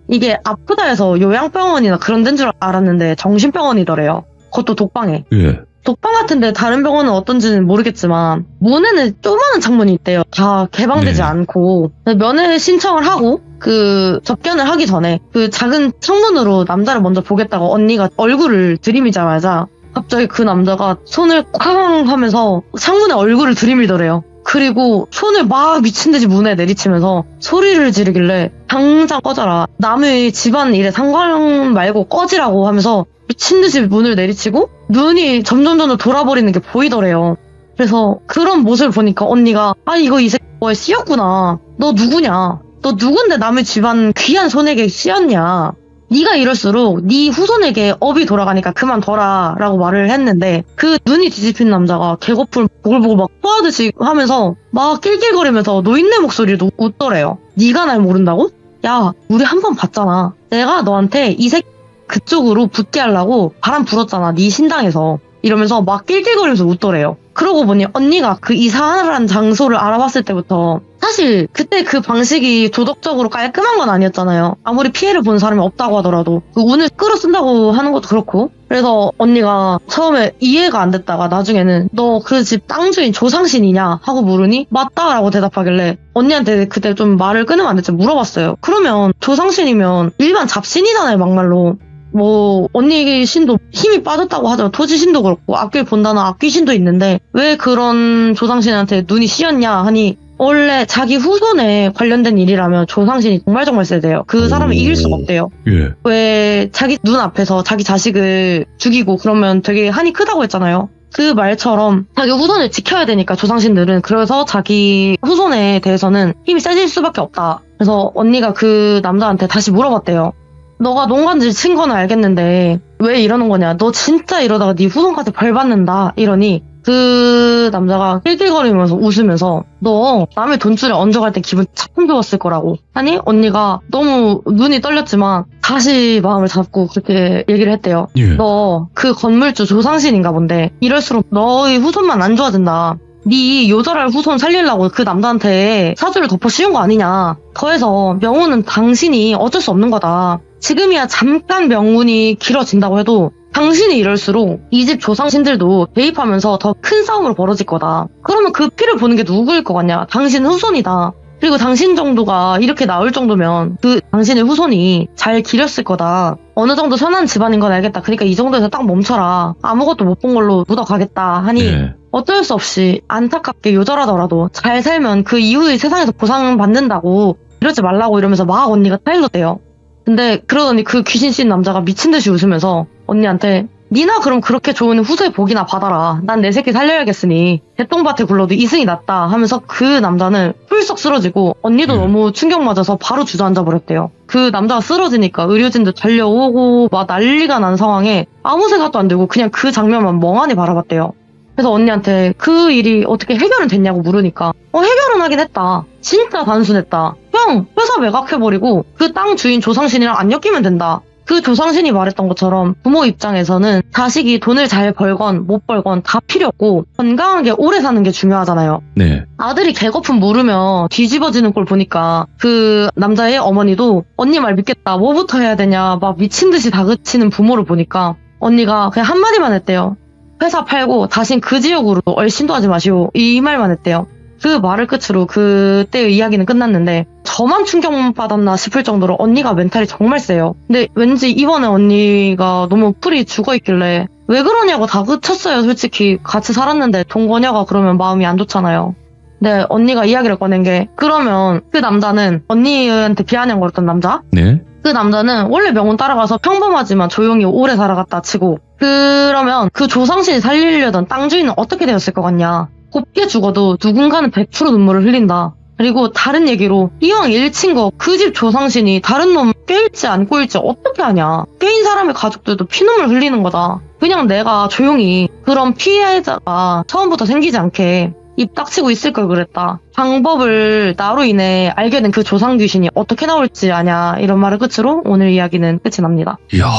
이게 아프다 해서 요양병원이나 그런 데인 줄 알았는데 정신병원이더래요. 그것도 독방에. 예. 독방 같은데 다른 병원은 어떤지는 모르겠지만 문에는 조그마한 창문이 있대요. 다 개방되지 네. 않고 면회 신청을 하고 그 접견을 하기 전에 그 작은 창문으로 남자를 먼저 보겠다고 언니가 얼굴을 들이미자마자 갑자기 그 남자가 손을 쾅 하면서 창문에 얼굴을 들이밀더래요. 그리고 손을 막 미친듯이 문에 내리치면서 소리를 지르길래 당장 꺼져라. 남의 집안 일에 상관 말고 꺼지라고 하면서 미친듯이 문을 내리치고 눈이 점점 돌아버리는 게 보이더래요. 그래서 그런 모습을 보니까 언니가 이거 이 새끼 뭐에 씌었구나. 너 누구냐. 너 누군데 남의 집안 귀한 손에게 씌었냐. 네가 이럴수록 네 후손에게 업이 돌아가니까 그만둬라 라고 말을 했는데 그 눈이 뒤집힌 남자가 개거품 보글보글 막 토하듯이 하면서 막 낄낄거리면서 노인네 목소리로 웃더래요. 네가 날 모른다고? 야 우리 한 번 봤잖아. 내가 너한테 이 새끼 그쪽으로 붙게 하려고 바람 불었잖아. 네 신당에서. 이러면서 막 낄낄거리면서 웃더래요. 그러고 보니 언니가 그 이사한 장소를 알아봤을 때부터 사실 그때 그 방식이 도덕적으로 깔끔한 건 아니었잖아요. 아무리 피해를 본 사람이 없다고 하더라도 그 운을 끌어 쓴다고 하는 것도 그렇고. 그래서 언니가 처음에 이해가 안 됐다가 나중에는 너 그 집 땅 주인 조상신이냐 하고 물으니 맞다라고 대답하길래 언니한테 그때 좀 말을 끊으면 안 될지 물어봤어요. 그러면 조상신이면 일반 잡신이잖아요, 막말로. 뭐 언니 신도 힘이 빠졌다고 하죠. 토지 신도 그렇고 악귀를 본다는 악귀 신도 있는데 왜 그런 조상신한테 눈이 씌었냐 하니 원래 자기 후손에 관련된 일이라면 조상신이 정말 세대요. 그 사람을 이길 수가 없대요. 예. 왜 자기 눈 앞에서 자기 자식을 죽이고 그러면 되게 한이 크다고 했잖아요. 그 말처럼 자기 후손을 지켜야 되니까 조상신들은 그래서 자기 후손에 대해서는 힘이 세질 수밖에 없다. 그래서 언니가 그 남자한테 다시 물어봤대요. 너가 농간질 친 건 알겠는데 왜 이러는 거냐. 너 진짜 이러다가 네 후손한테 벌 받는다. 이러니 그 남자가 낄낄거리면서 웃으면서 너 남의 돈줄에 얹어갈 때 기분 참 좋았을 거라고 하니 언니가 너무 눈이 떨렸지만 다시 마음을 잡고 그렇게 얘기를 했대요. 예. 너 그 건물주 조상신인가 본데 이럴수록 너의 후손만 안 좋아진다. 네 요절할 후손 살리려고 그 남자한테 사주를 덮어 씌운 거 아니냐. 더해서 명운은 당신이 어쩔 수 없는 거다. 지금이야 잠깐 명운이 길어진다고 해도 당신이 이럴수록 이 집 조상신들도 개입하면서 더 큰 싸움으로 벌어질 거다. 그러면 그 피를 보는 게 누구일 것 같냐. 당신 후손이다. 그리고 당신 정도가 이렇게 나올 정도면 그 당신의 후손이 잘 기렸을 거다. 어느 정도 선한 집안인 건 알겠다. 그러니까 이 정도에서 딱 멈춰라. 아무것도 못 본 걸로 묻어가겠다 하니 예. 어쩔 수 없이 안타깝게 요절하더라도 잘 살면 그 이후의 세상에서 보상받는다고 이러지 말라고 이러면서 막 언니가 타일렀대요. 근데 그러더니 그 귀신 씬 남자가 미친듯이 웃으면서 언니한테 니나 그럼 그렇게 좋은 후세 복이나 받아라. 난 내 새끼 살려야겠으니 개똥밭에 굴러도 이승이 낫다 하면서 그 남자는 훌썩 쓰러지고 언니도 너무 충격 맞아서 바로 주저앉아버렸대요. 그 남자가 쓰러지니까 의료진들 달려오고 막 난리가 난 상황에 아무 생각도 안 들고 그냥 그 장면만 멍하니 바라봤대요. 그래서 언니한테 그 일이 어떻게 해결은 됐냐고 물으니까 해결은 하긴 했다. 진짜 단순했다. 형 회사 매각해버리고 그 땅 주인 조상신이랑 안 엮이면 된다. 그 조상신이 말했던 것처럼 부모 입장에서는 자식이 돈을 잘 벌건 못 벌건 다 필요 없고 건강하게 오래 사는 게 중요하잖아요. 네. 아들이 개거품 물으며 뒤집어지는 걸 보니까 그 남자의 어머니도 언니 말 믿겠다. 뭐부터 해야 되냐 막 미친듯이 다그치는 부모를 보니까 언니가 그냥 한마디만 했대요. 회사 팔고 다신 그 지역으로 얼씬도 하지 마시오. 이 말만 했대요. 그 말을 끝으로 그때의 이야기는 끝났는데 저만 충격받았나 싶을 정도로 언니가 멘탈이 정말 세요. 근데 왠지 이번에 언니가 너무 풀이 죽어있길래 왜 그러냐고 다그쳤어요. 솔직히 같이 살았는데 동거녀가 그러면 마음이 안 좋잖아요. 근데 언니가 이야기를 꺼낸 게 그러면 그 남자는 언니한테 비아냥거렸던 남자? 네. 그 남자는 원래 명운 따라가서 평범하지만 조용히 오래 살아갔다 치고 그러면 그 조상신이 살리려던 땅 주인은 어떻게 되었을 것 같냐. 곱게 죽어도 누군가는 100% 눈물을 흘린다. 그리고 다른 얘기로 이왕 일친 거 그 집 조상신이 다른 놈 꿰일지 안 꿰일지 어떻게 하냐. 꿰인 사람의 가족들도 피눈물 흘리는 거다. 그냥 내가 조용히 그런 피해자가 처음부터 생기지 않게 입 닥치고 있을 걸 그랬다. 방법을 나로 인해 알게 된 그 조상 귀신이 어떻게 나올지 아냐. 이런 말을 끝으로 오늘 이야기는 끝이 납니다. 이야.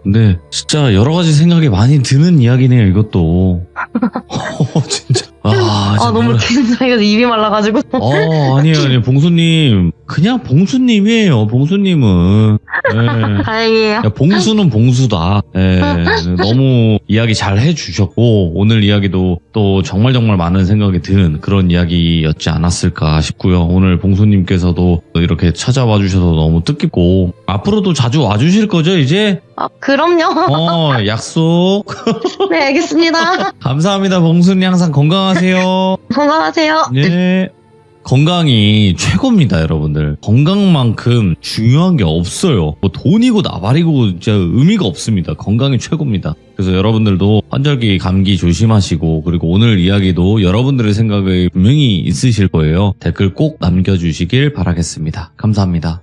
근데 진짜 여러 가지 생각이 많이 드는 이야기네요, 이것도. 진짜. 너무 긴장해서 입이 말라가지고. 아니에요. 봉수님. 그냥 봉수님이에요, 봉수님은. 예. 다행이에요. 야, 봉수는 봉수다. 예, 너무 이야기 잘 해주셨고 오늘 이야기도 또 정말 많은 생각이 든 그런 이야기였지 않았을까 싶고요. 오늘 봉수님께서도 이렇게 찾아와 주셔서 너무 뜻깊고 앞으로도 자주 와주실 거죠 이제? 그럼요. 약속. 네, 알겠습니다. 감사합니다. 봉수님 항상 건강하세요. 건강하세요. 네. 건강이 최고입니다, 여러분들. 건강만큼 중요한 게 없어요. 뭐 돈이고 나발이고 진짜 의미가 없습니다. 건강이 최고입니다. 그래서 여러분들도 환절기 감기 조심하시고 그리고 오늘 이야기도 여러분들의 생각이 분명히 있으실 거예요. 댓글 꼭 남겨주시길 바라겠습니다. 감사합니다.